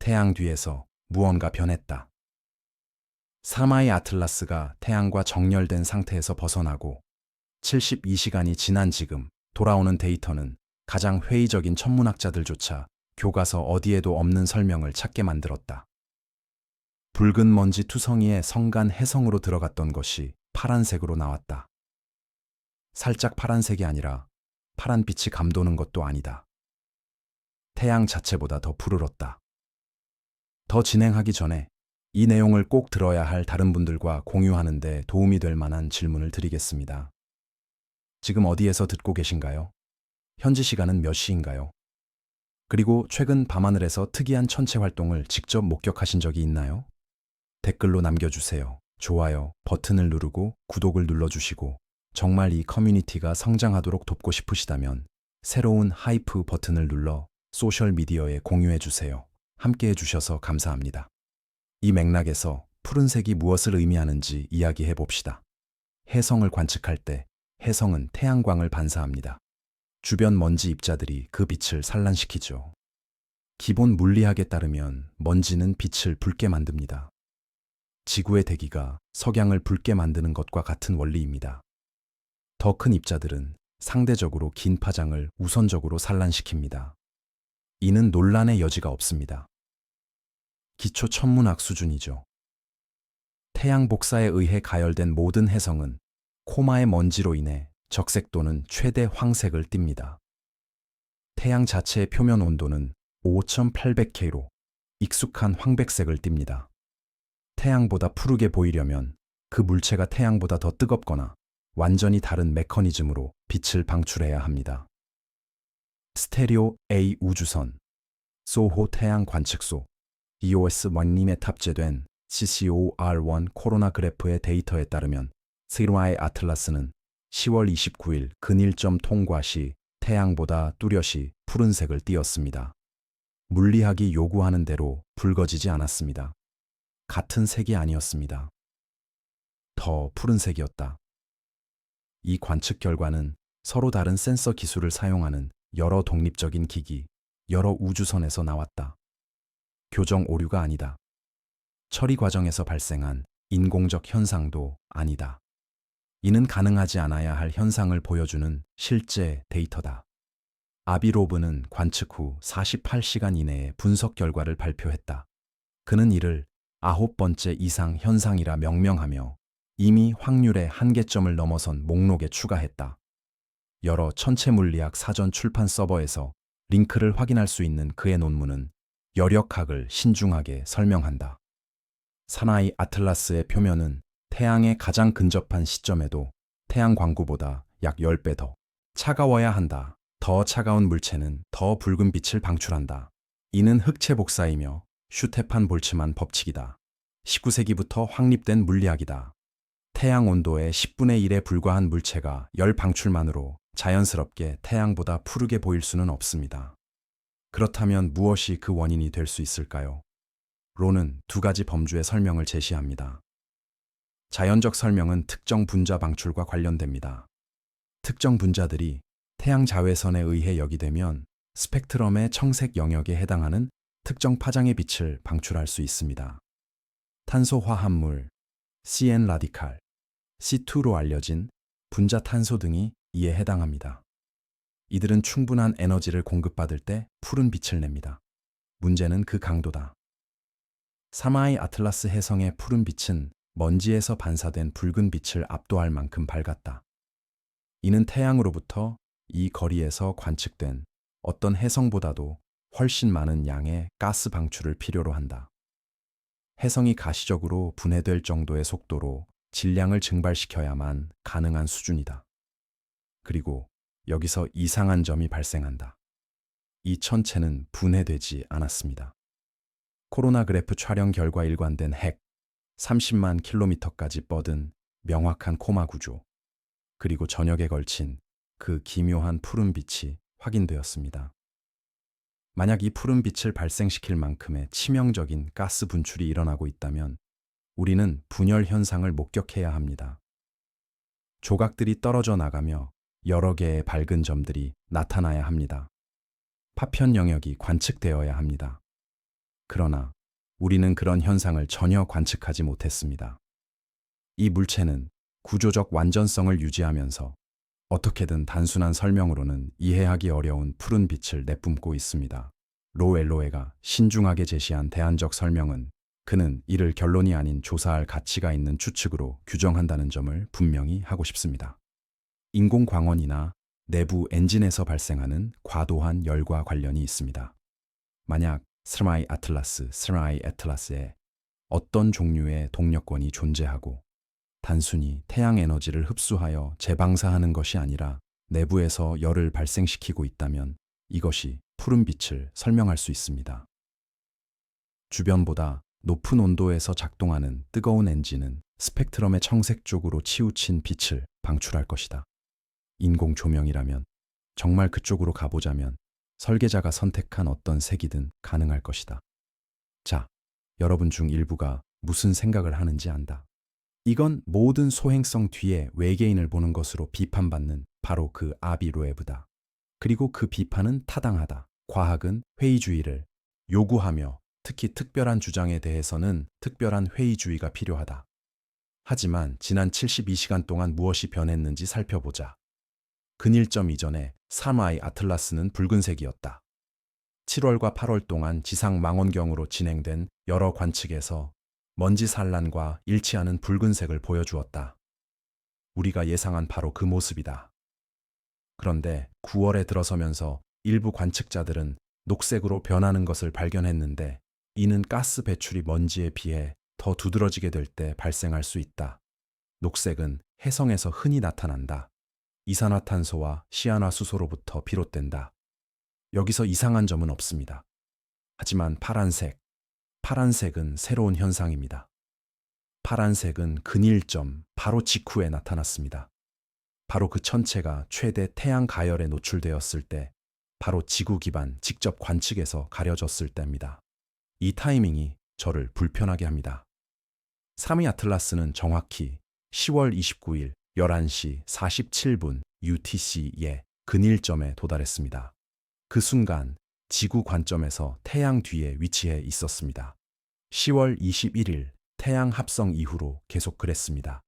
태양 뒤에서 무언가 변했다. 사마이 아틀라스가 태양과 정렬된 상태에서 벗어나고 72시간이 지난 지금 돌아오는 데이터는 가장 회의적인 천문학자들조차 교과서 어디에도 없는 설명을 찾게 만들었다. 붉은 먼지 투성이에 성간 해성으로 들어갔던 것이 파란색으로 나왔다. 살짝 파란색이 아니라 파란빛이 감도는 것도 아니다. 태양 자체보다 더 푸르렀다. 더 진행하기 전에 이 내용을 꼭 들어야 할 다른 분들과 공유하는 데 도움이 될 만한 질문을 드리겠습니다. 지금 어디에서 듣고 계신가요? 현지 시간은 몇 시인가요? 그리고 최근 밤하늘에서 특이한 천체 활동을 직접 목격하신 적이 있나요? 댓글로 남겨주세요. 좋아요 버튼을 누르고 구독을 눌러주시고 정말 이 커뮤니티가 성장하도록 돕고 싶으시다면 새로운 하이프 버튼을 눌러 소셜미디어에 공유해주세요. 함께해 주셔서 감사합니다. 이 맥락에서 푸른색이 무엇을 의미하는지 이야기해 봅시다. 혜성을 관측할 때 혜성은 태양광을 반사합니다. 주변 먼지 입자들이 그 빛을 산란시키죠. 기본 물리학에 따르면 먼지는 빛을 붉게 만듭니다. 지구의 대기가 석양을 붉게 만드는 것과 같은 원리입니다. 더 큰 입자들은 상대적으로 긴 파장을 우선적으로 산란시킵니다. 이는 논란의 여지가 없습니다. 기초 천문학 수준이죠. 태양 복사에 의해 가열된 모든 혜성은 코마의 먼지로 인해 적색 또는 최대 황색을 띱니다. 태양 자체의 표면 온도는 5800K로 익숙한 황백색을 띱니다. 태양보다 푸르게 보이려면 그 물체가 태양보다 더 뜨겁거나 완전히 다른 메커니즘으로 빛을 방출해야 합니다. 스테리오 A 우주선, 소호 태양 관측소, EOS-1님에 탑재된 CCOR-1 코로나 그래프의 데이터에 따르면 스이르와의 아틀라스는 10월 29일 근일점 통과 시 태양보다 뚜렷이 푸른색을 띠었습니다. 물리학이 요구하는 대로 붉어지지 않았습니다. 같은 색이 아니었습니다. 더 푸른색이었다. 이 관측 결과는 서로 다른 센서 기술을 사용하는 여러 독립적인 기기, 여러 우주선에서 나왔다. 교정 오류가 아니다. 처리 과정에서 발생한 인공적 현상도 아니다. 이는 가능하지 않아야 할 현상을 보여주는 실제 데이터다. 아비로브는 관측 후 48시간 이내에 분석 결과를 발표했다. 그는 이를 9번째 이상 현상이라 명명하며 이미 확률의 한계점을 넘어선 목록에 추가했다. 여러 천체물리학 사전 출판 서버에서 링크를 확인할 수 있는 그의 논문은 여력학을 신중하게 설명한다. 사나이 아틀라스의 표면은 태양에 가장 근접한 시점에도 태양 광구보다 약 10배 더 차가워야 한다. 더 차가운 물체는 더 붉은 빛을 방출한다. 이는 흑체 복사이며 슈테판 볼츠만 법칙이다. 19세기부터 확립된 물리학이다. 태양 온도의 10분의 1에 불과한 물체가 열 방출만으로 자연스럽게 태양보다 푸르게 보일 수는 없습니다. 그렇다면 무엇이 그 원인이 될 수 있을까요? 론은 두 가지 범주의 설명을 제시합니다. 자연적 설명은 특정 분자 방출과 관련됩니다. 특정 분자들이 태양 자외선에 의해 역이되면 스펙트럼의 청색 영역에 해당하는 특정 파장의 빛을 방출할 수 있습니다. 탄소 화합물, CN 라디칼, C2로 알려진 분자 탄소 등이 이에 해당합니다. 이들은 충분한 에너지를 공급받을 때 푸른 빛을 냅니다. 문제는 그 강도다. 사마이 아틀라스 혜성의 푸른 빛은 먼지에서 반사된 붉은 빛을 압도할 만큼 밝았다. 이는 태양으로부터 이 거리에서 관측된 어떤 혜성보다도 훨씬 많은 양의 가스 방출을 필요로 한다. 혜성이 가시적으로 분해될 정도의 속도로 질량을 증발시켜야만 가능한 수준이다. 그리고 여기서 이상한 점이 발생한다. 이 천체는 분해되지 않았습니다. 코로나 그래프 촬영 결과 일관된 핵, 30만 킬로미터까지 뻗은 명확한 코마 구조, 그리고 전역에 걸친 그 기묘한 푸른 빛이 확인되었습니다. 만약 이 푸른 빛을 발생시킬 만큼의 치명적인 가스 분출이 일어나고 있다면 우리는 분열 현상을 목격해야 합니다. 조각들이 떨어져 나가며 여러 개의 밝은 점들이 나타나야 합니다. 파편 영역이 관측되어야 합니다. 그러나 우리는 그런 현상을 전혀 관측하지 못했습니다. 이 물체는 구조적 완전성을 유지하면서 어떻게든 단순한 설명으로는 이해하기 어려운 푸른 빛을 내뿜고 있습니다. 로엘로에가 신중하게 제시한 대안적 설명은 그는 이를 결론이 아닌 조사할 가치가 있는 추측으로 규정한다는 점을 분명히 하고 싶습니다. 인공광원이나 내부 엔진에서 발생하는 과도한 열과 관련이 있습니다. 만약 스마이 애틀라스에 어떤 종류의 동력권이 존재하고 단순히 태양 에너지를 흡수하여 재방사하는 것이 아니라 내부에서 열을 발생시키고 있다면 이것이 푸른 빛을 설명할 수 있습니다. 주변보다 높은 온도에서 작동하는 뜨거운 엔진은 스펙트럼의 청색 쪽으로 치우친 빛을 방출할 것이다. 인공 조명이라면, 정말 그쪽으로 가보자면 설계자가 선택한 어떤 색이든 가능할 것이다. 자, 여러분 중 일부가 무슨 생각을 하는지 안다. 이건 모든 소행성 뒤에 외계인을 보는 것으로 비판받는 바로 그 아비 로에브다. 그리고 그 비판은 타당하다. 과학은 회의주의를 요구하며 특히 특별한 주장에 대해서는 특별한 회의주의가 필요하다. 하지만 지난 72시간 동안 무엇이 변했는지 살펴보자. 근일점 이전에 사마이 아틀라스는 붉은색이었다. 7월과 8월 동안 지상 망원경으로 진행된 여러 관측에서 먼지 산란과 일치하는 붉은색을 보여주었다. 우리가 예상한 바로 그 모습이다. 그런데 9월에 들어서면서 일부 관측자들은 녹색으로 변하는 것을 발견했는데 이는 가스 배출이 먼지에 비해 더 두드러지게 될 때 발생할 수 있다. 녹색은 해성에서 흔히 나타난다. 이산화탄소와 시아나수소로부터 비롯된다. 여기서 이상한 점은 없습니다. 하지만 파란색은 새로운 현상입니다. 파란색은 근일점 바로 직후에 나타났습니다. 바로 그 천체가 최대 태양 가열에 노출되었을 때, 바로 지구 기반 직접 관측에서 가려졌을 때입니다. 이 타이밍이 저를 불편하게 합니다. 사미 아틀라스는 정확히 10월 29일 11시 47분 UTC에 근일점에 도달했습니다. 그 순간 지구 관점에서 태양 뒤에 위치해 있었습니다. 10월 21일 태양 합성 이후로 계속 그랬습니다.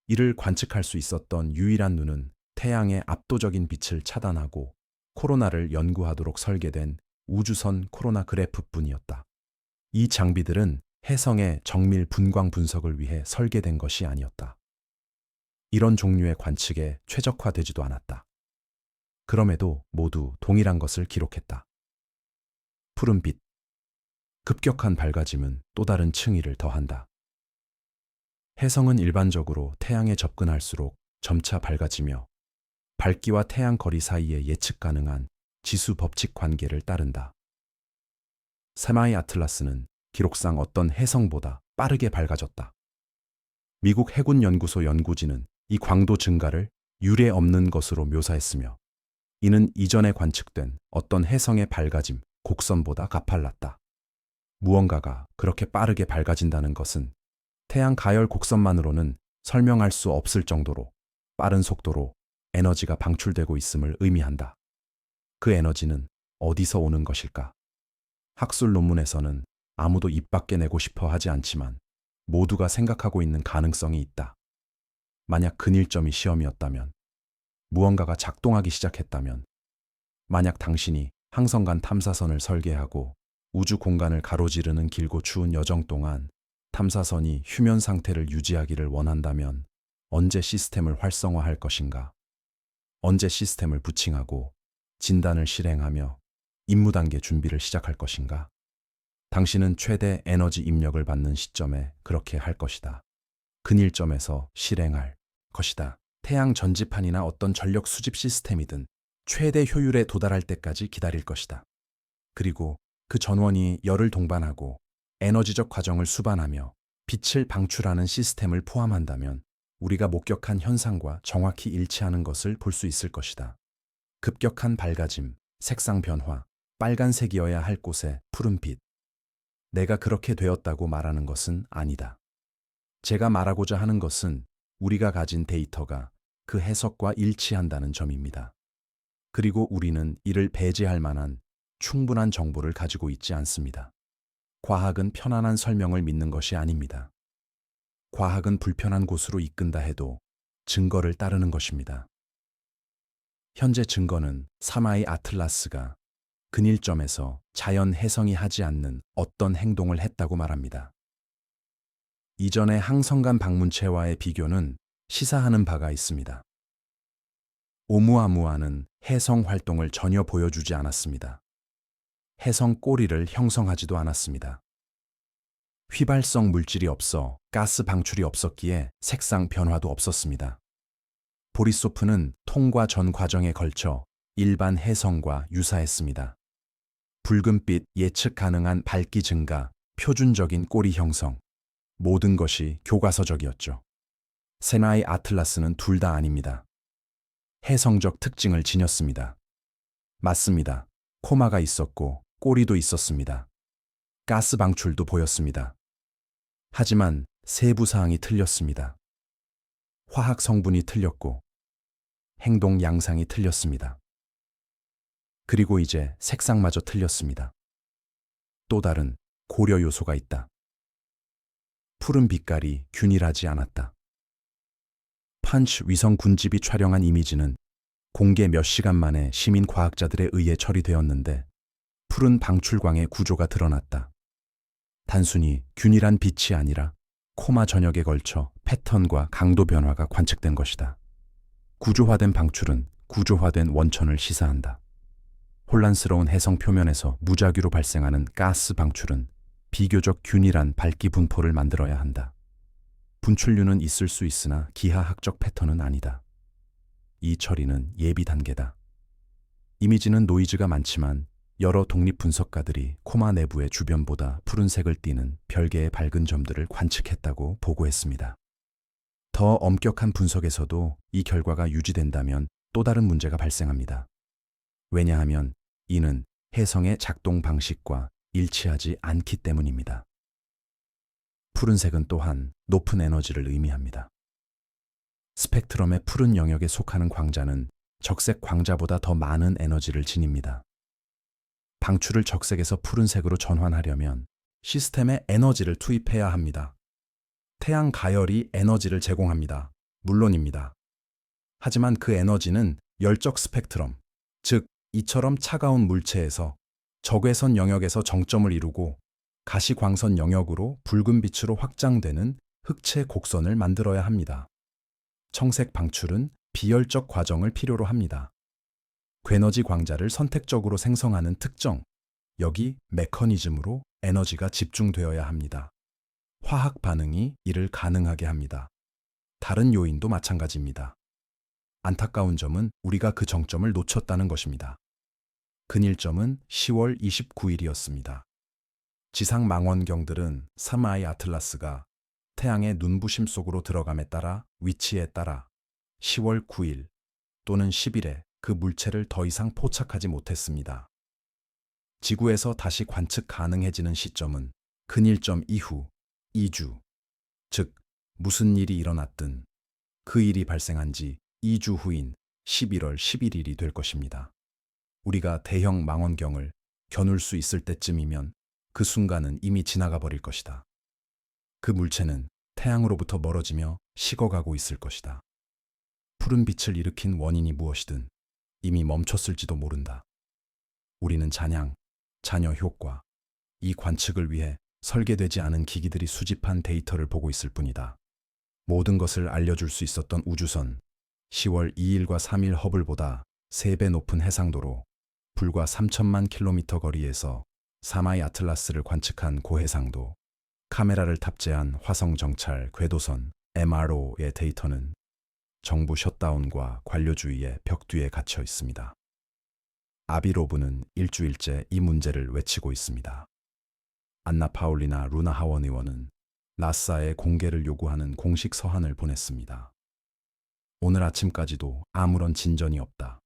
이를 관측할 수 있었던 유일한 눈은 태양의 압도적인 빛을 차단하고 코로나를 연구하도록 설계된 우주선 코로나 그래프뿐이었다. 이 장비들은 해성의 정밀 분광 분석을 위해 설계된 것이 아니었다. 이런 종류의 관측에 최적화되지도 않았다. 그럼에도 모두 동일한 것을 기록했다. 푸른빛. 급격한 밝아짐은 또 다른 층위를 더한다. 해성은 일반적으로 태양에 접근할수록 점차 밝아지며 밝기와 태양 거리 사이에 예측 가능한 지수 법칙 관계를 따른다. 세마이 아틀라스는 기록상 어떤 해성보다 빠르게 밝아졌다. 미국 해군연구소 연구진은 이 광도 증가를 유례 없는 것으로 묘사했으며 이는 이전에 관측된 어떤 해성의 밝아짐, 곡선보다 가팔랐다. 무언가가 그렇게 빠르게 밝아진다는 것은 태양 가열 곡선만으로는 설명할 수 없을 정도로 빠른 속도로 에너지가 방출되고 있음을 의미한다. 그 에너지는 어디서 오는 것일까? 학술 논문에서는 아무도 입 밖에 내고 싶어 하지 않지만 모두가 생각하고 있는 가능성이 있다. 만약 근일점이 시험이었다면, 무언가가 작동하기 시작했다면, 만약 당신이 항성간 탐사선을 설계하고 우주 공간을 가로지르는 길고 추운 여정 동안 탐사선이 휴면 상태를 유지하기를 원한다면 언제 시스템을 활성화할 것인가? 언제 시스템을 부칭하고 진단을 실행하며 임무 단계 준비를 시작할 것인가? 당신은 최대 에너지 입력을 받는 시점에 그렇게 할 것이다. 근일점에서 실행할 것이다. 태양 전지판이나 어떤 전력 수집 시스템이든 최대 효율에 도달할 때까지 기다릴 것이다. 그리고 그 전원이 열을 동반하고 에너지적 과정을 수반하며 빛을 방출하는 시스템을 포함한다면 우리가 목격한 현상과 정확히 일치하는 것을 볼 수 있을 것이다. 급격한 밝아짐, 색상 변화, 빨간색이어야 할 곳에 푸른빛. 내가 그렇게 되었다고 말하는 것은 아니다. 제가 말하고자 하는 것은 우리가 가진 데이터가 그 해석과 일치한다는 점입니다. 그리고 우리는 이를 배제할 만한 충분한 정보를 가지고 있지 않습니다. 과학은 편안한 설명을 믿는 것이 아닙니다. 과학은 불편한 곳으로 이끈다 해도 증거를 따르는 것입니다. 현재 증거는 사마이 아틀라스가 근일점에서 자연 혜성이 하지 않는 어떤 행동을 했다고 말합니다. 이전의 항성간 방문체와의 비교는 시사하는 바가 있습니다. 오umuamúa는 혜성 활동을 전혀 보여주지 않았습니다. 혜성 꼬리를 형성하지도 않았습니다. 휘발성 물질이 없어 가스 방출이 없었기에 색상 변화도 없었습니다. 보리소프는 통과 전 과정에 걸쳐 일반 혜성과 유사했습니다. 붉은빛 예측 가능한 밝기 증가, 표준적인 꼬리 형성, 모든 것이 교과서적이었죠. 사마이 아틀라스는 둘 다 아닙니다. 혜성적 특징을 지녔습니다. 맞습니다. 코마가 있었고 꼬리도 있었습니다. 가스 방출도 보였습니다. 하지만 세부 사항이 틀렸습니다. 화학 성분이 틀렸고 행동 양상이 틀렸습니다. 그리고 이제 색상마저 틀렸습니다. 또 다른 고려 요소가 있다. 푸른 빛깔이 균일하지 않았다. 펀치 위성 군집이 촬영한 이미지는 공개 몇 시간 만에 시민 과학자들에 의해 처리되었는데 푸른 방출광의 구조가 드러났다. 단순히 균일한 빛이 아니라 코마 전역에 걸쳐 패턴과 강도 변화가 관측된 것이다. 구조화된 방출은 구조화된 원천을 시사한다. 혼란스러운 혜성 표면에서 무작위로 발생하는 가스 방출은 비교적 균일한 밝기 분포를 만들어야 한다. 분출류는 있을 수 있으나 기하학적 패턴은 아니다. 이 처리는 예비 단계다. 이미지는 노이즈가 많지만 여러 독립 분석가들이 코마 내부의 주변보다 푸른색을 띠는 별개의 밝은 점들을 관측했다고 보고했습니다. 더 엄격한 분석에서도 이 결과가 유지된다면 또 다른 문제가 발생합니다. 왜냐하면 이는 혜성의 작동 방식과 일치하지 않기 때문입니다. 푸른색은 또한 높은 에너지를 의미합니다. 스펙트럼의 푸른 영역에 속하는 광자는 적색 광자보다 더 많은 에너지를 지닙니다. 방출을 적색에서 푸른색으로 전환하려면 시스템에 에너지를 투입해야 합니다. 태양 가열이 에너지를 제공합니다. 물론입니다. 하지만 그 에너지는 열적 스펙트럼, 즉 이처럼 차가운 물체에서 적외선 영역에서 정점을 이루고 가시광선 영역으로 붉은 빛으로 확장되는 흑체 곡선을 만들어야 합니다. 청색 방출은 비열적 과정을 필요로 합니다. 괴너지 광자를 선택적으로 생성하는 특정, 여기 메커니즘으로 에너지가 집중되어야 합니다. 화학 반응이 이를 가능하게 합니다. 다른 요인도 마찬가지입니다. 안타까운 점은 우리가 그 정점을 놓쳤다는 것입니다. 근일점은 10월 29일이었습니다. 지상 망원경들은 사마이 아틀라스가 태양의 눈부심 속으로 들어감에 따라 위치에 따라 10월 9일 또는 10일에 그 물체를 더 이상 포착하지 못했습니다. 지구에서 다시 관측 가능해지는 시점은 근일점 이후 2주, 즉 무슨 일이 일어났든 그 일이 발생한 지 2주 후인 11월 11일이 될 것입니다. 우리가 대형 망원경을 겨눌 수 있을 때쯤이면 그 순간은 이미 지나가 버릴 것이다. 그 물체는 태양으로부터 멀어지며 식어가고 있을 것이다. 푸른 빛을 일으킨 원인이 무엇이든 이미 멈췄을지도 모른다. 우리는 잔여 효과, 이 관측을 위해 설계되지 않은 기기들이 수집한 데이터를 보고 있을 뿐이다. 모든 것을 알려줄 수 있었던 우주선, 10월 2일과 3일 허블보다 3배 높은 해상도로 불과 3천만 킬로미터 거리에서 사마이 아틀라스를 관측한 고해상도, 카메라를 탑재한 화성 정찰 궤도선 MRO의 데이터는 정부 셧다운과 관료주의의 벽 뒤에 갇혀 있습니다. 아비로브는 일주일째 이 문제를 외치고 있습니다. 안나 파울리나 루나 하원 의원은 나사의 공개를 요구하는 공식 서한을 보냈습니다. 오늘 아침까지도 아무런 진전이 없다.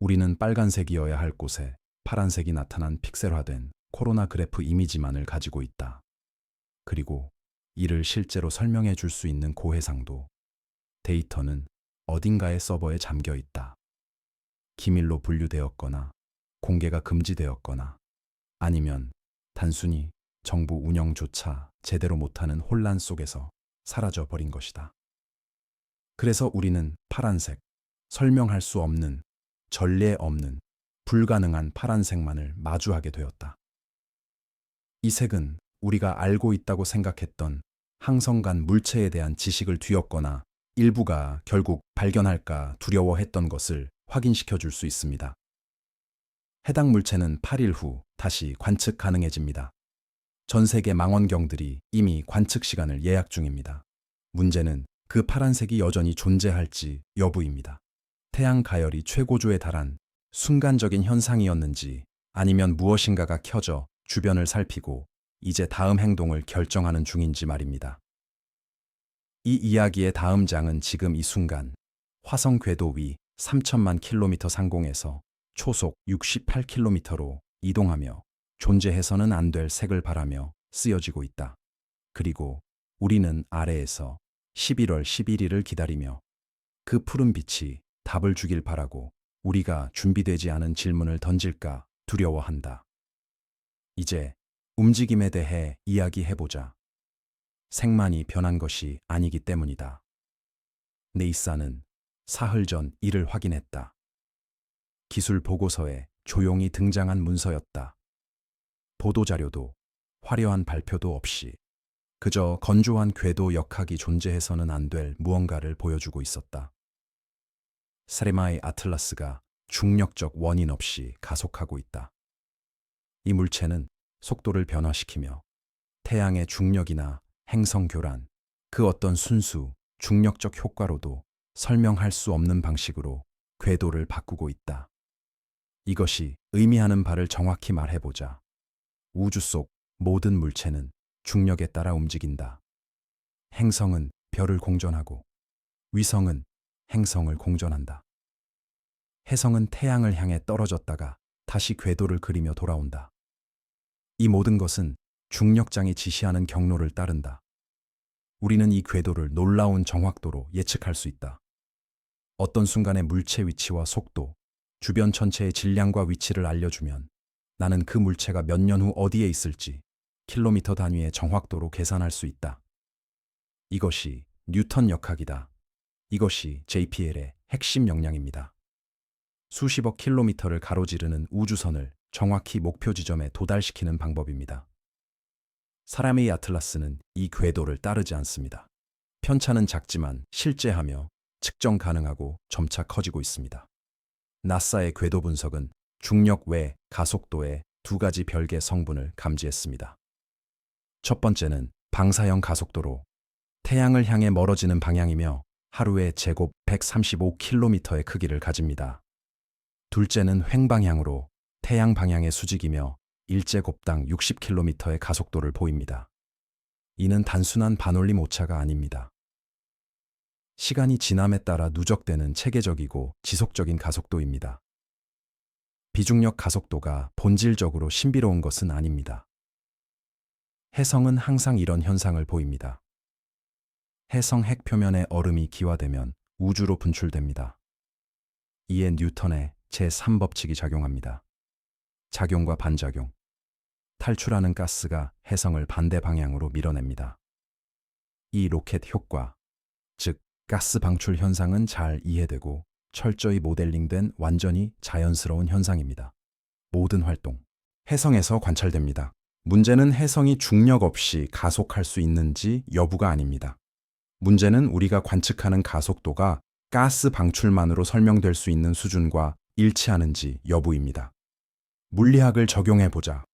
우리는 빨간색이어야 할 곳에 파란색이 나타난 픽셀화된 코로나 그래프 이미지만을 가지고 있다. 그리고 이를 실제로 설명해 줄 수 있는 고해상도, 데이터는 어딘가의 서버에 잠겨 있다. 기밀로 분류되었거나 공개가 금지되었거나 아니면 단순히 정부 운영조차 제대로 못하는 혼란 속에서 사라져 버린 것이다. 그래서 우리는 파란색, 설명할 수 없는, 전례 없는, 불가능한 파란색만을 마주하게 되었다. 이 색은 우리가 알고 있다고 생각했던 항성간 물체에 대한 지식을 뒤엎거나 일부가 결국 발견할까 두려워했던 것을 확인시켜 줄 수 있습니다. 해당 물체는 8일 후 다시 관측 가능해집니다. 전 세계 망원경들이 이미 관측 시간을 예약 중입니다. 문제는 그 파란색이 여전히 존재할지 여부입니다. 태양 가열이 최고조에 달한 순간적인 현상이었는지 아니면 무엇인가가 켜져 주변을 살피고 이제 다음 행동을 결정하는 중인지 말입니다. 이 이야기의 다음 장은 지금 이 순간 화성 궤도 위 3천만 킬로미터 상공에서 초속 68km로 이동하며 존재해서는 안 될 색을 바라며 쓰여지고 있다. 그리고 우리는 아래에서 11월 11일을 기다리며 그 푸른 빛이 답을 주길 바라고 우리가 준비되지 않은 질문을 던질까 두려워한다. 이제 움직임에 대해 이야기해보자. 색만이 변한 것이 아니기 때문이다. 네이사는 사흘 전 이를 확인했다. 기술 보고서에 조용히 등장한 문서였다. 보도자료도 화려한 발표도 없이 그저 건조한 궤도 역학이 존재해서는 안 될 무언가를 보여주고 있었다. 세레마이 아틀라스가 중력적 원인 없이 가속하고 있다. 이 물체는 속도를 변화시키며 태양의 중력이나 행성 교란, 그 어떤 순수 중력적 효과로도 설명할 수 없는 방식으로 궤도를 바꾸고 있다. 이것이 의미하는 바를 정확히 말해보자. 우주 속 모든 물체는 중력에 따라 움직인다. 행성은 별을 공전하고 위성은 행성을 공전한다. 해성은 태양을 향해 떨어졌다가 다시 궤도를 그리며 돌아온다. 이 모든 것은 중력장이 지시하는 경로를 따른다. 우리는 이 궤도를 놀라운 정확도로 예측할 수 있다. 어떤 순간의 물체 위치와 속도, 주변 천체의 질량과 위치를 알려주면 나는 그 물체가 몇 년 후 어디에 있을지 킬로미터 단위의 정확도로 계산할 수 있다. 이것이 뉴턴 역학이다. 이것이 JPL의 핵심 역량입니다. 수십억 킬로미터를 가로지르는 우주선을 정확히 목표 지점에 도달시키는 방법입니다. 사람의 아틀라스는 이 궤도를 따르지 않습니다. 편차는 작지만 실제하며 측정 가능하고 점차 커지고 있습니다. 나사의 궤도 분석은 중력 외 가속도의 두 가지 별개 성분을 감지했습니다. 첫 번째는 방사형 가속도로 태양을 향해 멀어지는 방향이며 하루에 제곱 135km의 크기를 가집니다. 둘째는 횡방향으로 태양 방향의 수직이며 일제곱당 60km의 가속도를 보입니다. 이는 단순한 반올림 오차가 아닙니다. 시간이 지남에 따라 누적되는 체계적이고 지속적인 가속도입니다. 비중력 가속도가 본질적으로 신비로운 것은 아닙니다. 해성은 항상 이런 현상을 보입니다. 해성 핵 표면의 얼음이 기화되면 우주로 분출됩니다. 이에 뉴턴의 제3법칙이 작용합니다. 작용과 반작용. 탈출하는 가스가 해성을 반대 방향으로 밀어냅니다. 이 로켓 효과, 즉 가스 방출 현상은 잘 이해되고 철저히 모델링된 완전히 자연스러운 현상입니다. 모든 활동, 해성에서 관찰됩니다. 문제는 해성이 중력 없이 가속할 수 있는지 여부가 아닙니다. 문제는 우리가 관측하는 가속도가 가스 방출만으로 설명될 수 있는 수준과 일치하는지 여부입니다. 물리학을 적용해보자.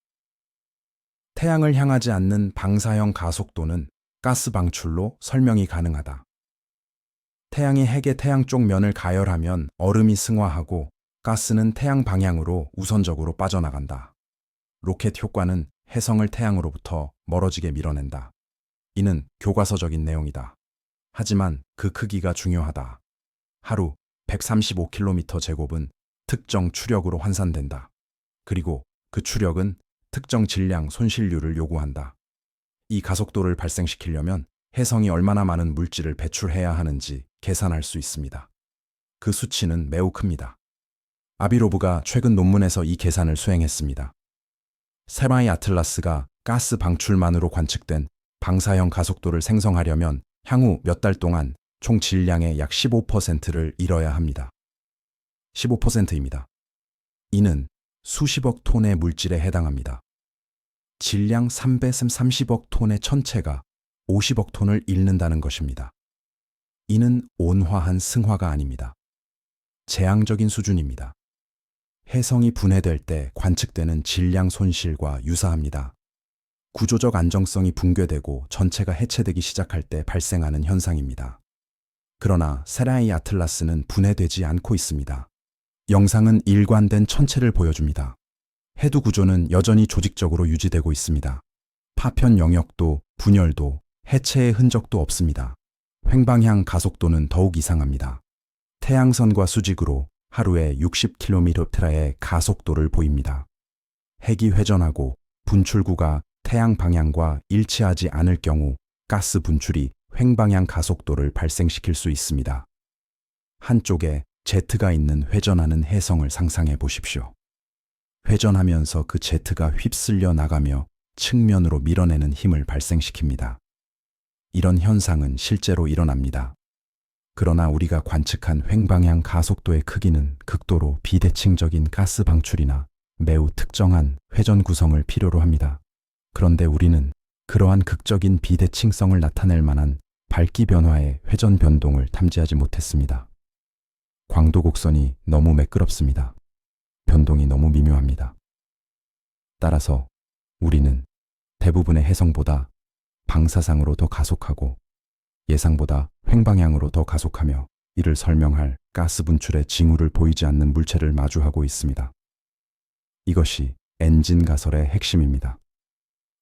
태양을 향하지 않는 방사형 가속도는 가스 방출로 설명이 가능하다. 태양이 핵의 태양 쪽 면을 가열하면 얼음이 승화하고 가스는 태양 방향으로 우선적으로 빠져나간다. 로켓 효과는 해성을 태양으로부터 멀어지게 밀어낸다. 이는 교과서적인 내용이다. 하지만 그 크기가 중요하다. 하루 135km 제곱은 특정 추력으로 환산된다. 그리고 그 추력은 특정 질량 손실률을 요구한다. 이 가속도를 발생시키려면 해성이 얼마나 많은 물질을 배출해야 하는지 계산할 수 있습니다. 그 수치는 매우 큽니다. 아비로브가 최근 논문에서 이 계산을 수행했습니다. 세마이 아틀라스가 가스 방출만으로 관측된 방사형 가속도를 생성하려면 향후 몇 달 동안 총 질량의 약 15%를 잃어야 합니다. 15%입니다. 이는 수십억 톤의 물질에 해당합니다. 질량 330억 톤의 천체가 50억 톤을 잃는다는 것입니다. 이는 온화한 승화가 아닙니다. 재앙적인 수준입니다. 해성이 분해될 때 관측되는 질량 손실과 유사합니다. 구조적 안정성이 붕괴되고 전체가 해체되기 시작할 때 발생하는 현상입니다. 그러나 세라이 아틀라스는 분해되지 않고 있습니다. 영상은 일관된 천체를 보여줍니다. 해두 구조는 여전히 조직적으로 유지되고 있습니다. 파편 영역도 분열도 해체의 흔적도 없습니다. 횡방향 가속도는 더욱 이상합니다. 태양선과 수직으로 하루에 60km의 가속도를 보입니다. 핵이 회전하고 분출구가 태양 방향과 일치하지 않을 경우 가스 분출이 횡방향 가속도를 발생시킬 수 있습니다. 한쪽에 제트가 있는 회전하는 해성을 상상해 보십시오. 회전하면서 그 제트가 휩쓸려 나가며 측면으로 밀어내는 힘을 발생시킵니다. 이런 현상은 실제로 일어납니다. 그러나 우리가 관측한 횡방향 가속도의 크기는 극도로 비대칭적인 가스 방출이나 매우 특정한 회전 구성을 필요로 합니다. 그런데 우리는 그러한 극적인 비대칭성을 나타낼 만한 밝기 변화의 회전 변동을 탐지하지 못했습니다. 광도 곡선이 너무 매끄럽습니다. 변동이 너무 미묘합니다. 따라서 우리는 대부분의 해성보다 방사상으로 더 가속하고 예상보다 횡방향으로 더 가속하며 이를 설명할 가스 분출의 징후를 보이지 않는 물체를 마주하고 있습니다. 이것이 엔진 가설의 핵심입니다.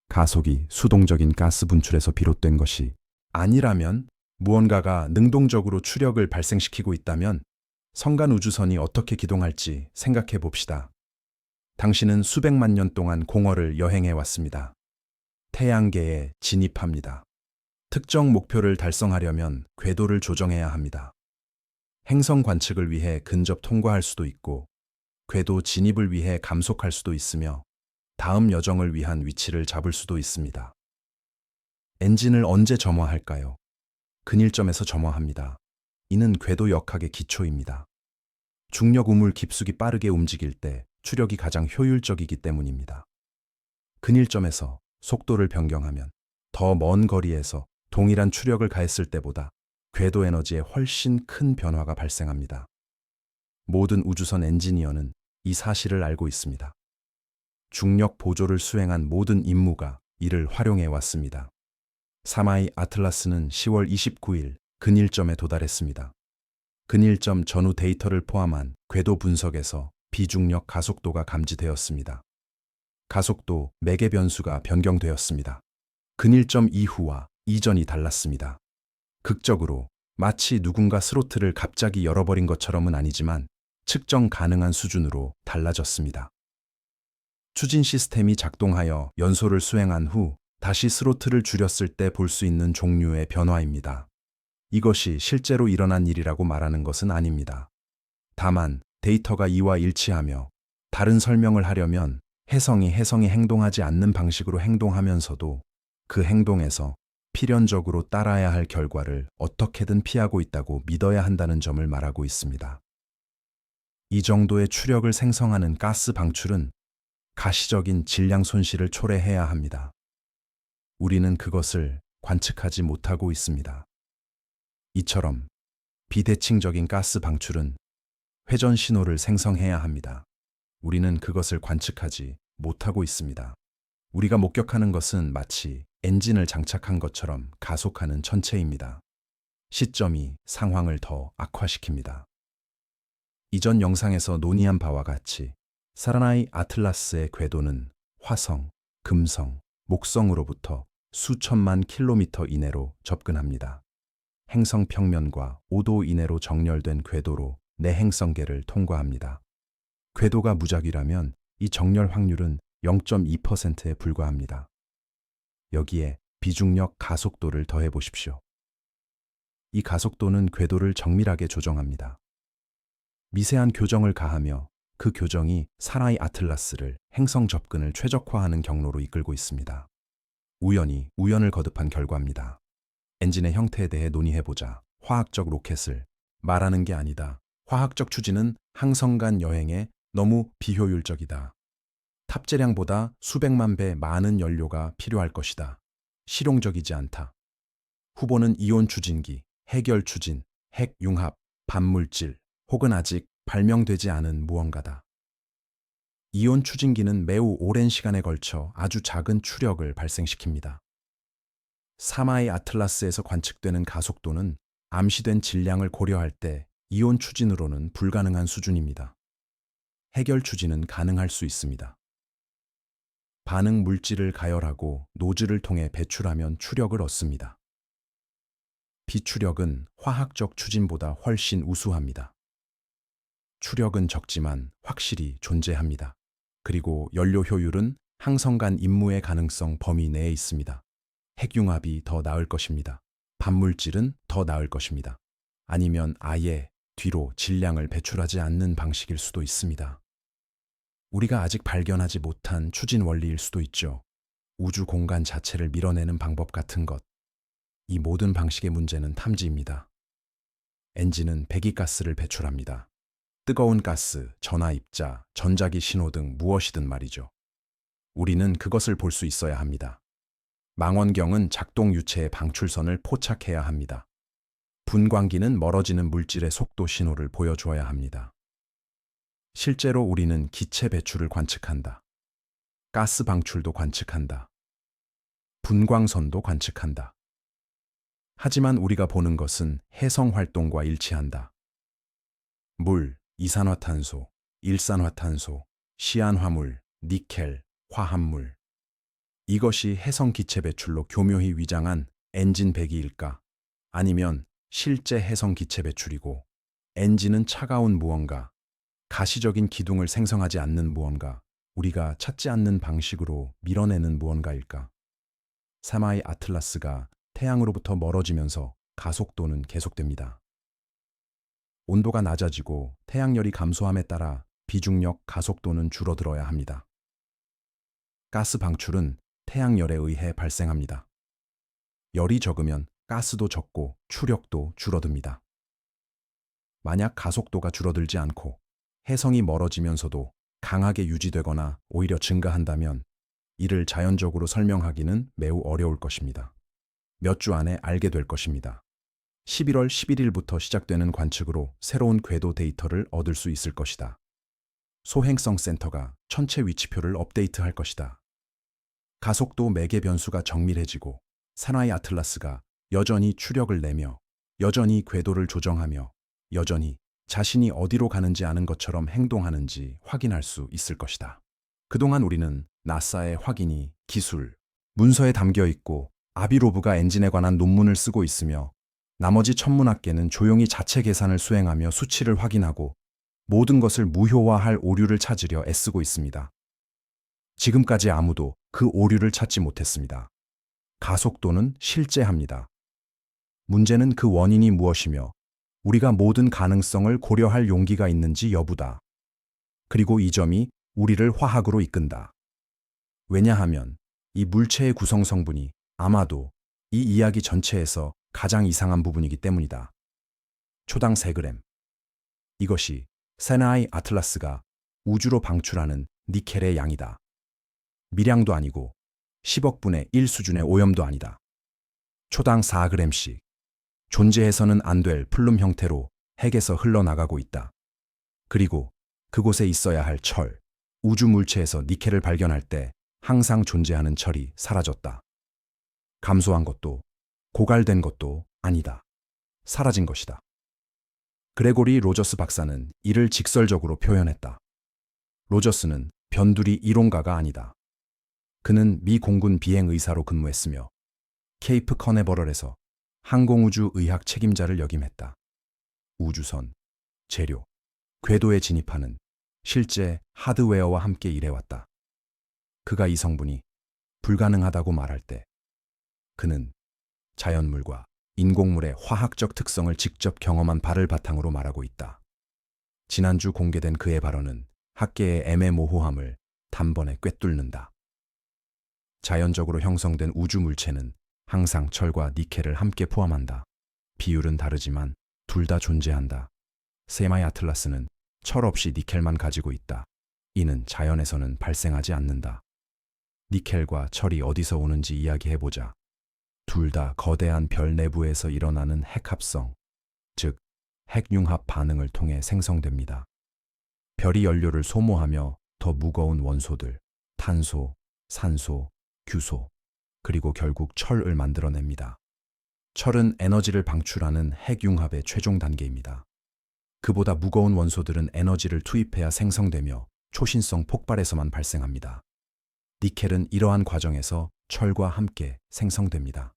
가속이 수동적인 가스 분출에서 비롯된 것이 아니라면 무언가가 능동적으로 추력을 발생시키고 있다면 성간 우주선이 어떻게 기동할지 생각해 봅시다. 당신은 수백만 년 동안 공허를 여행해 왔습니다. 태양계에 진입합니다. 특정 목표를 달성하려면 궤도를 조정해야 합니다. 행성 관측을 위해 근접 통과할 수도 있고 궤도 진입을 위해 감속할 수도 있으며 다음 여정을 위한 위치를 잡을 수도 있습니다. 엔진을 언제 점화할까요? 근일점에서 점화합니다. 이는 궤도 역학의 기초입니다. 중력 우물 깊숙이 빠르게 움직일 때 추력이 가장 효율적이기 때문입니다. 근일점에서 속도를 변경하면 더 먼 거리에서 동일한 추력을 가했을 때보다 궤도 에너지에 훨씬 큰 변화가 발생합니다. 모든 우주선 엔지니어는 이 사실을 알고 있습니다. 중력 보조를 수행한 모든 임무가 이를 활용해 왔습니다. 사마이 아틀라스는 10월 29일 근일점에 도달했습니다. 근일점 전후 데이터를 포함한 궤도 분석에서 비중력 가속도가 감지되었습니다. 가속도 매개 변수가 변경되었습니다. 근일점 이후와 이전이 달랐습니다. 극적으로 마치 누군가 스로틀을 갑자기 열어버린 것처럼은 아니지만 측정 가능한 수준으로 달라졌습니다. 추진 시스템이 작동하여 연소를 수행한 후 다시 스로틀을 줄였을 때 볼 수 있는 종류의 변화입니다. 이것이 실제로 일어난 일이라고 말하는 것은 아닙니다. 다만 데이터가 이와 일치하며 다른 설명을 하려면 해성이 행동하지 않는 방식으로 행동하면서도 그 행동에서 필연적으로 따라야 할 결과를 어떻게든 피하고 있다고 믿어야 한다는 점을 말하고 있습니다. 이 정도의 추력을 생성하는 가스 방출은 가시적인 질량 손실을 초래해야 합니다. 우리는 그것을 관측하지 못하고 있습니다. 이처럼 비대칭적인 가스 방출은 회전 신호를 생성해야 합니다. 우리는 그것을 관측하지 못하고 있습니다. 우리가 목격하는 것은 마치 엔진을 장착한 것처럼 가속하는 천체입니다. 시점이 상황을 더 악화시킵니다. 이전 영상에서 논의한 바와 같이 사라나이 아틀라스의 궤도는 화성, 금성, 목성으로부터 수천만 킬로미터 이내로 접근합니다. 행성 평면과 5도 이내로 정렬된 궤도로 내행성계를 통과합니다. 궤도가 무작위라면 이 정렬 확률은 0.2%에 불과합니다. 여기에 비중력 가속도를 더해 보십시오. 이 가속도는 궤도를 정밀하게 조정합니다. 미세한 교정을 가하며 그 교정이 사나이 아틀라스를 행성 접근을 최적화하는 경로로 이끌고 있습니다. 우연히 우연을 거듭한 결과입니다. 엔진의 형태에 대해 논의해보자. 화학적 로켓을 말하는 게 아니다. 화학적 추진은 항성 간 여행에 너무 비효율적이다. 탑재량보다 수백만 배 많은 연료가 필요할 것이다. 실용적이지 않다. 후보는 이온 추진기, 해결 추진, 핵 융합, 반물질, 혹은 아직 발명되지 않은 무언가다. 이온 추진기는 매우 오랜 시간에 걸쳐 아주 작은 추력을 발생시킵니다. 사마이 아틀라스에서 관측되는 가속도는 암시된 질량을 고려할 때 이온 추진으로는 불가능한 수준입니다. 해결 추진은 가능할 수 있습니다. 반응 물질을 가열하고 노즐을 통해 배출하면 추력을 얻습니다. 비추력은 화학적 추진보다 훨씬 우수합니다. 추력은 적지만 확실히 존재합니다. 그리고 연료 효율은 항성 간 임무의 가능성 범위 내에 있습니다. 핵융합이 더 나을 것입니다. 반물질은 더 나을 것입니다. 아니면 아예 뒤로 질량을 배출하지 않는 방식일 수도 있습니다. 우리가 아직 발견하지 못한 추진 원리일 수도 있죠. 우주 공간 자체를 밀어내는 방법 같은 것. 이 모든 방식의 문제는 탐지입니다. 엔진은 배기가스를 배출합니다. 뜨거운 가스, 전하 입자, 전자기 신호 등 무엇이든 말이죠. 우리는 그것을 볼 수 있어야 합니다. 망원경은 작동 유체의 방출선을 포착해야 합니다. 분광기는 멀어지는 물질의 속도 신호를 보여주어야 합니다. 실제로 우리는 기체 배출을 관측한다. 가스 방출도 관측한다. 분광선도 관측한다. 하지만 우리가 보는 것은 해성 활동과 일치한다. 물, 이산화탄소, 일산화탄소, 시안화물, 니켈, 화합물. 이것이 해성 기체 배출로 교묘히 위장한 엔진 배기일까? 아니면 실제 해성 기체 배출이고 엔진은 차가운 무언가, 가시적인 기둥을 생성하지 않는 무언가, 우리가 찾지 않는 방식으로 밀어내는 무언가일까? 사마이 아틀라스가 태양으로부터 멀어지면서 가속도는 계속됩니다. 온도가 낮아지고 태양열이 감소함에 따라 비중력 가속도는 줄어들어야 합니다. 가스 방출은 태양열에 의해 발생합니다. 열이 적으면 가스도 적고 추력도 줄어듭니다. 만약 가속도가 줄어들지 않고 해성이 멀어지면서도 강하게 유지되거나 오히려 증가한다면 이를 자연적으로 설명하기는 매우 어려울 것입니다. 몇 주 안에 알게 될 것입니다. 11월 11일부터 시작되는 관측으로 새로운 궤도 데이터를 얻을 수 있을 것이다. 소행성 센터가 천체 위치표를 업데이트할 것이다. 가속도 매개 변수가 정밀해지고 사나이 아틀라스가 여전히 추력을 내며 여전히 궤도를 조정하며 여전히 자신이 어디로 가는지 아는 것처럼 행동하는지 확인할 수 있을 것이다. 그동안 우리는 나사의 확인이 기술, 문서에 담겨 있고 아비로브가 엔진에 관한 논문을 쓰고 있으며 나머지 천문학계는 조용히 자체 계산을 수행하며 수치를 확인하고 모든 것을 무효화할 오류를 찾으려 애쓰고 있습니다. 지금까지 아무도 그 오류를 찾지 못했습니다. 가속도는 실제합니다. 문제는 그 원인이 무엇이며 우리가 모든 가능성을 고려할 용기가 있는지 여부다. 그리고 이 점이 우리를 화학으로 이끈다. 왜냐하면 이 물체의 구성 성분이 아마도 이 이야기 전체에서 가장 이상한 부분이기 때문이다. 초당 3g. 이것이 사나이 아틀라스가 우주로 방출하는 니켈의 양이다. 미량도 아니고 10억 분의 1 수준의 오염도 아니다. 초당 4g씩. 존재해서는 안 될 플룸 형태로 핵에서 흘러나가고 있다. 그리고 그곳에 있어야 할 철, 우주 물체에서 니켈을 발견할 때 항상 존재하는 철이 사라졌다. 감소한 것도 고갈된 것도 아니다. 사라진 것이다. 그레고리 로저스 박사는 이를 직설적으로 표현했다. 로저스는 변두리 이론가가 아니다. 그는 미 공군 비행의사로 근무했으며 케이프 커네버럴에서 항공우주의학 책임자를 역임했다. 우주선, 재료, 궤도에 진입하는 실제 하드웨어와 함께 일해왔다. 그가 이 성분이 불가능하다고 말할 때 그는 자연물과 인공물의 화학적 특성을 직접 경험한 바를 바탕으로 말하고 있다. 지난주 공개된 그의 발언은 학계의 애매모호함을 단번에 꿰뚫는다. 자연적으로 형성된 우주 물체는 항상 철과 니켈을 함께 포함한다. 비율은 다르지만 둘 다 존재한다. 세마이 아틀라스는 철 없이 니켈만 가지고 있다. 이는 자연에서는 발생하지 않는다. 니켈과 철이 어디서 오는지 이야기해보자. 둘 다 거대한 별 내부에서 일어나는 핵합성, 즉 핵융합 반응을 통해 생성됩니다. 별이 연료를 소모하며 더 무거운 원소들, 탄소, 산소, 규소, 그리고 결국 철을 만들어냅니다. 철은 에너지를 방출하는 핵융합의 최종 단계입니다. 그보다 무거운 원소들은 에너지를 투입해야 생성되며 초신성 폭발에서만 발생합니다. 니켈은 이러한 과정에서 철과 함께 생성됩니다.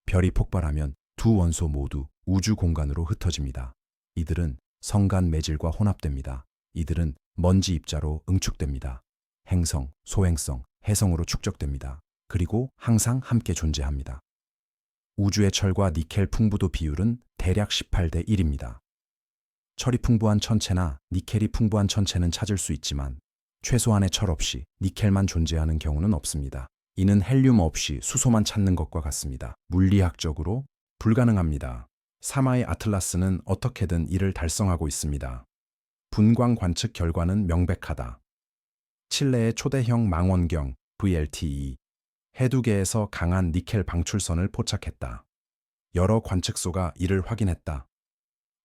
별이 폭발하면 두 원소 모두 우주 공간으로 흩어집니다. 이들은 성간 매질과 혼합됩니다. 이들은 먼지 입자로 응축됩니다. 행성, 소행성, 해성으로 축적됩니다. 그리고 항상 함께 존재합니다. 우주의 철과 니켈 풍부도 비율은 대략 18대 1입니다. 철이 풍부한 천체나 니켈이 풍부한 천체는 찾을 수 있지만 최소한의 철 없이 니켈만 존재하는 경우는 없습니다. 이는 헬륨 없이 수소만 찾는 것과 같습니다. 물리학적으로 불가능합니다. 사마이 아틀라스는 어떻게든 이를 달성하고 있습니다. 분광 관측 결과는 명백하다. 칠레의 초대형 망원경 VLTE 해두개에서 강한 니켈 방출선을 포착했다. 여러 관측소가 이를 확인했다.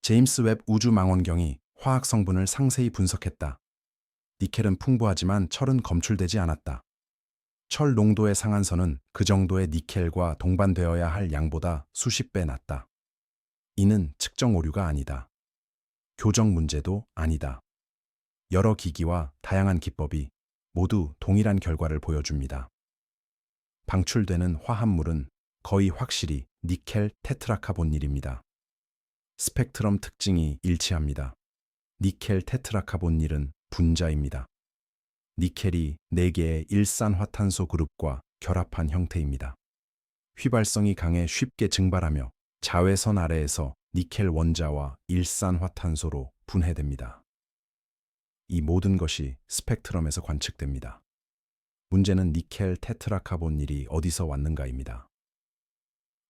제임스 웹 우주 망원경이 화학 성분을 상세히 분석했다. 니켈은 풍부하지만 철은 검출되지 않았다. 철 농도의 상한선은 그 정도의 니켈과 동반되어야 할 양보다 수십 배 낮다. 이는 측정 오류가 아니다. 교정 문제도 아니다. 여러 기기와 다양한 기법이 모두 동일한 결과를 보여줍니다. 방출되는 화합물은 거의 확실히 니켈 테트라카본닐입니다. 스펙트럼 특징이 일치합니다. 니켈 테트라카본닐은 분자입니다. 니켈이 4개의 일산화탄소 그룹과 결합한 형태입니다. 휘발성이 강해 쉽게 증발하며 자외선 아래에서 니켈 원자와 일산화탄소로 분해됩니다. 이 모든 것이 스펙트럼에서 관측됩니다. 문제는 니켈 테트라카본닐이 어디서 왔는가입니다.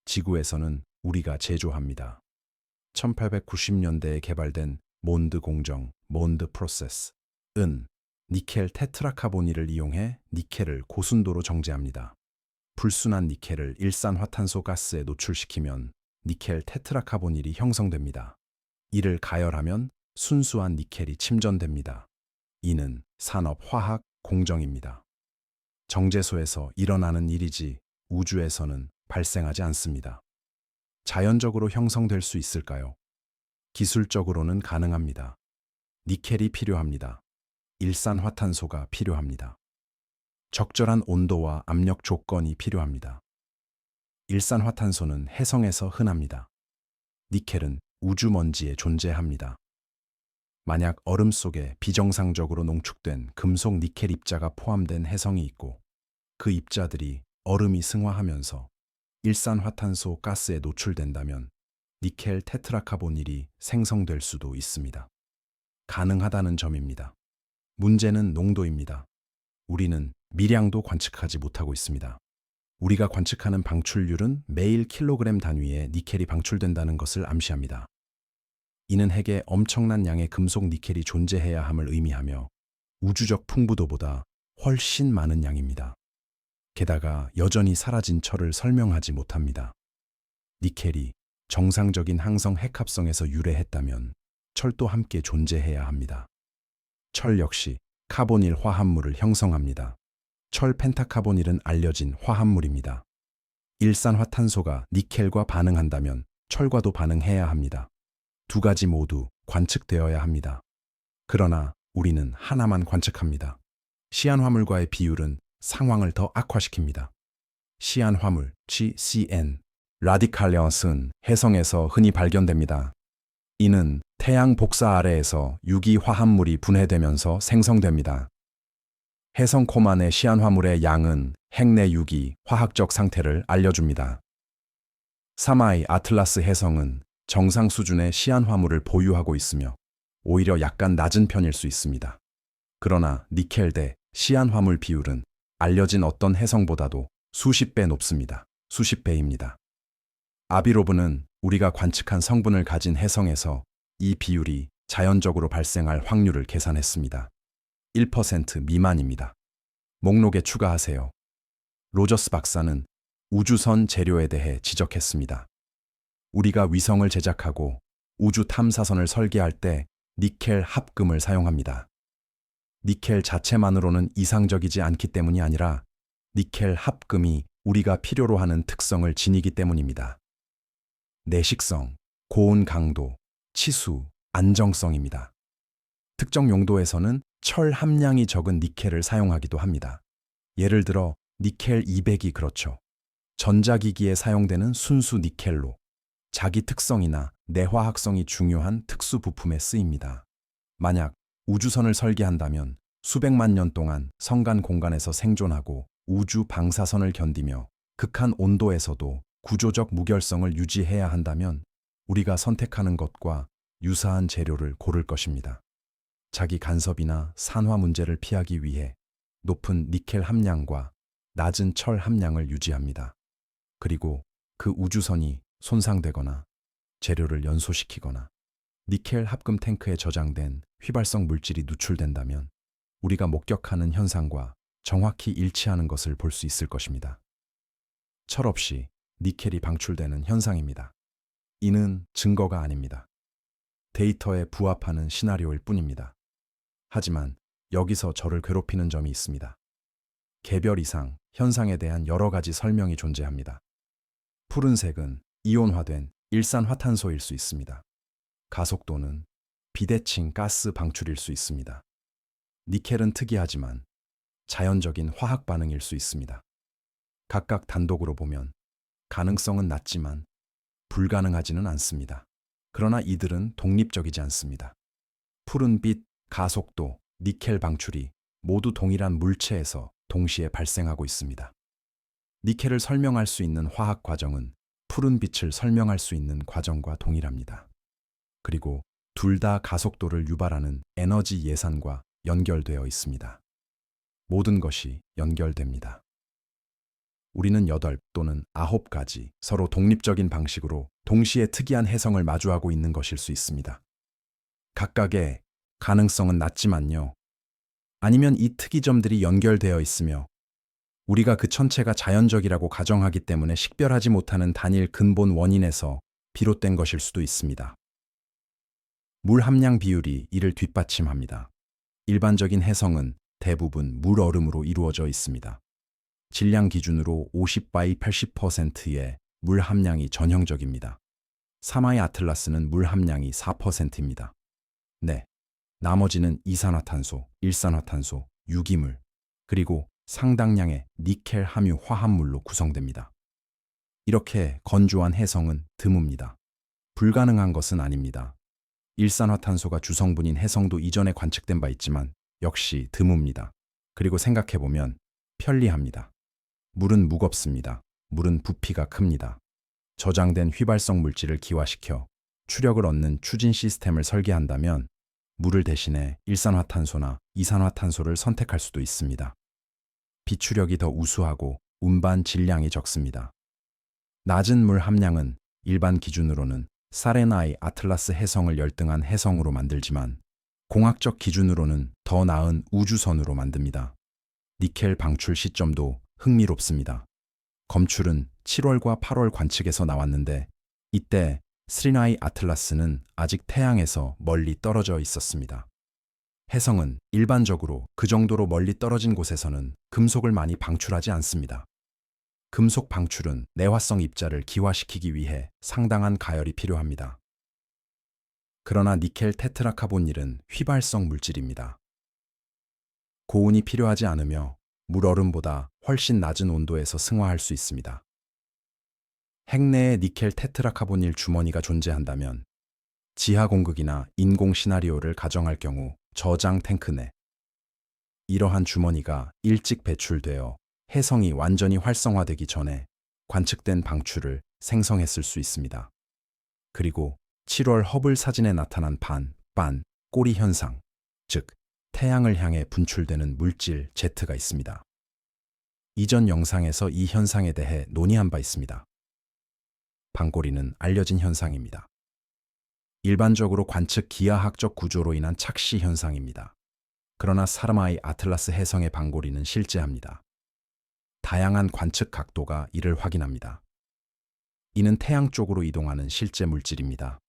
지구에서는 우리가 제조합니다. 1890년대에 개발된 몬드 공정, 몬드 프로세스은 니켈 테트라카본닐을 이용해 니켈을 고순도로 정제합니다. 불순한 니켈을 일산화탄소 가스에 노출시키면 니켈 테트라카본닐이 형성됩니다. 이를 가열하면 순수한 니켈이 침전됩니다. 이는 산업화학 공정입니다. 정제소에서 일어나는 일이지 우주에서는 발생하지 않습니다. 자연적으로 형성될 수 있을까요? 기술적으로는 가능합니다. 니켈이 필요합니다. 일산화탄소가 필요합니다. 적절한 온도와 압력 조건이 필요합니다. 일산화탄소는 해성에서 흔합니다. 니켈은 우주먼지에 존재합니다. 만약 얼음 속에 비정상적으로 농축된 금속 니켈 입자가 포함된 해성이 있고 그 입자들이 얼음이 승화하면서 일산화탄소 가스에 노출된다면 니켈 테트라카본닐이 생성될 수도 있습니다. 가능하다는 점입니다. 문제는 농도입니다. 우리는 미량도 관측하지 못하고 있습니다. 우리가 관측하는 방출률은 매일 킬로그램 단위의 니켈이 방출된다는 것을 암시합니다. 이는 핵에 엄청난 양의 금속 니켈이 존재해야 함을 의미하며 우주적 풍부도보다 훨씬 많은 양입니다. 게다가 여전히 사라진 철을 설명하지 못합니다. 니켈이 정상적인 항성 핵합성에서 유래했다면 철도 함께 존재해야 합니다. 철 역시 카보닐 화합물을 형성합니다. 철 펜타카보닐은 알려진 화합물입니다. 일산화탄소가 니켈과 반응한다면 철과도 반응해야 합니다. 두 가지 모두 관측되어야 합니다. 그러나 우리는 하나만 관측합니다. 시안화물과의 비율은 상황을 더 악화시킵니다. 시안화물, GCN, 라디칼레언스는 해성에서 흔히 발견됩니다. 이는 태양 복사 아래에서 유기화합물이 분해되면서 생성됩니다. 해성 코만의 시안화물의 양은 핵내 유기 화학적 상태를 알려줍니다. 사마이 아틀라스 해성은 정상 수준의 시안화물을 보유하고 있으며 오히려 약간 낮은 편일 수 있습니다. 그러나 니켈 대 시안 화물 비율은 알려진 어떤 해성보다도 수십 배 높습니다. 수십 배입니다. 아비로브는 우리가 관측한 성분을 가진 해성에서 이 비율이 자연적으로 발생할 확률을 계산했습니다. 1% 미만입니다. 목록에 추가하세요. 로저스 박사는 우주선 재료에 대해 지적했습니다. 우리가 위성을 제작하고 우주 탐사선을 설계할 때 니켈 합금을 사용합니다. 니켈 자체만으로는 이상적이지 않기 때문이 아니라 니켈 합금이 우리가 필요로 하는 특성을 지니기 때문입니다. 내식성, 고온 강도, 치수, 안정성입니다. 특정 용도에서는 철 함량이 적은 니켈을 사용하기도 합니다. 예를 들어 니켈 200이 그렇죠. 전자기기에 사용되는 순수 니켈로 자기 특성이나 내화학성이 중요한 특수 부품에 쓰입니다. 만약 우주선을 설계한다면 수백만 년 동안 성간 공간에서 생존하고 우주 방사선을 견디며 극한 온도에서도 구조적 무결성을 유지해야 한다면 우리가 선택하는 것과 유사한 재료를 고를 것입니다. 자기 간섭이나 산화 문제를 피하기 위해 높은 니켈 함량과 낮은 철 함량을 유지합니다. 그리고 그 우주선이 손상되거나 재료를 연소시키거나 니켈 합금 탱크에 저장된 휘발성 물질이 누출된다면 우리가 목격하는 현상과 정확히 일치하는 것을 볼 수 있을 것입니다. 철없이 니켈이 방출되는 현상입니다. 이는 증거가 아닙니다. 데이터에 부합하는 시나리오일 뿐입니다. 하지만 여기서 저를 괴롭히는 점이 있습니다. 개별 이상 현상에 대한 여러 가지 설명이 존재합니다. 푸른색은 이온화된 일산화탄소일 수 있습니다. 가속도는 비대칭 가스 방출일 수 있습니다. 니켈은 특이하지만 자연적인 화학 반응일 수 있습니다. 각각 단독으로 보면 가능성은 낮지만 불가능하지는 않습니다. 그러나 이들은 독립적이지 않습니다. 푸른빛, 가속도, 니켈 방출이 모두 동일한 물체에서 동시에 발생하고 있습니다. 니켈을 설명할 수 있는 화학 과정은 푸른빛을 설명할 수 있는 과정과 동일합니다. 그리고 둘 다 가속도를 유발하는 에너지 예산과 연결되어 있습니다. 모든 것이 연결됩니다. 우리는 8 또는 9가지 서로 독립적인 방식으로 동시에 특이한 해성을 마주하고 있는 것일 수 있습니다. 각각의 가능성은 낮지만요. 아니면 이 특이점들이 연결되어 있으며 우리가 그 전체가 자연적이라고 가정하기 때문에 식별하지 못하는 단일 근본 원인에서 비롯된 것일 수도 있습니다. 물 함량 비율이 이를 뒷받침합니다. 일반적인 해성은 대부분 물 얼음으로 이루어져 있습니다. 질량 기준으로 50by 80%의 물 함량이 전형적입니다. 사마의 아틀라스는 물 함량이 4%입니다. 네, 나머지는 이산화탄소, 일산화탄소, 유기물, 그리고 상당량의 니켈 함유 화합물로 구성됩니다. 이렇게 건조한 해성은 드뭅니다. 불가능한 것은 아닙니다. 일산화탄소가 주성분인 해성도 이전에 관측된 바 있지만 역시 드뭅니다. 그리고 생각해보면 편리합니다. 물은 무겁습니다. 물은 부피가 큽니다. 저장된 휘발성 물질을 기화시켜 추력을 얻는 추진 시스템을 설계한다면 물을 대신해 일산화탄소나 이산화탄소를 선택할 수도 있습니다. 비추력이 더 우수하고 운반 질량이 적습니다. 낮은 물 함량은 일반 기준으로는 사레나이 아틀라스 해성을 열등한 해성으로 만들지만 공학적 기준으로는 더 나은 우주선으로 만듭니다. 니켈 방출 시점도 흥미롭습니다. 검출은 7월과 8월 관측에서 나왔는데 이때 스리나이 아틀라스는 아직 태양에서 멀리 떨어져 있었습니다. 해성은 일반적으로 그 정도로 멀리 떨어진 곳에서는 금속을 많이 방출하지 않습니다. 금속 방출은 내화성 입자를 기화시키기 위해 상당한 가열이 필요합니다. 그러나 니켈 테트라카본일은 휘발성 물질입니다. 고온이 필요하지 않으며 물얼음보다 훨씬 낮은 온도에서 승화할 수 있습니다. 핵 내에 니켈 테트라카본일 주머니가 존재한다면 지하 공극이나 인공 시나리오를 가정할 경우 저장 탱크 내 이러한 주머니가 일찍 배출되어 해성이 완전히 활성화되기 전에 관측된 방출을 생성했을 수 있습니다. 그리고 7월 허블 사진에 나타난 반, 꼬리 현상, 즉 태양을 향해 분출되는 물질 Z가 있습니다. 이전 영상에서 이 현상에 대해 논의한 바 있습니다. 방고리는 알려진 현상입니다. 일반적으로 관측 기하학적 구조로 인한 착시 현상입니다. 그러나 사르마이 아틀라스 해성의 방고리는 실제합니다. 다양한 관측 각도가 이를 확인합니다. 이는 태양 쪽으로 이동하는 실제 물질입니다.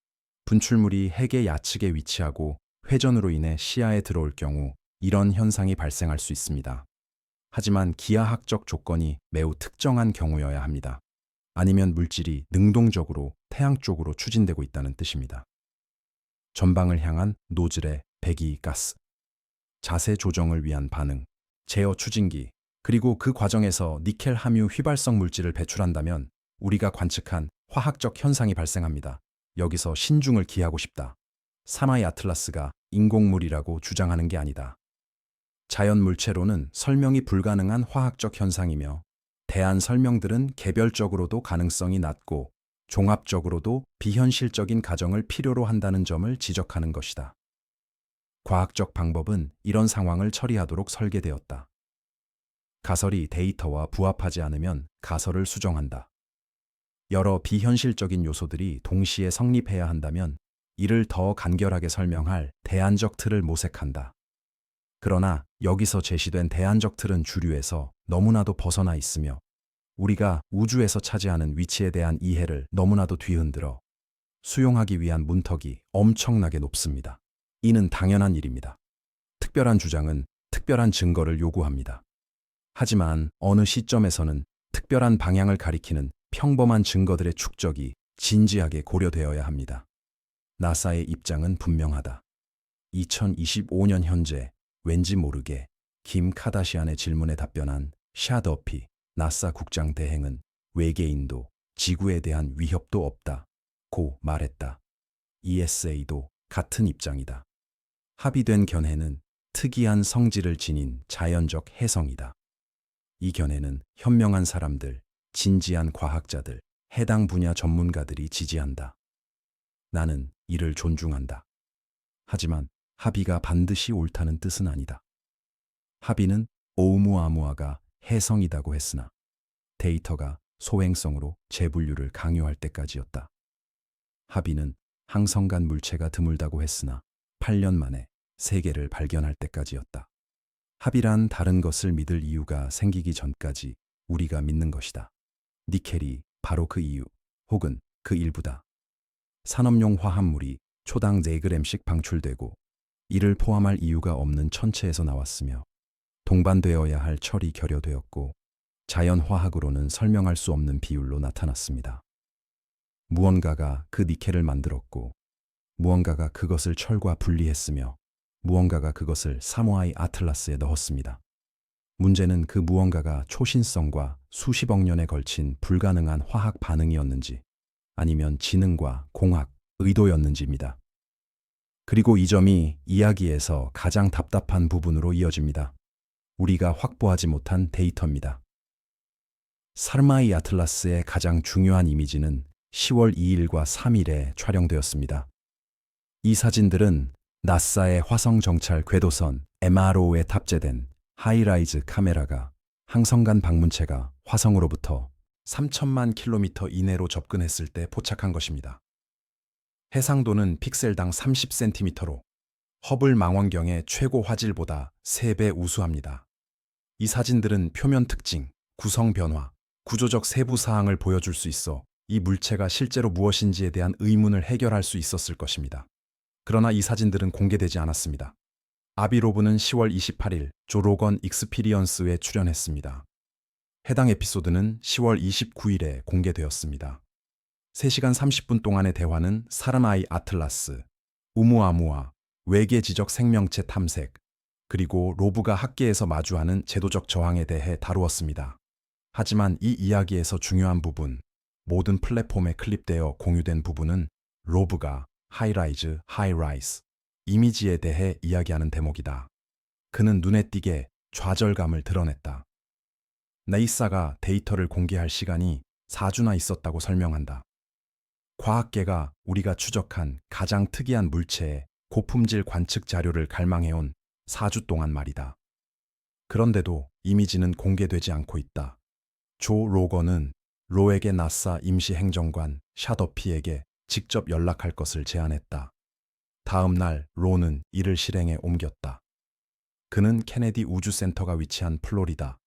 분출물이 핵의 야측에 위치하고 회전으로 인해 시야에 들어올 경우 이런 현상이 발생할 수 있습니다. 하지만 기하학적 조건이 매우 특정한 경우여야 합니다. 아니면 물질이 능동적으로 태양 쪽으로 추진되고 있다는 뜻입니다. 전방을 향한 노즐의 배기가스, 자세 조정을 위한 반응, 제어 추진기, 그리고 그 과정에서 니켈 함유 휘발성 물질을 배출한다면 우리가 관측한 화학적 현상이 발생합니다. 여기서 신중을 기하고 싶다. 사마이 아틀라스가 인공물이라고 주장하는 게 아니다. 자연 물체로는 설명이 불가능한 화학적 현상이며 대안 설명들은 개별적으로도 가능성이 낮고 종합적으로도 비현실적인 가정을 필요로 한다는 점을 지적하는 것이다. 과학적 방법은 이런 상황을 처리하도록 설계되었다. 가설이 데이터와 부합하지 않으면 가설을 수정한다. 여러 비현실적인 요소들이 동시에 성립해야 한다면 이를 더 간결하게 설명할 대안적 틀을 모색한다. 그러나 여기서 제시된 대안적 틀은 주류에서 너무나도 벗어나 있으며 우리가 우주에서 차지하는 위치에 대한 이해를 너무나도 뒤흔들어 수용하기 위한 문턱이 엄청나게 높습니다. 이는 당연한 일입니다. 특별한 주장은 특별한 증거를 요구합니다. 하지만 어느 시점에서는 특별한 방향을 가리키는 평범한 증거들의 축적이 진지하게 고려되어야 합니다. 나사의 입장은 분명하다. 2025년 현재 왠지 모르게 김 카다시안의 질문에 답변한 샤 더피 나사 국장 대행은 외계인도 지구에 대한 위협도 없다 고 말했다. ESA도 같은 입장이다. 합의된 견해는 특이한 성질을 지닌 자연적 해성이다. 이 견해는 현명한 사람들, 진지한 과학자들, 해당 분야 전문가들이 지지한다. 나는 이를 존중한다. 하지만 합의가 반드시 옳다는 뜻은 아니다. 합의는 오umu아무아가 해성이다고 했으나 데이터가 소행성으로 재분류를 강요할 때까지였다. 합의는 항성간 물체가 드물다고 했으나 8년 만에 세계를 발견할 때까지였다. 합의란 다른 것을 믿을 이유가 생기기 전까지 우리가 믿는 것이다. 니켈이 바로 그 이유 혹은 그 일부다. 산업용 화합물이 초당 4g씩 방출되고 이를 포함할 이유가 없는 천체에서 나왔으며 동반되어야 할 철이 결여되었고 자연화학으로는 설명할 수 없는 비율로 나타났습니다. 무언가가 그 니켈을 만들었고 무언가가 그것을 철과 분리했으며 무언가가 그것을 사모아이 아틀라스에 넣었습니다. 문제는 그 무언가가 초신성과 수십억 년에 걸친 불가능한 화학 반응이었는지 아니면 지능과 공학, 의도였는지입니다. 그리고 이 점이 이야기에서 가장 답답한 부분으로 이어집니다. 우리가 확보하지 못한 데이터입니다. 사르마이 아틀라스의 가장 중요한 이미지는 10월 2일과 3일에 촬영되었습니다. 이 사진들은 나사의 화성 정찰 궤도선 MRO에 탑재된 하이라이즈 카메라가 항성간 방문체가 화성으로부터 3천만 킬로미터 이내로 접근했을 때 포착한 것입니다. 해상도는 픽셀당 30cm로 허블 망원경의 최고 화질보다 3배 우수합니다. 이 사진들은 표면 특징, 구성 변화, 구조적 세부 사항을 보여줄 수 있어 이 물체가 실제로 무엇인지에 대한 의문을 해결할 수 있었을 것입니다. 그러나 이 사진들은 공개되지 않았습니다. 아비로브는 10월 28일 조 로건 익스피리언스에 출연했습니다. 해당 에피소드는 10월 29일에 공개되었습니다. 3시간 30분 동안의 대화는 사르마이 아틀라스, 우무아무아, 외계 지적 생명체 탐색, 그리고 로브가 학계에서 마주하는 제도적 저항에 대해 다루었습니다. 하지만 이 이야기에서 중요한 부분, 모든 플랫폼에 클립되어 공유된 부분은 로브가 하이라이즈, 하이라이스, 이미지에 대해 이야기하는 대목이다. 그는 눈에 띄게 좌절감을 드러냈다. 네이사가 데이터를 공개할 시간이 4주나 있었다고 설명한다. 과학계가 우리가 추적한 가장 특이한 물체의 고품질 관측 자료를 갈망해온 4주 동안 말이다. 그런데도 이미지는 공개되지 않고 있다. 조 로건은 로에게 나사 임시 행정관 샤더피에게 직접 연락할 것을 제안했다. 다음 날 로는 이를 실행에 옮겼다. 그는 케네디 우주센터가 위치한 플로리다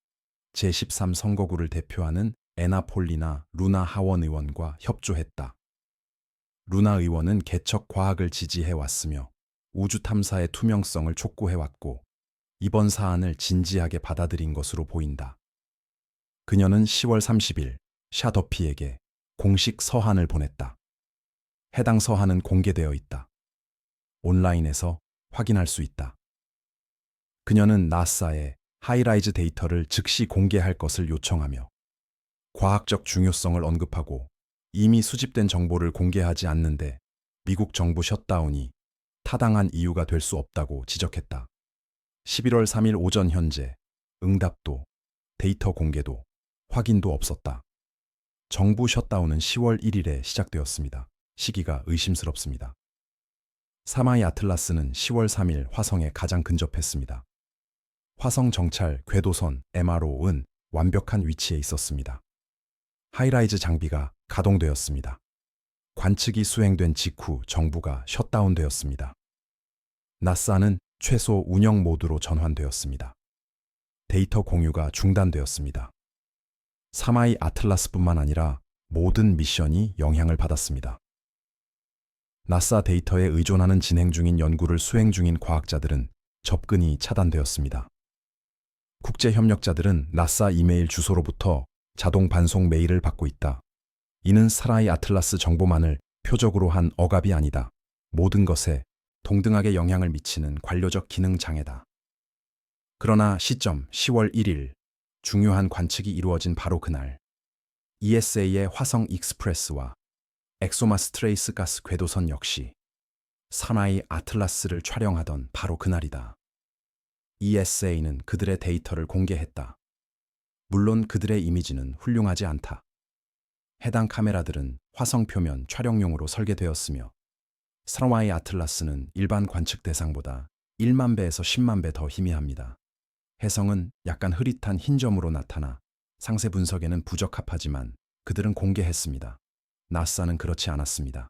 제13 선거구를 대표하는 애나폴리나 루나 하원 의원과 협조했다. 루나 의원은 개척 과학을 지지해왔으며 우주 탐사의 투명성을 촉구해왔고 이번 사안을 진지하게 받아들인 것으로 보인다. 그녀는 10월 30일 샤더피에게 공식 서한을 보냈다. 해당 서한은 공개되어 있다. 온라인에서 확인할 수 있다. 그녀는 나사에 하이라이즈 데이터를 즉시 공개할 것을 요청하며 과학적 중요성을 언급하고 이미 수집된 정보를 공개하지 않는데 미국 정부 셧다운이 타당한 이유가 될 수 없다고 지적했다. 11월 3일 오전 현재 응답도 데이터 공개도 확인도 없었다. 정부 셧다운은 10월 1일에 시작되었습니다. 시기가 의심스럽습니다. 사마이 아틀라스는 10월 3일 화성에 가장 근접했습니다. 화성 정찰 궤도선 MRO는 완벽한 위치에 있었습니다. 하이라이즈 장비가 가동되었습니다. 관측이 수행된 직후 정부가 셧다운되었습니다. 나사는 최소 운영 모드로 전환되었습니다. 데이터 공유가 중단되었습니다. 사마이 아틀라스뿐만 아니라 모든 미션이 영향을 받았습니다. 나사 데이터에 의존하는 진행 중인 연구를 수행 중인 과학자들은 접근이 차단되었습니다. 국제 협력자들은 나사 이메일 주소로부터 자동 반송 메일을 받고 있다. 이는 사마이 아틀라스 정보만을 표적으로 한 억압이 아니다. 모든 것에 동등하게 영향을 미치는 관료적 기능 장애다. 그러나 시점 10월 1일 중요한 관측이 이루어진 바로 그날 ESA의 화성 익스프레스와 엑소마스 트레이스 가스 궤도선 역시 사마이 아틀라스를 촬영하던 바로 그날이다. ESA는 그들의 데이터를 공개했다. 물론 그들의 이미지는 훌륭하지 않다. 해당 카메라들은 화성 표면 촬영용으로 설계되었으며 사마이 아틀라스는 일반 관측 대상보다 1만 배에서 10만 배 더 희미합니다. 혜성은 약간 흐릿한 흰 점으로 나타나 상세 분석에는 부적합하지만 그들은 공개했습니다. 나사는 그렇지 않았습니다.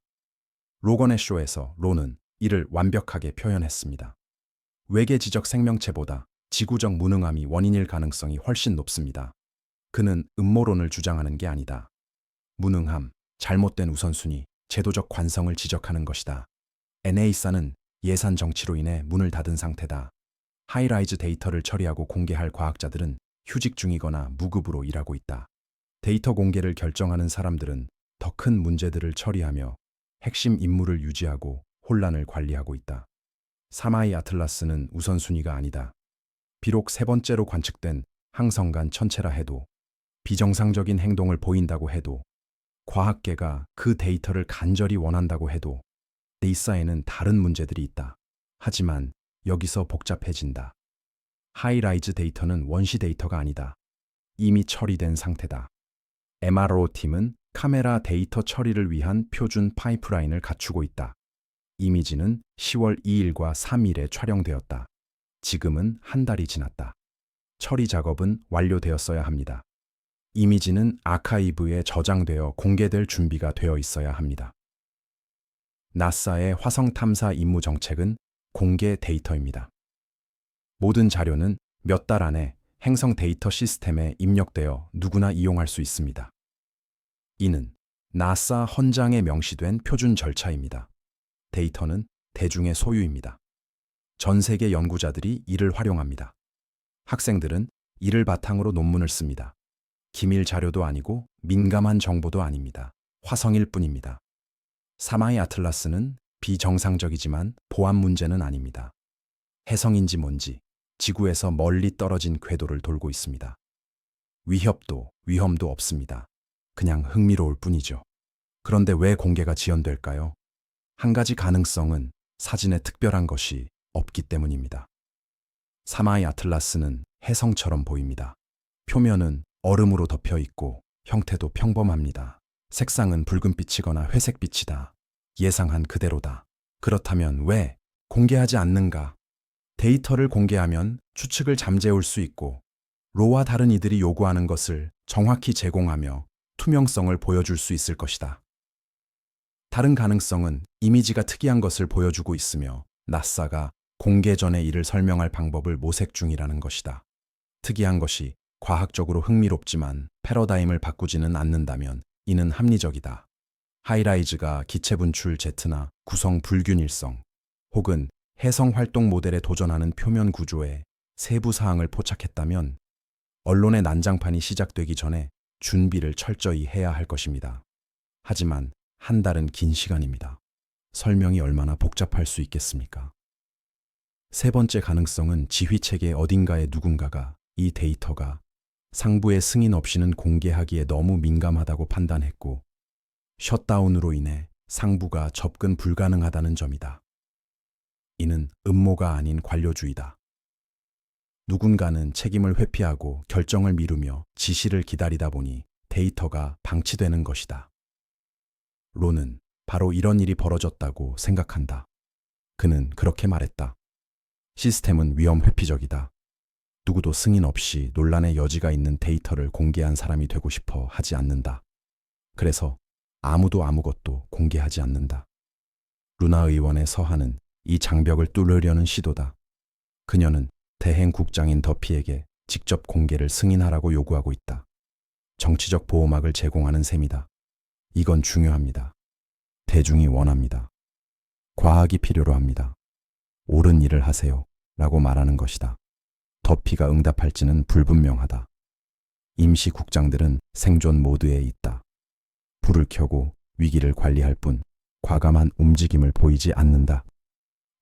로건의 쇼에서 로는 이를 완벽하게 표현했습니다. 외계 지적 생명체보다 지구적 무능함이 원인일 가능성이 훨씬 높습니다. 그는 음모론을 주장하는 게 아니다. 무능함, 잘못된 우선순위, 제도적 관성을 지적하는 것이다. NASA는 예산 정치로 인해 문을 닫은 상태다. 하이라이즈 데이터를 처리하고 공개할 과학자들은 휴직 중이거나 무급으로 일하고 있다. 데이터 공개를 결정하는 사람들은 더 큰 문제들을 처리하며 핵심 임무를 유지하고 혼란을 관리하고 있다. 사마이 아틀라스는 우선순위가 아니다. 비록 세 번째로 관측된 항성간 천체라 해도 비정상적인 행동을 보인다고 해도 과학계가 그 데이터를 간절히 원한다고 해도 네이사에는 다른 문제들이 있다. 하지만 여기서 복잡해진다. 하이라이즈 데이터는 원시 데이터가 아니다. 이미 처리된 상태다. MRO팀은 카메라 데이터 처리를 위한 표준 파이프라인을 갖추고 있다. 이미지는 10월 2일과 3일에 촬영되었다. 지금은 한 달이 지났다. 처리 작업은 완료되었어야 합니다. 이미지는 아카이브에 저장되어 공개될 준비가 되어 있어야 합니다. 나사의 화성 탐사 임무 정책은 공개 데이터입니다. 모든 자료는 몇 달 안에 행성 데이터 시스템에 입력되어 누구나 이용할 수 있습니다. 이는 나사 헌장에 명시된 표준 절차입니다. 데이터는 대중의 소유입니다. 전 세계 연구자들이 이를 활용합니다. 학생들은 이를 바탕으로 논문을 씁니다. 기밀 자료도 아니고 민감한 정보도 아닙니다. 화성일 뿐입니다. 사마이 아틀라스는 비정상적이지만 보안 문제는 아닙니다. 혜성인지 뭔지 지구에서 멀리 떨어진 궤도를 돌고 있습니다. 위협도 위험도 없습니다. 그냥 흥미로울 뿐이죠. 그런데 왜 공개가 지연될까요? 한 가지 가능성은 사진에 특별한 것이 없기 때문입니다. 사마이 아틀라스는 혜성처럼 보입니다. 표면은 얼음으로 덮여 있고 형태도 평범합니다. 색상은 붉은빛이거나 회색빛이다. 예상한 그대로다. 그렇다면 왜 공개하지 않는가? 데이터를 공개하면 추측을 잠재울 수 있고 로와 다른 이들이 요구하는 것을 정확히 제공하며 투명성을 보여줄 수 있을 것이다. 다른 가능성은 이미지가 특이한 것을 보여주고 있으며 나사가 공개 전에 이를 설명할 방법을 모색 중이라는 것이다. 특이한 것이 과학적으로 흥미롭지만 패러다임을 바꾸지는 않는다면 이는 합리적이다. 하이라이즈가 기체 분출 제트나 구성 불균일성 혹은 해성 활동 모델에 도전하는 표면 구조의 세부 사항을 포착했다면 언론의 난장판이 시작되기 전에 준비를 철저히 해야 할 것입니다. 하지만 한 달은 긴 시간입니다. 설명이 얼마나 복잡할 수 있겠습니까? 세 번째 가능성은 지휘체계 어딘가에 누군가가 이 데이터가 상부의 승인 없이는 공개하기에 너무 민감하다고 판단했고 셧다운으로 인해 상부가 접근 불가능하다는 점이다. 이는 음모가 아닌 관료주의다. 누군가는 책임을 회피하고 결정을 미루며 지시를 기다리다 보니 데이터가 방치되는 것이다. 로는 바로 이런 일이 벌어졌다고 생각한다. 그는 그렇게 말했다. 시스템은 위험 회피적이다. 누구도 승인 없이 논란의 여지가 있는 데이터를 공개한 사람이 되고 싶어 하지 않는다. 그래서 아무도 아무것도 공개하지 않는다. 루나 의원의 서한은 이 장벽을 뚫으려는 시도다. 그녀는 대행 국장인 더피에게 직접 공개를 승인하라고 요구하고 있다. 정치적 보호막을 제공하는 셈이다. 이건 중요합니다. 대중이 원합니다. 과학이 필요로 합니다. 옳은 일을 하세요. 라고 말하는 것이다. 더피가 응답할지는 불분명하다. 임시 국장들은 생존 모드에 있다. 불을 켜고 위기를 관리할 뿐 과감한 움직임을 보이지 않는다.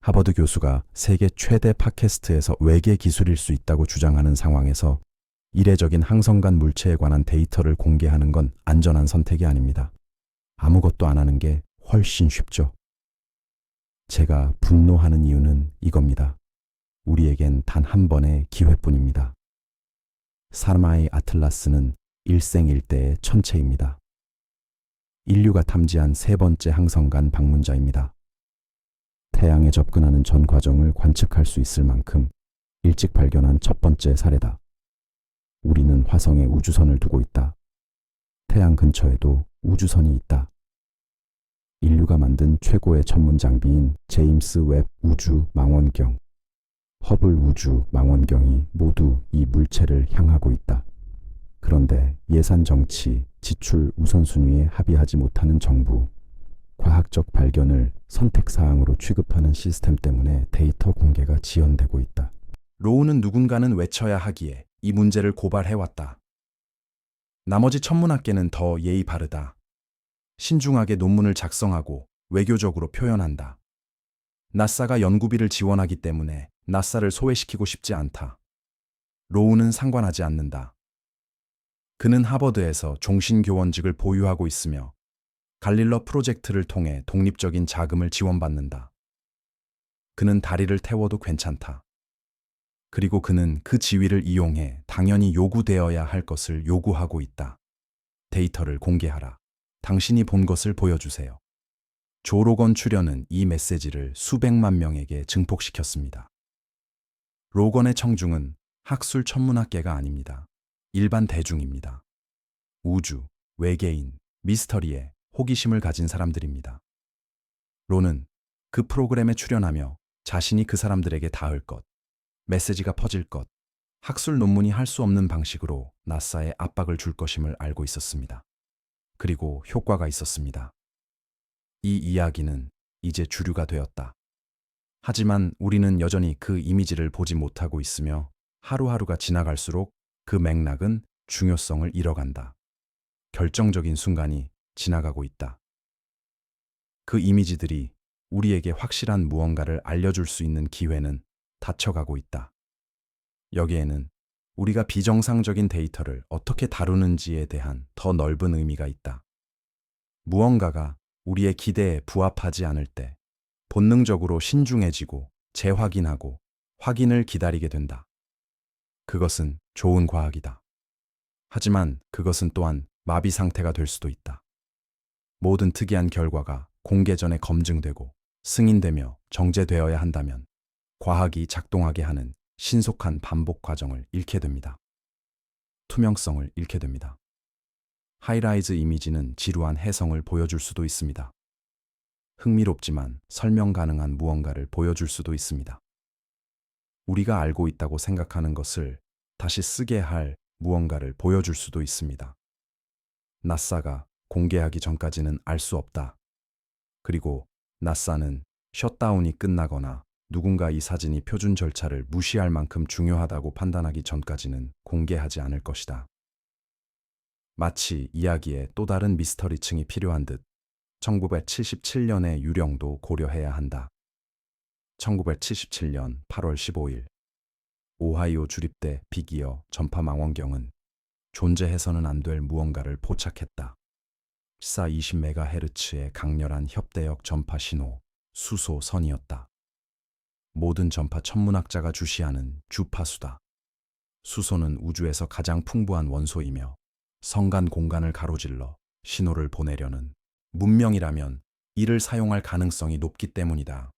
하버드 교수가 세계 최대 팟캐스트에서 외계 기술일 수 있다고 주장하는 상황에서 이례적인 항성간 물체에 관한 데이터를 공개하는 건 안전한 선택이 아닙니다. 아무것도 안 하는 게 훨씬 쉽죠. 제가 분노하는 이유는 이겁니다. 우리에겐 단 한 번의 기회뿐입니다. 사마이 아틀라스는 일생일대의 천체입니다. 인류가 탐지한 세 번째 항성간 방문자입니다. 태양에 접근하는 전 과정을 관측할 수 있을 만큼 일찍 발견한 첫 번째 사례다. 우리는 화성에 우주선을 두고 있다. 태양 근처에도 우주선이 있다. 인류가 만든 최고의 전문 장비인 제임스 웹 우주 망원경, 허블 우주 망원경이 모두 이 물체를 향하고 있다. 그런데 예산 정치, 지출 우선순위에 합의하지 못하는 정부, 과학적 발견을 선택사항으로 취급하는 시스템 때문에 데이터 공개가 지연되고 있다. 로우는 누군가는 외쳐야 하기에 이 문제를 고발해왔다. 나머지 천문학계는 더 예의 바르다. 신중하게 논문을 작성하고 외교적으로 표현한다. 나사가 연구비를 지원하기 때문에 나사를 소외시키고 싶지 않다. 로우는 상관하지 않는다. 그는 하버드에서 종신교원직을 보유하고 있으며 갈릴러 프로젝트를 통해 독립적인 자금을 지원받는다. 그는 다리를 태워도 괜찮다. 그리고 그는 그 지위를 이용해 당연히 요구되어야 할 것을 요구하고 있다. 데이터를 공개하라. 당신이 본 것을 보여주세요. 조 로건 출연은 이 메시지를 수백만 명에게 증폭시켰습니다. 로건의 청중은 학술 천문학계가 아닙니다. 일반 대중입니다. 우주, 외계인, 미스터리에 호기심을 가진 사람들입니다. 로는 그 프로그램에 출연하며 자신이 그 사람들에게 닿을 것, 메시지가 퍼질 것, 학술 논문이 할 수 없는 방식으로 나사에 압박을 줄 것임을 알고 있었습니다. 그리고 효과가 있었습니다. 이 이야기는 이제 주류가 되었다. 하지만 우리는 여전히 그 이미지를 보지 못하고 있으며 하루하루가 지나갈수록 그 맥락은 중요성을 잃어간다. 결정적인 순간이 지나가고 있다. 그 이미지들이 우리에게 확실한 무언가를 알려줄 수 있는 기회는 닫혀가고 있다. 여기에는 우리가 비정상적인 데이터를 어떻게 다루는지에 대한 더 넓은 의미가 있다. 무언가가 우리의 기대에 부합하지 않을 때 본능적으로 신중해지고 재확인하고 확인을 기다리게 된다. 그것은 좋은 과학이다. 하지만 그것은 또한 마비 상태가 될 수도 있다. 모든 특이한 결과가 공개 전에 검증되고 승인되며 정제되어야 한다면 과학이 작동하게 하는 신속한 반복 과정을 잃게 됩니다. 투명성을 잃게 됩니다. 하이라이즈 이미지는 지루한 해성을 보여줄 수도 있습니다. 흥미롭지만 설명 가능한 무언가를 보여줄 수도 있습니다. 우리가 알고 있다고 생각하는 것을 다시 쓰게 할 무언가를 보여줄 수도 있습니다. 나사가 공개하기 전까지는 알 수 없다. 그리고 나사는 셧다운이 끝나거나 누군가 이 사진이 표준 절차를 무시할 만큼 중요하다고 판단하기 전까지는 공개하지 않을 것이다. 마치 이야기에 또 다른 미스터리층이 필요한 듯 1977년의 유령도 고려해야 한다. 1977년 8월 15일 오하이오 주립대 빅이어 전파 망원경은 존재해서는 안 될 무언가를 포착했다. 420MHz의 강렬한 협대역 전파 신호, 수소선이었다. 모든 전파 천문학자가 주시하는 주파수다. 수소는 우주에서 가장 풍부한 원소이며 성간 공간을 가로질러 신호를 보내려는 문명이라면 이를 사용할 가능성이 높기 때문이다.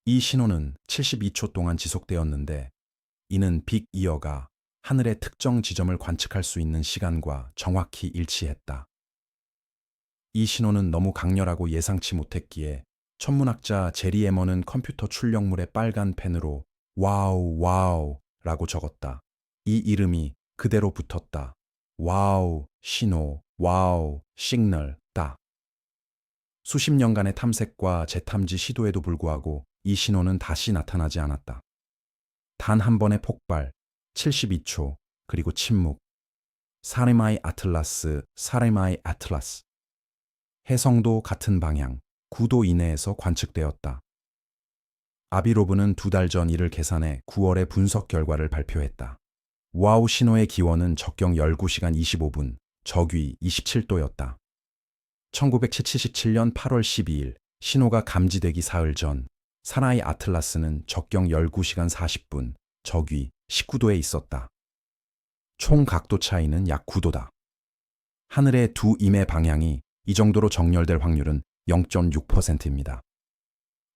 이 신호는 72초 동안 지속되었는데 이는 빅 이어가 하늘의 특정 지점을 관측할 수 있는 시간과 정확히 일치했다. 이 신호는 너무 강렬하고 예상치 못했기에 천문학자 제리 에머는 컴퓨터 출력물에 빨간 펜으로 와우 와우 라고 적었다. 이 이름이 그대로 붙었다. 와우 신호, 와우 시그널 다. 수십 년간의 탐색과 재탐지 시도에도 불구하고 이 신호는 다시 나타나지 않았다. 단 한 번의 폭발, 72초, 그리고 침묵. 사레마이 아틀라스, 사레마이 아틀라스. 해성도 같은 방향, 9도 이내에서 관측되었다. 아비로브는 2달 전 이를 계산해 9월의 분석 결과를 발표했다. 와우 신호의 기원은 적경 19시간 25분, 적위 27도였다. 1977년 8월 12일 신호가 감지되기 사흘 전 사나이 아틀라스는 적경 19시간 40분, 적위 19도에 있었다. 총 각도 차이는 약 9도다. 하늘의 두 임의 방향이 이 정도로 정렬될 확률은 0.6%입니다.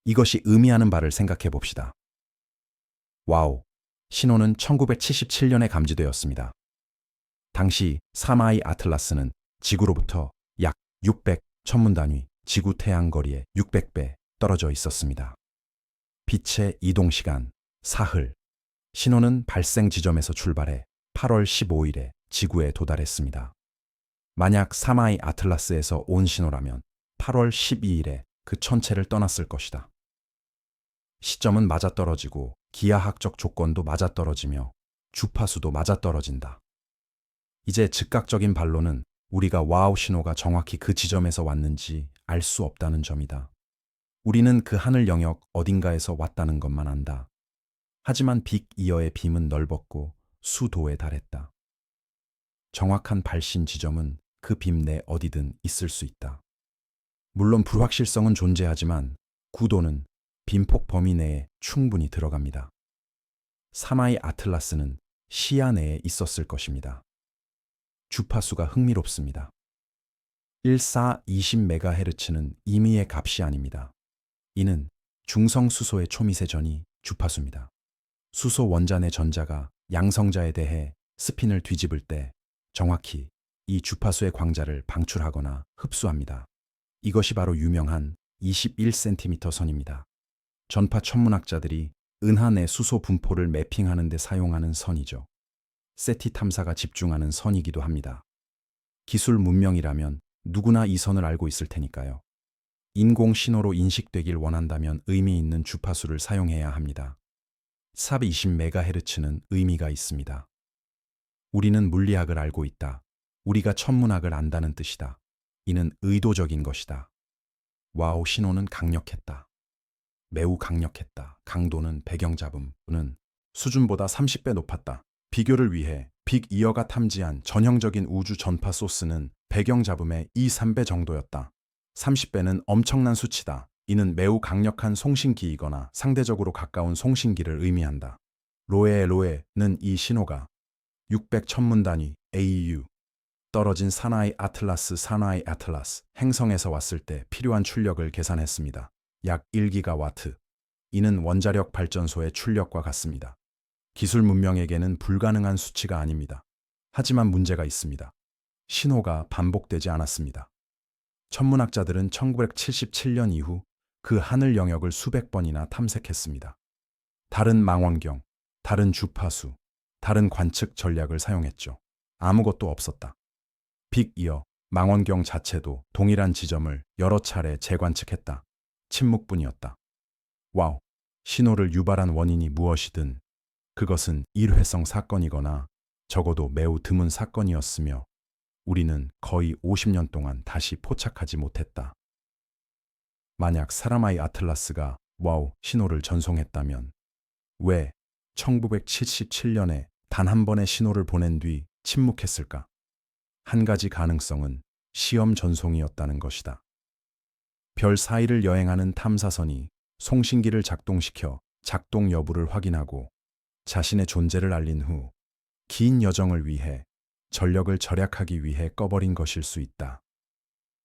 이것이 의미하는 바를 생각해 봅시다. 와우, 신호는 1977년에 감지되었습니다. 당시 사마이 아틀라스는 지구로부터 약 600 천문단위 지구 태양 거리에 600배 떨어져 있었습니다. 빛의 이동시간, 사흘. 신호는 발생 지점에서 출발해 8월 15일에 지구에 도달했습니다. 만약 사마이 아틀라스에서 온 신호라면 8월 12일에 그 천체를 떠났을 것이다. 시점은 맞아떨어지고 기하학적 조건도 맞아떨어지며 주파수도 맞아떨어진다. 이제 즉각적인 반론은 우리가 와우 신호가 정확히 그 지점에서 왔는지 알 수 없다는 점이다. 우리는 그 하늘 영역 어딘가에서 왔다는 것만 안다. 하지만 빅 이어의 빔은 넓었고 수도에 달했다. 정확한 발신 지점은 그 빔 내 어디든 있을 수 있다. 물론 불확실성은 존재하지만 구도는 빔폭 범위 내에 충분히 들어갑니다. 사마이 아틀라스는 시야 내에 있었을 것입니다. 주파수가 흥미롭습니다. 1420MHz는 임의의 값이 아닙니다. 이는 중성수소의 초미세전이 주파수입니다. 수소 원자 내 전자가 양성자에 대해 스핀을 뒤집을 때 정확히 이 주파수의 광자를 방출하거나 흡수합니다. 이것이 바로 유명한 21cm 선입니다. 전파 천문학자들이 은하 내 수소 분포를 매핑하는 데 사용하는 선이죠. 세티 탐사가 집중하는 선이기도 합니다. 기술 문명이라면 누구나 이 선을 알고 있을 테니까요. 인공 신호로 인식되길 원한다면 의미 있는 주파수를 사용해야 합니다. 420MHz는 의미가 있습니다. 우리는 물리학을 알고 있다. 우리가 천문학을 안다는 뜻이다. 이는 의도적인 것이다. 와우 신호는 강력했다. 매우 강력했다. 강도는 배경 잡음은 수준보다 30배 높았다. 비교를 위해 빅 이어가 탐지한 전형적인 우주 전파 소스는 배경 잡음의 2~3배 정도였다. 30배는 엄청난 수치다. 이는 매우 강력한 송신기이거나 상대적으로 가까운 송신기를 의미한다. 로에는 이 신호가 600 천문단위 AU 떨어진 사나이 아틀라스 행성에서 왔을 때 필요한 출력을 계산했습니다. 약 1기가와트. 이는 원자력 발전소의 출력과 같습니다. 기술 문명에게는 불가능한 수치가 아닙니다. 하지만 문제가 있습니다. 신호가 반복되지 않았습니다. 천문학자들은 1977년 이후 그 하늘 영역을 수백 번이나 탐색했습니다. 다른 망원경, 다른 주파수, 다른 관측 전략을 사용했죠. 아무것도 없었다. 빅 이어 망원경 자체도 동일한 지점을 여러 차례 재관측했다. 침묵뿐이었다. 와우, 신호를 유발한 원인이 무엇이든 그것은 일회성 사건이거나 적어도 매우 드문 사건이었으며 우리는 거의 50년 동안 다시 포착하지 못했다. 만약 사라마이 아틀라스가 와우 신호를 전송했다면 왜 1977년에 단 한 번의 신호를 보낸 뒤 침묵했을까? 한 가지 가능성은 시험 전송이었다는 것이다. 별 사이를 여행하는 탐사선이 송신기를 작동시켜 작동 여부를 확인하고 자신의 존재를 알린 후 긴 여정을 위해 전력을 절약하기 위해 꺼버린 것일 수 있다.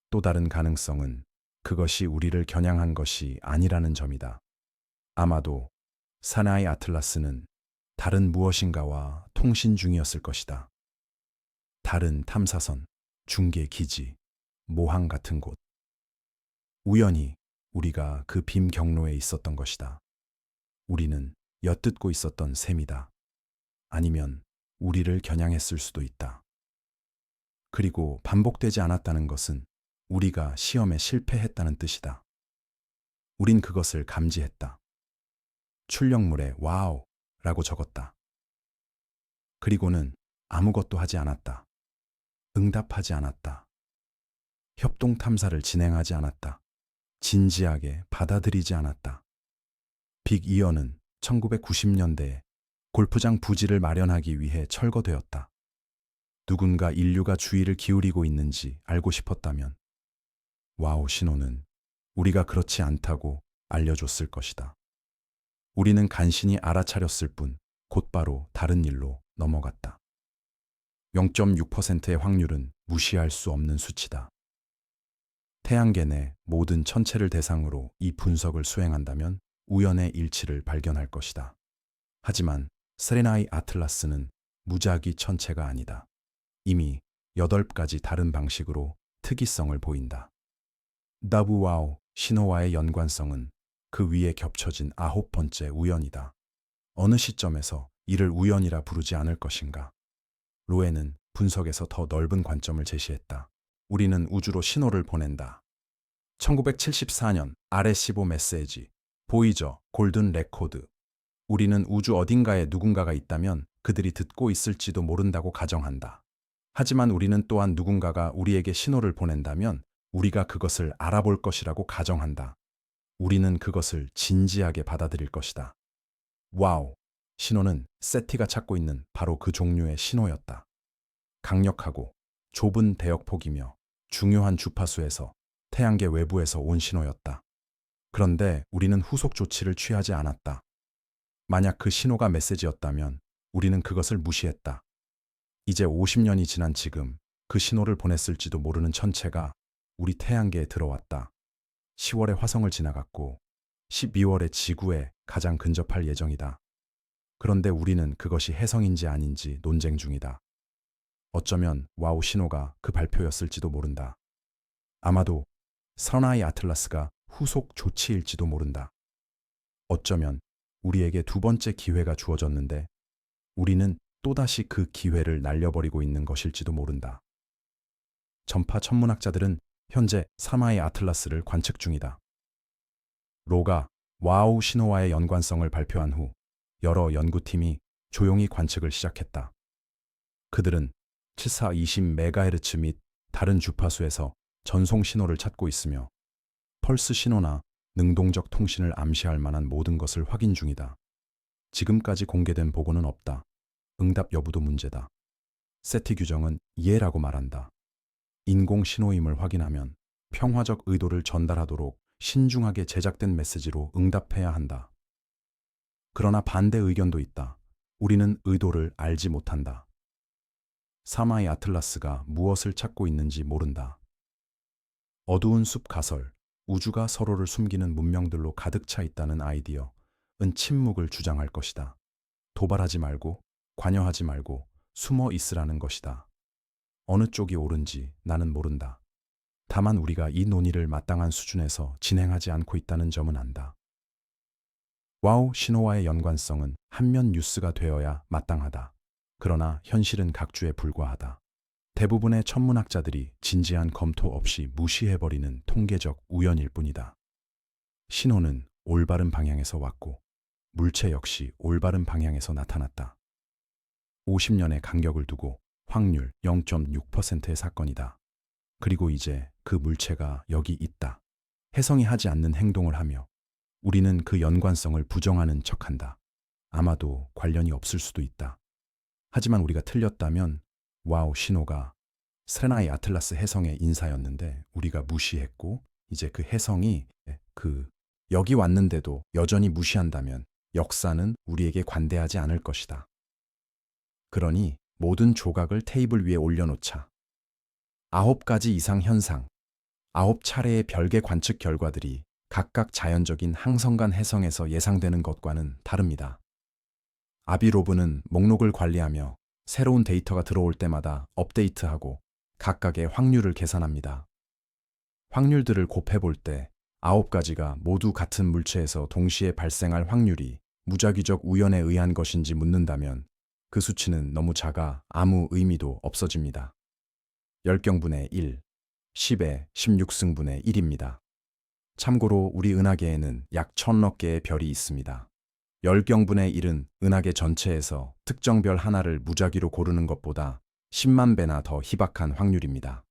또 다른 가능성은 그것이 우리를 겨냥한 것이 아니라는 점이다. 아마도 사나이 아틀라스는 다른 무엇인가와 통신 중이었을 것이다. 다른 탐사선, 중계 기지, 모항 같은 곳. 우연히 우리가 그 빔 경로에 있었던 것이다. 우리는 엿듣고 있었던 셈이다. 아니면 우리를 겨냥했을 수도 있다. 그리고 반복되지 않았다는 것은 우리가 시험에 실패했다는 뜻이다. 우린 그것을 감지했다. 출력물에 와우 라고 적었다. 그리고는 아무것도 하지 않았다. 응답하지 않았다. 협동 탐사를 진행하지 않았다. 진지하게 받아들이지 않았다. 빅 이어는 1990년대에 골프장 부지를 마련하기 위해 철거되었다. 누군가 인류가 주의를 기울이고 있는지 알고 싶었다면 와우 신호는 우리가 그렇지 않다고 알려줬을 것이다. 우리는 간신히 알아차렸을 뿐 곧바로 다른 일로 넘어갔다. 0.6%의 확률은 무시할 수 없는 수치다. 태양계 내 모든 천체를 대상으로 이 분석을 수행한다면 우연의 일치를 발견할 것이다. 하지만 세레나이 아틀라스는 무작위 천체가 아니다. 이미 8가지 다른 방식으로 특이성을 보인다. 다부와우 신호와의 연관성은 그 위에 겹쳐진 9번째 우연이다. 어느 시점에서 이를 우연이라 부르지 않을 것인가? 로에는 분석에서 더 넓은 관점을 제시했다. 우리는 우주로 신호를 보낸다. 1974년 RS-15 메시지, 보이저, 골든 레코드. 우리는 우주 어딘가에 누군가가 있다면 그들이 듣고 있을지도 모른다고 가정한다. 하지만 우리는 또한 누군가가 우리에게 신호를 보낸다면 우리가 그것을 알아볼 것이라고 가정한다. 우리는 그것을 진지하게 받아들일 것이다. 와우! 신호는 세티가 찾고 있는 바로 그 종류의 신호였다. 강력하고 좁은 대역폭이며 중요한 주파수에서 태양계 외부에서 온 신호였다. 그런데 우리는 후속 조치를 취하지 않았다. 만약 그 신호가 메시지였다면 우리는 그것을 무시했다. 이제 50년이 지난 지금 그 신호를 보냈을지도 모르는 천체가 우리 태양계에 들어왔다. 10월에 화성을 지나갔고 12월에 지구에 가장 근접할 예정이다. 그런데 우리는 그것이 혜성인지 아닌지 논쟁 중이다. 어쩌면 와우 신호가 그 발표였을지도 모른다. 아마도 사나이 아틀라스가 후속 조치일지도 모른다. 어쩌면 우리에게 두 번째 기회가 주어졌는데 우리는 또다시 그 기회를 날려버리고 있는 것일지도 모른다. 전파 천문학자들은 현재 사마이 아틀라스를 관측 중이다. 로가 와우 신호와의 연관성을 발표한 후 여러 연구팀이 조용히 관측을 시작했다. 그들은 7420MHz 및 다른 주파수에서 전송 신호를 찾고 있으며 펄스 신호나 능동적 통신을 암시할 만한 모든 것을 확인 중이다. 지금까지 공개된 보고는 없다. 응답 여부도 문제다. 세티 규정은 예라고 말한다. 인공 신호임을 확인하면 평화적 의도를 전달하도록 신중하게 제작된 메시지로 응답해야 한다. 그러나 반대 의견도 있다. 우리는 의도를 알지 못한다. 사마이 아틀라스가 무엇을 찾고 있는지 모른다. 어두운 숲 가설, 우주가 서로를 숨기는 문명들로 가득 차 있다는 아이디어은 침묵을 주장할 것이다. 도발하지 말고, 관여하지 말고, 숨어 있으라는 것이다. 어느 쪽이 옳은지 나는 모른다. 다만 우리가 이 논의를 마땅한 수준에서 진행하지 않고 있다는 점은 안다. 와우 신호와의 연관성은 한면 뉴스가 되어야 마땅하다. 그러나 현실은 각주에 불과하다. 대부분의 천문학자들이 진지한 검토 없이 무시해버리는 통계적 우연일 뿐이다. 신호는 올바른 방향에서 왔고 물체 역시 올바른 방향에서 나타났다. 50년의 간격을 두고 확률 0.6%의 사건이다. 그리고 이제 그 물체가 여기 있다. 혜성이 하지 않는 행동을 하며 우리는 그 연관성을 부정하는 척한다. 아마도 관련이 없을 수도 있다. 하지만 우리가 틀렸다면 와우 신호가 세레나이 아틀라스 혜성의 인사였는데 우리가 무시했고 이제 그 혜성이 여기 왔는데도 여전히 무시한다면 역사는 우리에게 관대하지 않을 것이다. 그러니 모든 조각을 테이블 위에 올려놓자. 9가지 이상 현상, 9차례의 별개 관측 결과들이 각각 자연적인 항성간 혜성에서 예상되는 것과는 다릅니다. 아비로브는 목록을 관리하며 새로운 데이터가 들어올 때마다 업데이트하고 각각의 확률을 계산합니다. 확률들을 곱해볼 때 9가지가 모두 같은 물체에서 동시에 발생할 확률이 무작위적 우연에 의한 것인지 묻는다면 그 수치는 너무 작아 아무 의미도 없어집니다. 10경분의 1, 10의 16승분의 1입니다. 참고로 우리 은하계에는 약 1000억 개의 별이 있습니다. 10경분의 1은 은하계 전체에서 특정 별 하나를 무작위로 고르는 것보다 10만 배나 더 희박한 확률입니다.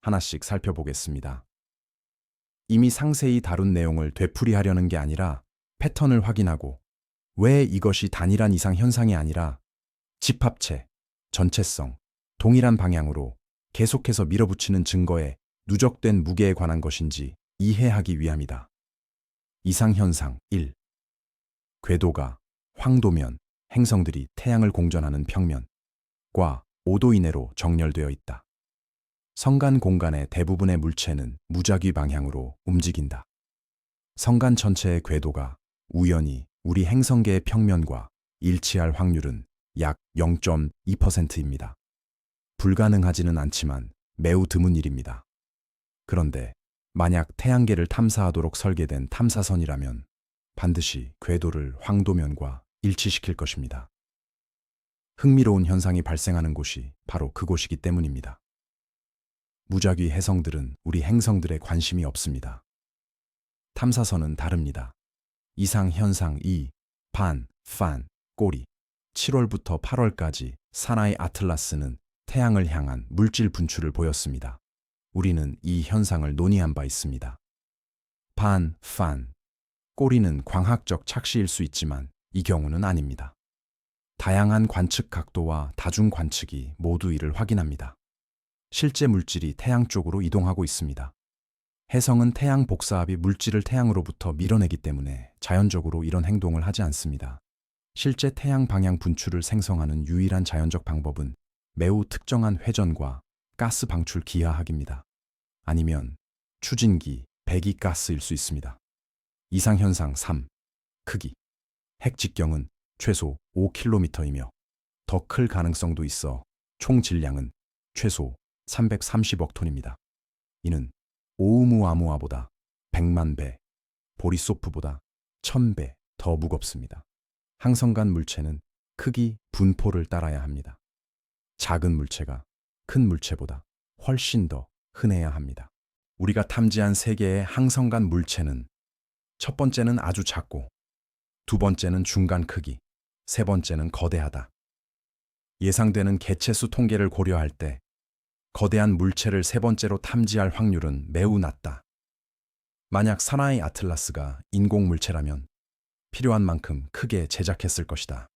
하나씩 살펴보겠습니다. 이미 상세히 다룬 내용을 되풀이하려는 게 아니라 패턴을 확인하고 왜 이것이 단일한 이상 현상이 아니라 집합체, 전체성, 동일한 방향으로 계속해서 밀어붙이는 증거에 누적된 무게에 관한 것인지 이해하기 위함이다. 이상현상 1. 궤도가 황도면, 행성들이 태양을 공전하는 평면과 5도 이내로 정렬되어 있다. 성간 공간의 대부분의 물체는 무작위 방향으로 움직인다. 성간 전체의 궤도가 우연히 우리 행성계의 평면과 일치할 확률은 약 0.2%입니다. 불가능하지는 않지만 매우 드문 일입니다. 그런데 만약 태양계를 탐사하도록 설계된 탐사선이라면 반드시 궤도를 황도면과 일치시킬 것입니다. 흥미로운 현상이 발생하는 곳이 바로 그곳이기 때문입니다. 무작위 해성들은 우리 행성들에 관심이 없습니다. 탐사선은 다릅니다. 이상 현상 2, 반, 판, 꼬리. 7월부터 8월까지 사나이 아틀라스는 태양을 향한 물질 분출을 보였습니다. 우리는 이 현상을 논의한 바 있습니다. 반, 판, 꼬리는 광학적 착시일 수 있지만 이 경우는 아닙니다. 다양한 관측 각도와 다중 관측이 모두 이를 확인합니다. 실제 물질이 태양 쪽으로 이동하고 있습니다. 혜성은 태양 복사압이 물질을 태양으로부터 밀어내기 때문에 자연적으로 이런 행동을 하지 않습니다. 실제 태양 방향 분출을 생성하는 유일한 자연적 방법은 매우 특정한 회전과 가스 방출 기하학입니다. 아니면 추진기, 배기가스일 수 있습니다. 이상현상 3. 크기. 핵 직경은 최소 5km이며 더 클 가능성도 있어 총 질량은 최소 330억 톤입니다. 이는 오우무아무아보다 100만 배, 보리소프보다 1000배 더 무겁습니다. 항성간 물체는 크기 분포를 따라야 합니다. 작은 물체가 큰 물체보다 훨씬 더 흔해야 합니다. 우리가 탐지한 세 개의 항성간 물체는 첫 번째는 아주 작고, 두 번째는 중간 크기, 세 번째는 거대하다. 예상되는 개체수 통계를 고려할 때 거대한 물체를 세 번째로 탐지할 확률은 매우 낮다. 만약 사나이 아틀라스가 인공물체라면 필요한 만큼 크게 제작했을 것이다.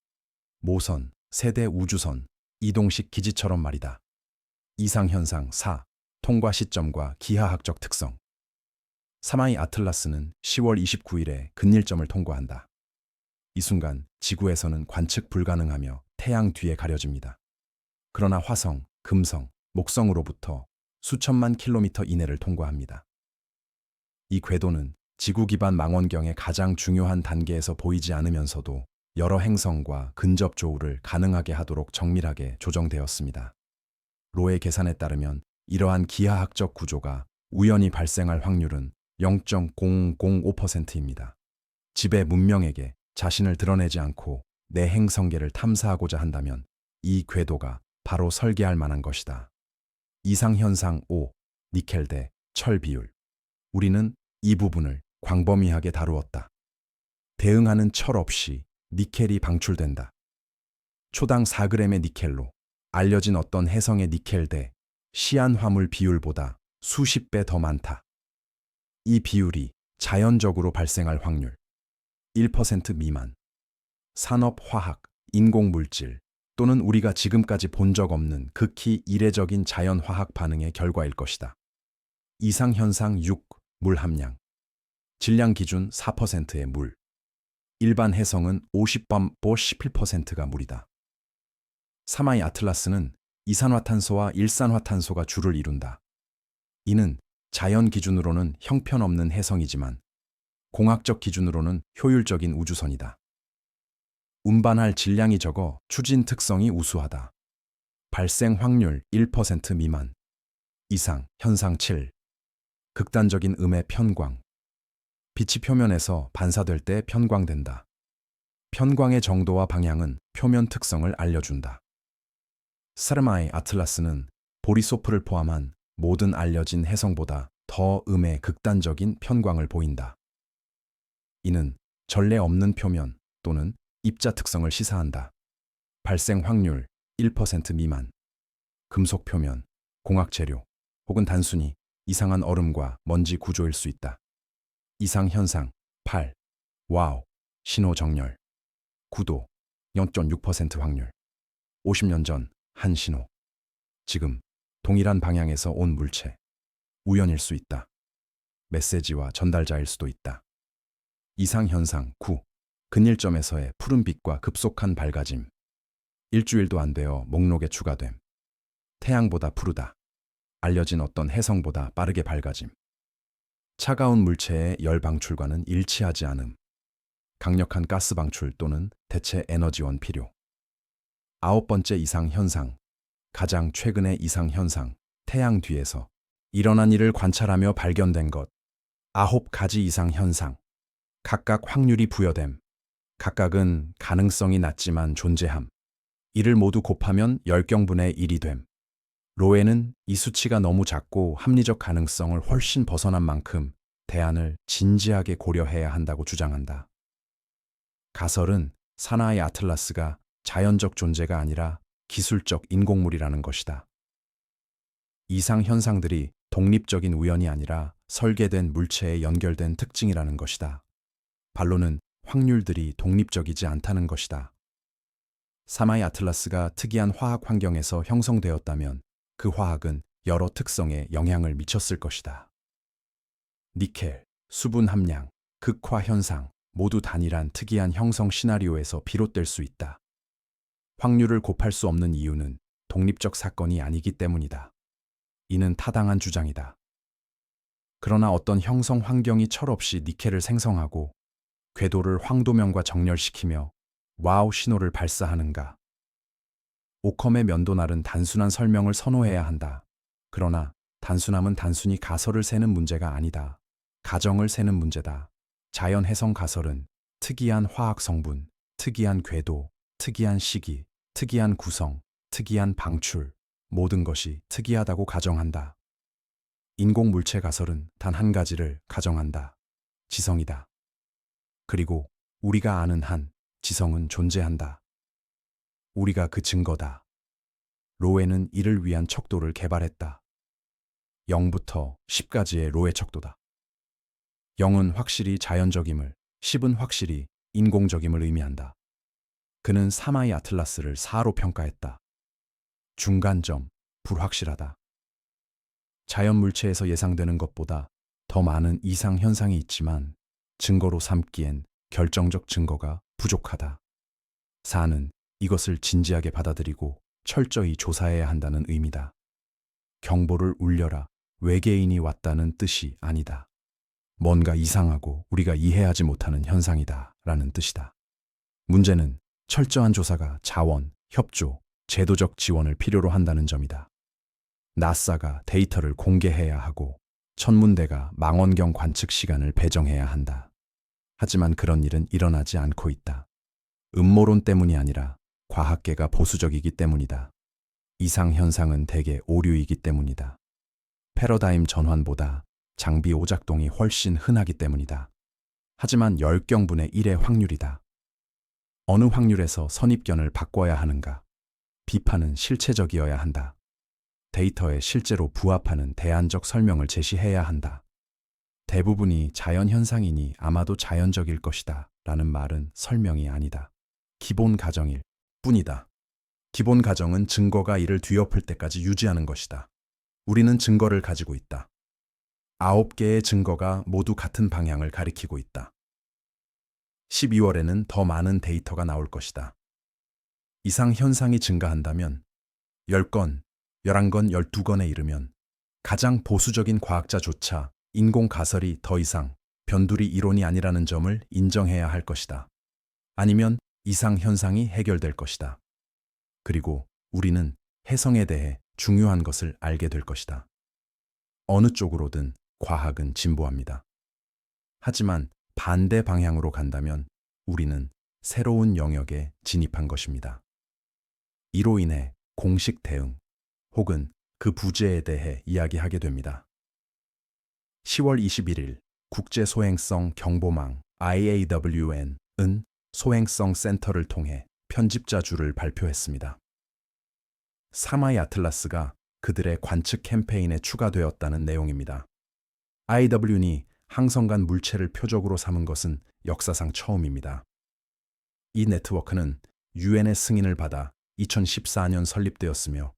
모선, 세대 우주선, 이동식 기지처럼 말이다. 이상현상 4. 통과 시점과 기하학적 특성. 사나이 아틀라스는 10월 29일에 근일점을 통과한다. 이 순간 지구에서는 관측 불가능하며 태양 뒤에 가려집니다. 그러나 화성, 금성, 목성으로부터 수천만 킬로미터 이내를 통과합니다. 이 궤도는 지구 기반 망원경의 가장 중요한 단계에서 보이지 않으면서도 여러 행성과 근접 조우를 가능하게 하도록 정밀하게 조정되었습니다. 로의 계산에 따르면 이러한 기하학적 구조가 우연히 발생할 확률은 0.005%입니다. 지배 문명에게 자신을 드러내지 않고 내 행성계를 탐사하고자 한다면 이 궤도가 바로 설계할 만한 것이다. 이상현상 5. 니켈 대 철 비율. 우리는 이 부분을 광범위하게 다루었다. 대응하는 철 없이 니켈이 방출된다. 초당 4g의 니켈로 알려진 어떤 해성의 니켈 대 시안 화물 비율보다 수십 배 더 많다. 이 비율이 자연적으로 발생할 확률 1% 미만. 산업화학, 인공물질 또는 우리가 지금까지 본 적 없는 극히 이례적인 자연화학 반응의 결과일 것이다. 이상현상 6. 물 함량. 질량 기준 4%의 물. 일반 해성은 11%가 물이다. 사마이 아틀라스는 이산화탄소와 일산화탄소가 주를 이룬다. 이는 자연 기준으로는 형편없는 해성이지만 공학적 기준으로는 효율적인 우주선이다. 운반할 질량이 적어 추진 특성이 우수하다. 발생 확률 1% 미만. 이상 현상 7. 극단적인 음의 편광. 빛이 표면에서 반사될 때 편광된다. 편광의 정도와 방향은 표면 특성을 알려준다. 사르마이 아틀라스는 보리소프를 포함한 모든 알려진 해성보다 더 음의 극단적인 편광을 보인다. 이는 전례 없는 표면 또는 입자 특성을 시사한다. 발생 확률 1% 미만. 금속 표면, 공학 재료, 혹은 단순히 이상한 얼음과 먼지 구조일 수 있다. 이상 현상 8. 와우, 신호 정렬. 구도 0.6% 확률. 50년 전 한 신호. 지금 동일한 방향에서 온 물체. 우연일 수 있다. 메시지와 전달자일 수도 있다. 이상 현상 9. 근일점에서의 푸른빛과 급속한 밝아짐. 일주일도 안 되어 목록에 추가됨. 태양보다 푸르다. 알려진 어떤 해성보다 빠르게 밝아짐. 차가운 물체의 열 방출과는 일치하지 않음. 강력한 가스 방출 또는 대체 에너지원 필요. 9번째 이상 현상. 가장 최근의 이상 현상. 태양 뒤에서 일어난 일을 관찰하며 발견된 것. 9가지 이상 현상. 각각 확률이 부여됨. 각각은 가능성이 낮지만 존재함. 이를 모두 곱하면 10경분의 1이 됨. 로에는 이 수치가 너무 작고 합리적 가능성을 훨씬 벗어난 만큼 대안을 진지하게 고려해야 한다고 주장한다. 가설은 사나이 아틀라스가 자연적 존재가 아니라 기술적 인공물이라는 것이다. 이상 현상들이 독립적인 우연이 아니라 설계된 물체에 연결된 특징이라는 것이다. 반론은 확률들이 독립적이지 않다는 것이다. 사마이 아틀라스가 특이한 화학 환경에서 형성되었다면 그 화학은 여러 특성에 영향을 미쳤을 것이다. 니켈, 수분 함량, 극화 현상 모두 단일한 특이한 형성 시나리오에서 비롯될 수 있다. 확률을 곱할 수 없는 이유는 독립적 사건이 아니기 때문이다. 이는 타당한 주장이다. 그러나 어떤 형성 환경이 철없이 니켈을 생성하고 궤도를 황도면과 정렬시키며 와우 신호를 발사하는가? 오컴의 면도날은 단순한 설명을 선호해야 한다. 그러나 단순함은 단순히 가설을 세는 문제가 아니다. 가정을 세는 문제다. 자연 해성 가설은 특이한 화학 성분, 특이한 궤도, 특이한 시기, 특이한 구성, 특이한 방출, 모든 것이 특이하다고 가정한다. 인공 물체 가설은 단 한 가지를 가정한다. 지성이다. 그리고 우리가 아는 한 지성은 존재한다. 우리가 그 증거다. 로에는 이를 위한 척도를 개발했다. 0부터 10까지의 로의 척도다. 0은 확실히 자연적임을, 10은 확실히 인공적임을 의미한다. 그는 사마이 아틀라스를 4로 평가했다. 중간점, 불확실하다. 자연 물체에서 예상되는 것보다 더 많은 이상 현상이 있지만 증거로 삼기엔 결정적 증거가 부족하다. 4는 이것을 진지하게 받아들이고 철저히 조사해야 한다는 의미다. 경보를 울려라, 외계인이 왔다는 뜻이 아니다. 뭔가 이상하고 우리가 이해하지 못하는 현상이다 라는 뜻이다. 문제는 철저한 조사가 자원, 협조, 제도적 지원을 필요로 한다는 점이다. 나사가 데이터를 공개해야 하고 천문대가 망원경 관측 시간을 배정해야 한다. 하지만 그런 일은 일어나지 않고 있다. 음모론 때문이 아니라 과학계가 보수적이기 때문이다. 이상 현상은 대개 오류이기 때문이다. 패러다임 전환보다 장비 오작동이 훨씬 흔하기 때문이다. 하지만 10경분의 1의 확률이다. 어느 확률에서 선입견을 바꿔야 하는가? 비판은 실체적이어야 한다. 데이터에 실제로 부합하는 대안적 설명을 제시해야 한다. 대부분이 자연현상이니 아마도 자연적일 것이다 라는 말은 설명이 아니다. 기본 가정일 뿐이다. 기본 가정은 증거가 이를 뒤엎을 때까지 유지하는 것이다. 우리는 증거를 가지고 있다. 9개의 증거가 모두 같은 방향을 가리키고 있다. 12월에는 더 많은 데이터가 나올 것이다. 이상 현상이 증가한다면 10건, 11건, 12건에 이르면 가장 보수적인 과학자조차 인공 가설이 더 이상 변두리 이론이 아니라는 점을 인정해야 할 것이다. 아니면 이상 현상이 해결될 것이다. 그리고 우리는 해성에 대해 중요한 것을 알게 될 것이다. 어느 쪽으로든 과학은 진보합니다. 하지만 반대 방향으로 간다면 우리는 새로운 영역에 진입한 것입니다. 이로 인해 공식 대응 혹은 그 부재에 대해 이야기하게 됩니다. 10월 21일 국제소행성 경보망 IAWN은 소행성 센터를 통해 편집자주를 발표했습니다. 사마이 아틀라스가 그들의 관측 캠페인에 추가되었다는 내용입니다. IWN이 항성간 물체를 표적으로 삼은 것은 역사상 처음입니다. 이 네트워크는 유엔의 승인을 받아 2014년 설립되었으며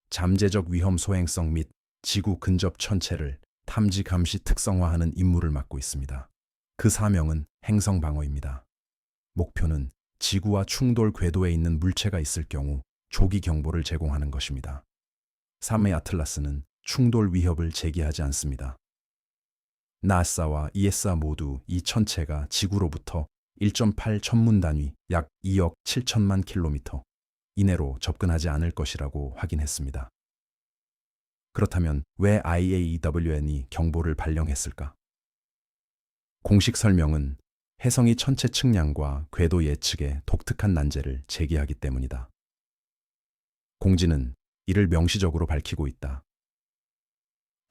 잠재적 위험 소행성 및 지구 근접 천체를 탐지 감시 특성화하는 임무를 맡고 있습니다. 그 사명은 행성 방어입니다. 목표는 지구와 충돌 궤도에 있는 물체가 있을 경우 조기 경보를 제공하는 것입니다. 사마이 아틀라스는 충돌 위협을 제기하지 않습니다. 나사와 ESA 모두 이 천체가 지구로부터 1.8 천문 단위 약 2억 7천만 킬로미터 이내로 접근하지 않을 것이라고 확인했습니다. 그렇다면 왜 IAWN이 경보를 발령했을까? 공식 설명은 혜성이 천체 측량과 궤도 예측에 독특한 난제를 제기하기 때문이다. 공지는 이를 명시적으로 밝히고 있다.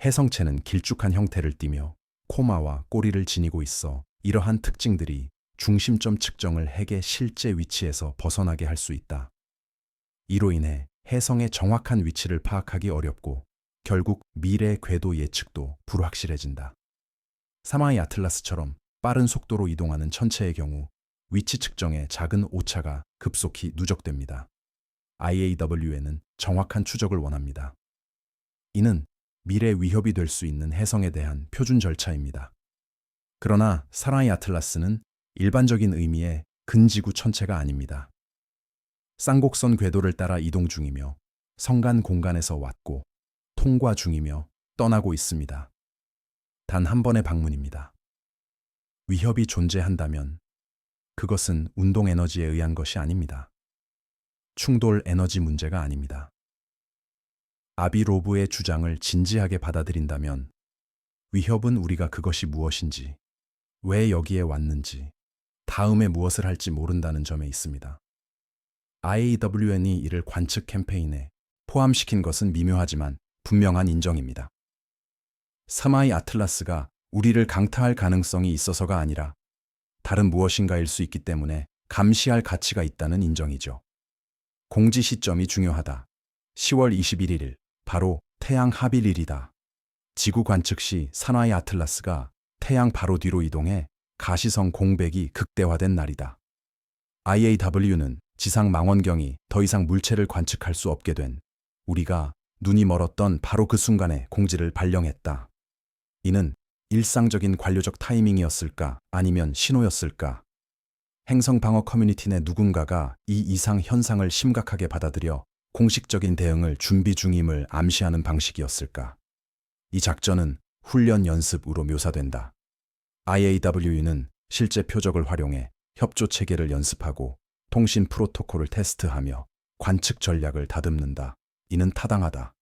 혜성체는 길쭉한 형태를 띠며 코마와 꼬리를 지니고 있어 이러한 특징들이 중심점 측정을 핵의 실제 위치에서 벗어나게 할 수 있다. 이로 인해 혜성의 정확한 위치를 파악하기 어렵고 결국 미래 궤도 예측도 불확실해진다. 사마이 아틀라스처럼 빠른 속도로 이동하는 천체의 경우 위치 측정에 작은 오차가 급속히 누적됩니다. IAWN은 정확한 추적을 원합니다. 이는 미래 위협이 될 수 있는 혜성에 대한 표준 절차입니다. 그러나 사마이 아틀라스는 일반적인 의미의 근지구 천체가 아닙니다. 쌍곡선 궤도를 따라 이동 중이며 성간 공간에서 왔고 통과 중이며 떠나고 있습니다. 단 한 번의 방문입니다. 위협이 존재한다면 그것은 운동 에너지에 의한 것이 아닙니다. 충돌 에너지 문제가 아닙니다. 아비로브의 주장을 진지하게 받아들인다면 위협은 우리가 그것이 무엇인지, 왜 여기에 왔는지, 다음에 무엇을 할지 모른다는 점에 있습니다. IAWN이 이를 관측 캠페인에 포함시킨 것은 미묘하지만 분명한 인정입니다. 사마이 아틀라스가 우리를 강타할 가능성이 있어서가 아니라 다른 무엇인가일 수 있기 때문에 감시할 가치가 있다는 인정이죠. 공지 시점이 중요하다. 10월 21일, 바로 태양 합일일이다. 지구 관측 시 사마이 아틀라스가 태양 바로 뒤로 이동해 가시성 공백이 극대화된 날이다. IAW는 지상 망원경이 더 이상 물체를 관측할 수 없게 된 우리가 눈이 멀었던 바로 그 순간에 공지를 발령했다. 이는 일상적인 관료적 타이밍이었을까 아니면 신호였을까? 행성 방어 커뮤니티 내 누군가가 이 이상 현상을 심각하게 받아들여 공식적인 대응을 준비 중임을 암시하는 방식이었을까? 이 작전은 훈련 연습으로 묘사된다. IAW는 실제 표적을 활용해 협조 체계를 연습하고 통신 프로토콜을 테스트하며 관측 전략을 다듬는다. 이는 타당하다.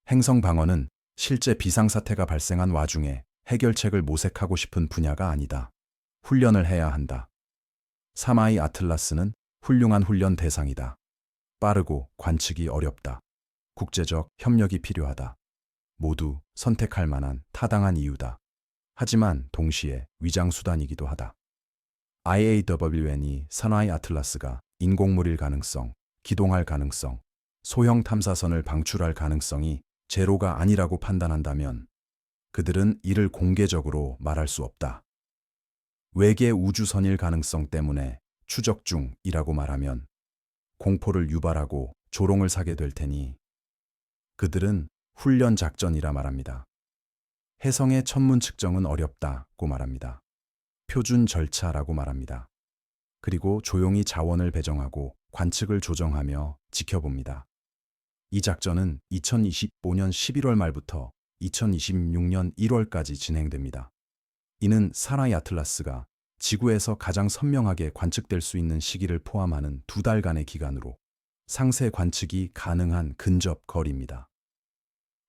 행성 방어는 실제 비상사태가 발생한 와중에 해결책을 모색하고 싶은 분야가 아니다. 훈련을 해야 한다. 사마이 아틀라스는 훌륭한 훈련 대상이다. 빠르고 관측이 어렵다. 국제적 협력이 필요하다. 모두 선택할 만한 타당한 이유다. 하지만 동시에 위장수단이기도 하다. IAWN이 사마이 아틀라스가 인공물일 가능성, 기동할 가능성, 소형 탐사선을 방출할 가능성이 제로가 아니라고 판단한다면 그들은 이를 공개적으로 말할 수 없다. 외계 우주선일 가능성 때문에 추적 중이라고 말하면 공포를 유발하고 조롱을 사게 될 테니 그들은 훈련 작전이라 말합니다. 해성의 천문 측정은 어렵다고 말합니다. 표준 절차라고 말합니다. 그리고 조용히 자원을 배정하고 관측을 조정하며 지켜봅니다. 이 작전은 2025년 11월 말부터 2026년 1월까지 진행됩니다. 이는 사마이 아틀라스가 지구에서 가장 선명하게 관측될 수 있는 시기를 포함하는 2달간의 기간으로 상세 관측이 가능한 근접 거리입니다.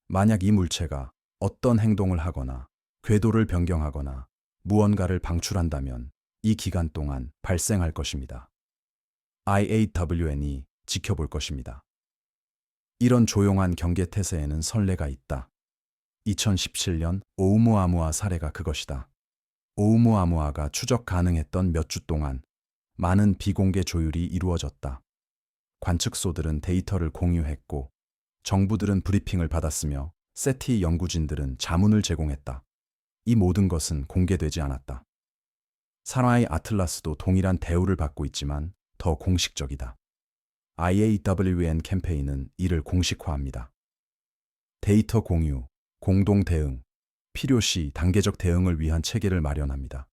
만약 이 물체가 어떤 행동을 하거나 궤도를 변경하거나 무언가를 방출한다면 이 기간 동안 발생할 것입니다. IAWN이 지켜볼 것입니다. 이런 조용한 경계태세에는 선례가 있다. 2017년 오우무아무아 사례가 그것이다. 오우무아무아가 추적 가능했던 몇 주 동안 많은 비공개 조율이 이루어졌다. 관측소들은 데이터를 공유했고 정부들은 브리핑을 받았으며 세티 연구진들은 자문을 제공했다. 이 모든 것은 공개되지 않았다. 사마이 아틀라스도 동일한 대우를 받고 있지만 더 공식적이다. IAWN 캠페인은 이를 공식화합니다. 데이터 공유, 공동 대응, 필요시 단계적 대응을 위한 체계를 마련합니다.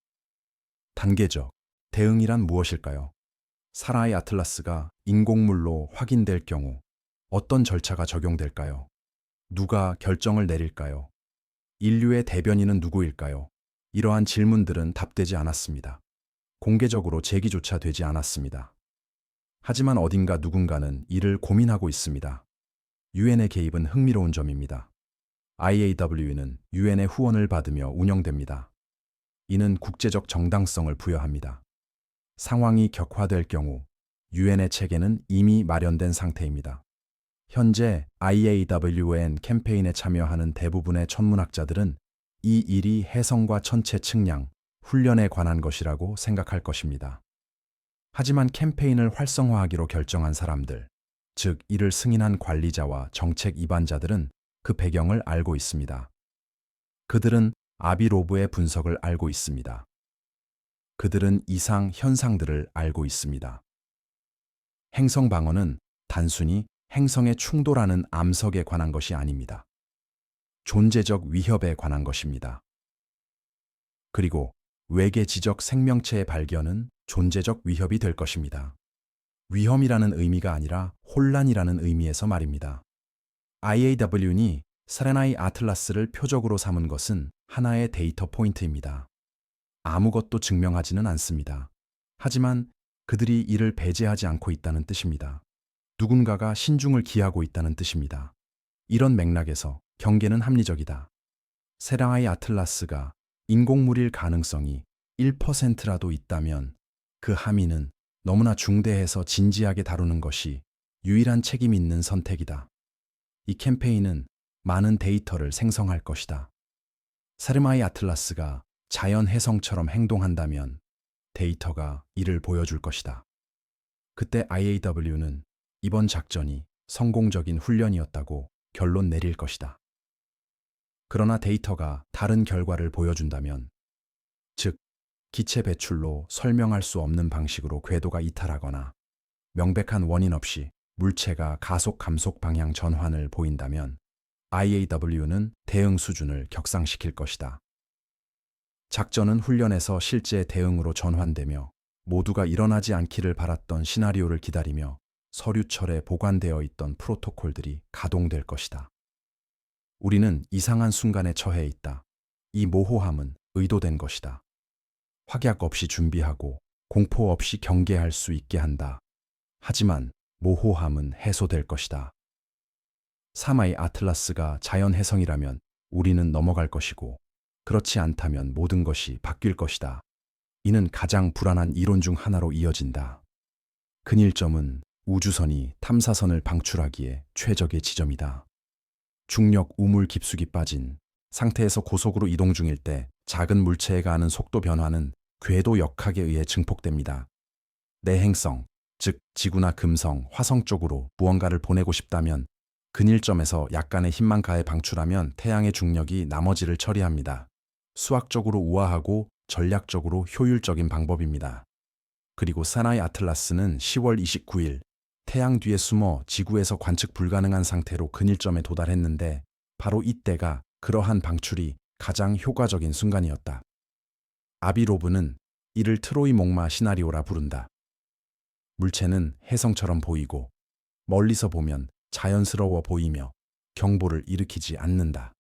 단계적 대응이란 무엇일까요? 사마이 아틀라스가 인공물로 확인될 경우 어떤 절차가 적용될까요? 누가 결정을 내릴까요? 인류의 대변인은 누구일까요? 이러한 질문들은 답되지 않았습니다. 공개적으로 제기조차 되지 않았습니다. 하지만 어딘가 누군가는 이를 고민하고 있습니다. 유엔의 개입은 흥미로운 점입니다. IAW는 유엔의 후원을 받으며 운영됩니다. 이는 국제적 정당성을 부여합니다. 상황이 격화될 경우 유엔의 체계는 이미 마련된 상태입니다. 현재 IAWN 캠페인에 참여하는 대부분의 천문학자들은 이 일이 해성과 천체 측량, 훈련에 관한 것이라고 생각할 것입니다. 하지만 캠페인을 활성화하기로 결정한 사람들, 즉 이를 승인한 관리자와 정책 입안자들은 그 배경을 알고 있습니다. 그들은 아비로브의 분석을 알고 있습니다. 그들은 이상 현상들을 알고 있습니다. 행성 방어는 단순히 행성에 충돌하는 암석에 관한 것이 아닙니다. 존재적 위협에 관한 것입니다. 그리고 외계 지적 생명체의 발견은 존재적 위협이 될 것입니다. 위험이라는 의미가 아니라 혼란이라는 의미에서 말입니다. IAWN이 사마이 아틀라스를 표적으로 삼은 것은 하나의 데이터 포인트입니다. 아무것도 증명하지는 않습니다. 하지만 그들이 이를 배제하지 않고 있다는 뜻입니다. 누군가가 신중을 기하고 있다는 뜻입니다. 이런 맥락에서 경계는 합리적이다. 사마이 아틀라스가 인공물일 가능성이 1%라도 있다면 그 함의는 너무나 중대해서 진지하게 다루는 것이 유일한 책임 있는 선택이다. 이 캠페인은 많은 데이터를 생성할 것이다. 사마이 아틀라스가 자연 해성처럼 행동한다면 데이터가 이를 보여줄 것이다. 그때 IAW는 이번 작전이 성공적인 훈련이었다고 결론 내릴 것이다. 그러나 데이터가 다른 결과를 보여준다면, 즉, 기체 배출로 설명할 수 없는 방식으로 궤도가 이탈하거나 명백한 원인 없이 물체가 가속 감속 방향 전환을 보인다면 IAW는 대응 수준을 격상시킬 것이다. 작전은 훈련에서 실제 대응으로 전환되며 모두가 일어나지 않기를 바랐던 시나리오를 기다리며 서류철에 보관되어 있던 프로토콜들이 가동될 것이다. 우리는 이상한 순간에 처해 있다. 이 모호함은 의도된 것이다. 확약 없이 준비하고 공포 없이 경계할 수 있게 한다. 하지만 모호함은 해소될 것이다. 사마이 아틀라스가 자연 혜성이라면 우리는 넘어갈 것이고, 그렇지 않다면 모든 것이 바뀔 것이다. 이는 가장 불안한 이론 중 하나로 이어진다. 근일점은 우주선이 탐사선을 방출하기에 최적의 지점이다. 중력 우물 깊숙이 빠진 상태에서 고속으로 이동 중일 때 작은 물체에 가하는 속도 변화는 궤도 역학에 의해 증폭됩니다. 내 행성, 즉 지구나 금성, 화성 쪽으로 무언가를 보내고 싶다면 근일점에서 약간의 힘만 가해 방출하면 태양의 중력이 나머지를 처리합니다. 수학적으로 우아하고 전략적으로 효율적인 방법입니다. 그리고 사나이 아틀라스는 10월 29일 태양 뒤에 숨어 지구에서 관측 불가능한 상태로 근일점에 도달했는데, 바로 이때가 그러한 방출이 가장 효과적인 순간이었다. 아비로브는 이를 트로이 목마 시나리오라 부른다. 물체는 혜성처럼 보이고 멀리서 보면 자연스러워 보이며 경보를 일으키지 않는다.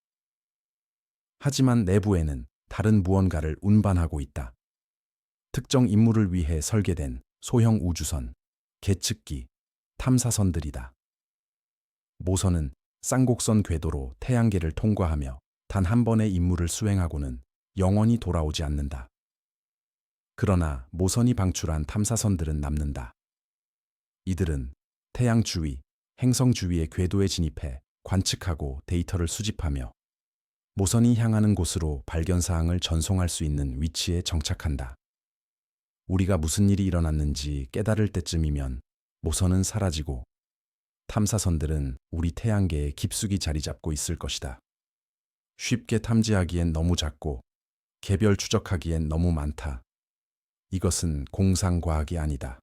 하지만 내부에는 다른 무언가를 운반하고 있다. 특정 임무를 위해 설계된 소형 우주선, 계측기, 탐사선들이다. 모선은 쌍곡선 궤도로 태양계를 통과하며 단 한 번의 임무를 수행하고는 영원히 돌아오지 않는다. 그러나 모선이 방출한 탐사선들은 남는다. 이들은 태양 주위, 행성 주위의 궤도에 진입해 관측하고 데이터를 수집하며 모선이 향하는 곳으로 발견사항을 전송할 수 있는 위치에 정착한다. 우리가 무슨 일이 일어났는지 깨달을 때쯤이면 모선은 사라지고 탐사선들은 우리 태양계에 깊숙이 자리 잡고 있을 것이다. 쉽게 탐지하기엔 너무 작고 개별 추적하기엔 너무 많다. 이것은 공상과학이 아니다.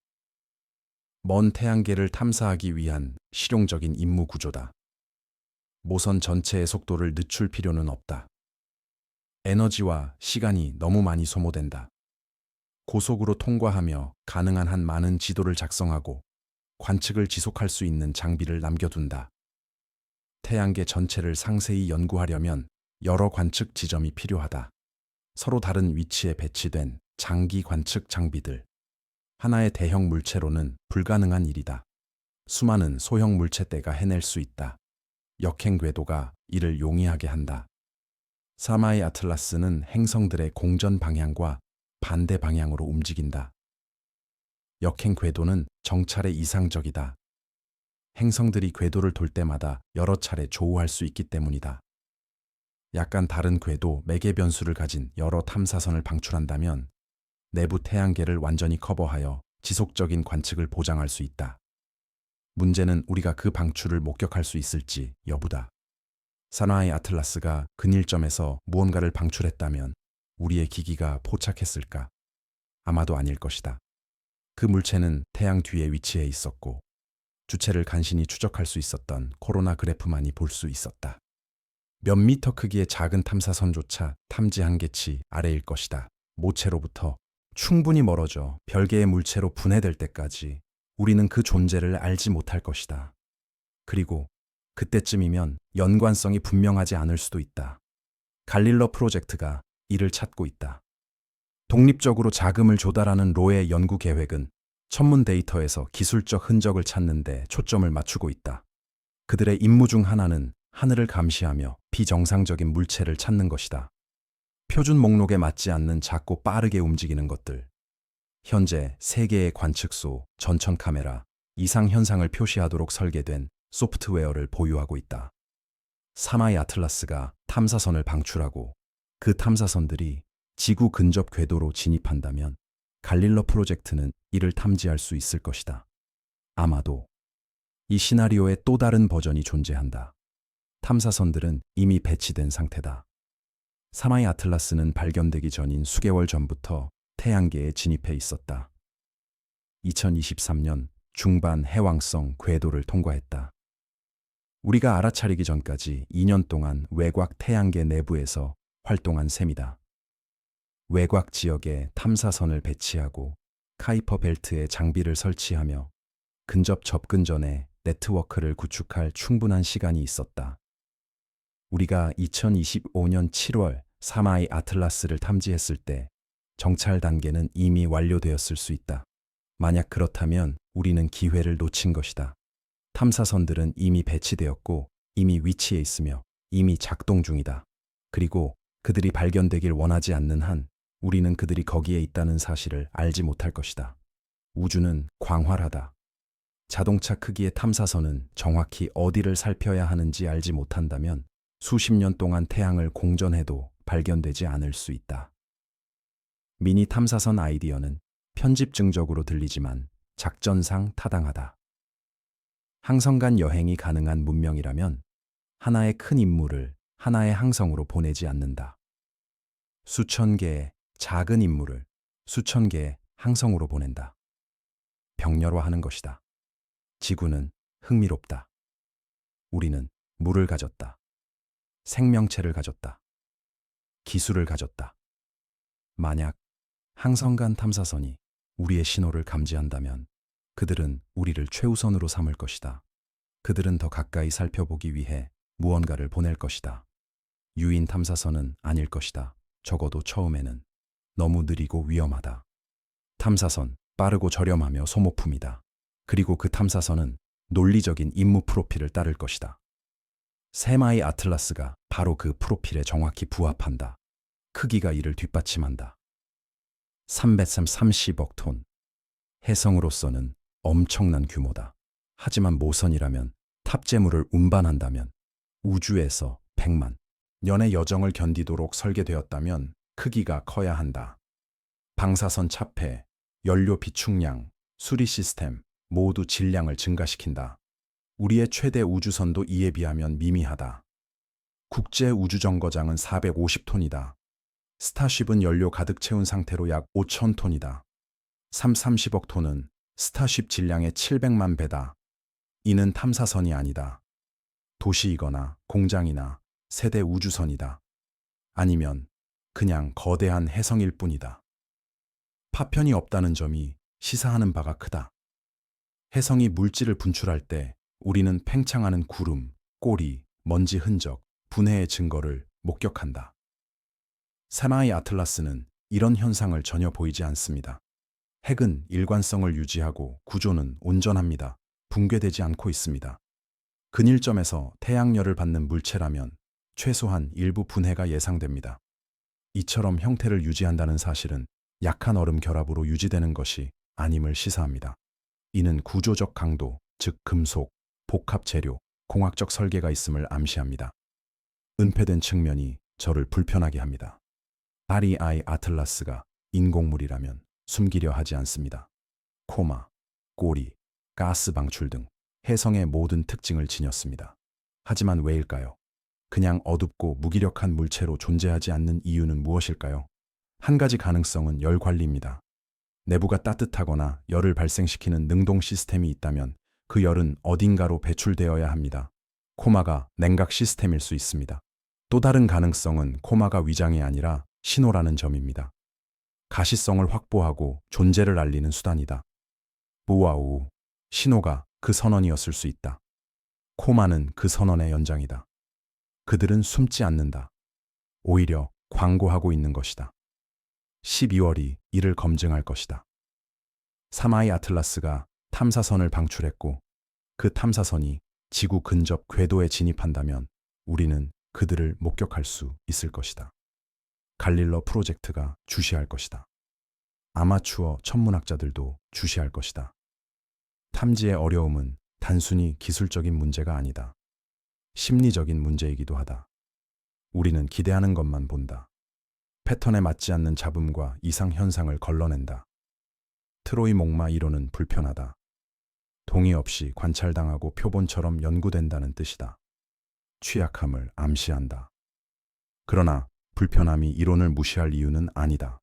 먼 태양계를 탐사하기 위한 실용적인 임무 구조다. 모선 전체의 속도를 늦출 필요는 없다. 에너지와 시간이 너무 많이 소모된다. 고속으로 통과하며 가능한 한 많은 지도를 작성하고 관측을 지속할 수 있는 장비를 남겨둔다. 태양계 전체를 상세히 연구하려면 여러 관측 지점이 필요하다. 서로 다른 위치에 배치된 장기 관측 장비들. 하나의 대형 물체로는 불가능한 일이다. 수많은 소형 물체대가 해낼 수 있다. 역행 궤도가 이를 용이하게 한다. 사마이 아틀라스는 행성들의 공전 방향과 반대 방향으로 움직인다. 역행 궤도는 정찰에 이상적이다. 행성들이 궤도를 돌 때마다 여러 차례 조우할 수 있기 때문이다. 약간 다른 궤도 매개 변수를 가진 여러 탐사선을 방출한다면 내부 태양계를 완전히 커버하여 지속적인 관측을 보장할 수 있다. 문제는 우리가 그 방출을 목격할 수 있을지 여부다. 사나이 아틀라스가 근일점에서 무언가를 방출했다면 우리의 기기가 포착했을까? 아마도 아닐 것이다. 그 물체는 태양 뒤에 위치해 있었고 주체를 간신히 추적할 수 있었던 코로나 그래프만이 볼 수 있었다. 몇 미터 크기의 작은 탐사선조차 탐지 한계치 아래일 것이다. 모체로부터 충분히 멀어져 별개의 물체로 분해될 때까지 우리는 그 존재를 알지 못할 것이다. 그리고 그때쯤이면 연관성이 분명하지 않을 수도 있다. 갈릴러 프로젝트가 이를 찾고 있다. 독립적으로 자금을 조달하는 로의 연구 계획은 천문 데이터에서 기술적 흔적을 찾는 데 초점을 맞추고 있다. 그들의 임무 중 하나는 하늘을 감시하며 비정상적인 물체를 찾는 것이다. 표준 목록에 맞지 않는 작고 빠르게 움직이는 것들. 현재 3개의 관측소, 전천 카메라, 이상 현상을 표시하도록 설계된 소프트웨어를 보유하고 있다. 사마이 아틀라스가 탐사선을 방출하고 그 탐사선들이 지구 근접 궤도로 진입한다면 갈릴러 프로젝트는 이를 탐지할 수 있을 것이다. 아마도 이 시나리오의 또 다른 버전이 존재한다. 탐사선들은 이미 배치된 상태다. 사마이 아틀라스는 발견되기 전인 수개월 전부터 태양계에 진입해 있었다. 2023년 중반 해왕성 궤도를 통과했다. 우리가 알아차리기 전까지 2년 동안 외곽 태양계 내부에서 활동한 셈이다. 외곽 지역에 탐사선을 배치하고 카이퍼 벨트에 장비를 설치하며 근접 접근 전에 네트워크를 구축할 충분한 시간이 있었다. 우리가 2025년 7월 사마이 아틀라스를 탐지했을 때 정찰 단계는 이미 완료되었을 수 있다. 만약 그렇다면 우리는 기회를 놓친 것이다. 탐사선들은 이미 배치되었고 이미 위치해 있으며 이미 작동 중이다. 그리고 그들이 발견되길 원하지 않는 한 우리는 그들이 거기에 있다는 사실을 알지 못할 것이다. 우주는 광활하다. 자동차 크기의 탐사선은 정확히 어디를 살펴야 하는지 알지 못한다면 수십 년 동안 태양을 공전해도 발견되지 않을 수 있다. 미니 탐사선 아이디어는 편집증적으로 들리지만 작전상 타당하다. 항성 간 여행이 가능한 문명이라면 하나의 큰 임무를 하나의 항성으로 보내지 않는다. 수천 개의 작은 임무를 수천 개의 항성으로 보낸다. 병렬화하는 것이다. 지구는 흥미롭다. 우리는 물을 가졌다. 생명체를 가졌다. 기술을 가졌다. 만약 항성 간 탐사선이 우리의 신호를 감지한다면 그들은 우리를 최우선으로 삼을 것이다. 그들은 더 가까이 살펴보기 위해 무언가를 보낼 것이다. 유인 탐사선은 아닐 것이다. 적어도 처음에는. 너무 느리고 위험하다. 탐사선, 빠르고 저렴하며 소모품이다. 그리고 그 탐사선은 논리적인 임무 프로필을 따를 것이다. 세마이 아틀라스가 바로 그 프로필에 정확히 부합한다. 크기가 이를 뒷받침한다. 330억 톤. 해성으로서는 엄청난 규모다. 하지만 모선이라면 탑재물을 운반한다면 우주에서 100만 년의 여정을 견디도록 설계되었다면 크기가 커야 한다. 방사선 차폐, 연료 비축량, 수리 시스템 모두 질량을 증가시킨다. 우리의 최대 우주선도 이에 비하면 미미하다. 국제 우주정거장은 450톤이다. 스타쉽은 연료 가득 채운 상태로 약 5,000톤이다. 30억 톤은 스타쉽 질량의 700만 배다. 이는 탐사선이 아니다. 도시이거나 공장이나 세대 우주선이다. 아니면 그냥 거대한 해성일 뿐이다. 파편이 없다는 점이 시사하는 바가 크다. 해성이 물질을 분출할 때 우리는 팽창하는 구름, 꼬리, 먼지 흔적, 분해의 증거를 목격한다. 세마이 아틀라스는 이런 현상을 전혀 보이지 않습니다. 핵은 일관성을 유지하고 구조는 온전합니다. 붕괴되지 않고 있습니다. 근일점에서 태양열을 받는 물체라면 최소한 일부 분해가 예상됩니다. 이처럼 형태를 유지한다는 사실은 약한 얼음 결합으로 유지되는 것이 아님을 시사합니다. 이는 구조적 강도, 즉 금속, 복합 재료, 공학적 설계가 있음을 암시합니다. 은폐된 측면이 저를 불편하게 합니다. REI 아틀라스가 인공물이라면 숨기려 하지 않습니다. 코마, 꼬리, 가스 방출 등 해성의 모든 특징을 지녔습니다. 하지만 왜일까요? 그냥 어둡고 무기력한 물체로 존재하지 않는 이유는 무엇일까요? 한 가지 가능성은 열 관리입니다. 내부가 따뜻하거나 열을 발생시키는 능동 시스템이 있다면 그 열은 어딘가로 배출되어야 합니다. 코마가 냉각 시스템일 수 있습니다. 또 다른 가능성은 코마가 위장이 아니라 신호라는 점입니다. 가시성을 확보하고 존재를 알리는 수단이다. 우와우, 신호가 그 선언이었을 수 있다. 코마는 그 선언의 연장이다. 그들은 숨지 않는다. 오히려 광고하고 있는 것이다. 12월이 이를 검증할 것이다. 사마이 아틀라스가 탐사선을 방출했고 그 탐사선이 지구 근접 궤도에 진입한다면 우리는 그들을 목격할 수 있을 것이다. 갈릴러 프로젝트가 주시할 것이다. 아마추어 천문학자들도 주시할 것이다. 탐지의 어려움은 단순히 기술적인 문제가 아니다. 심리적인 문제이기도 하다. 우리는 기대하는 것만 본다. 패턴에 맞지 않는 잡음과 이상 현상을 걸러낸다. 트로이 목마 이론은 불편하다. 동의 없이 관찰당하고 표본처럼 연구된다는 뜻이다. 취약함을 암시한다. 그러나 불편함이 이론을 무시할 이유는 아니다.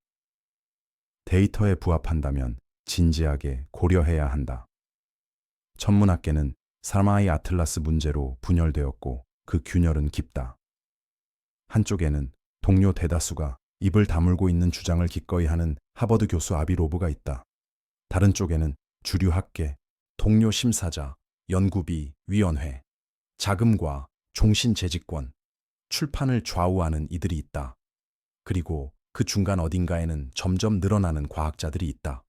데이터에 부합한다면 진지하게 고려해야 한다. 천문학계는 사마이 아틀라스 문제로 분열되었고 그 균열은 깊다. 한쪽에는 동료 대다수가 입을 다물고 있는 주장을 기꺼이 하는 하버드 교수 아비 로브가 있다. 다른 쪽에는 주류 학계, 동료 심사자, 연구비, 위원회, 자금과 종신 재직권, 출판을 좌우하는 이들이 있다. 그리고 그 중간 어딘가에는 점점 늘어나는 과학자들이 있다.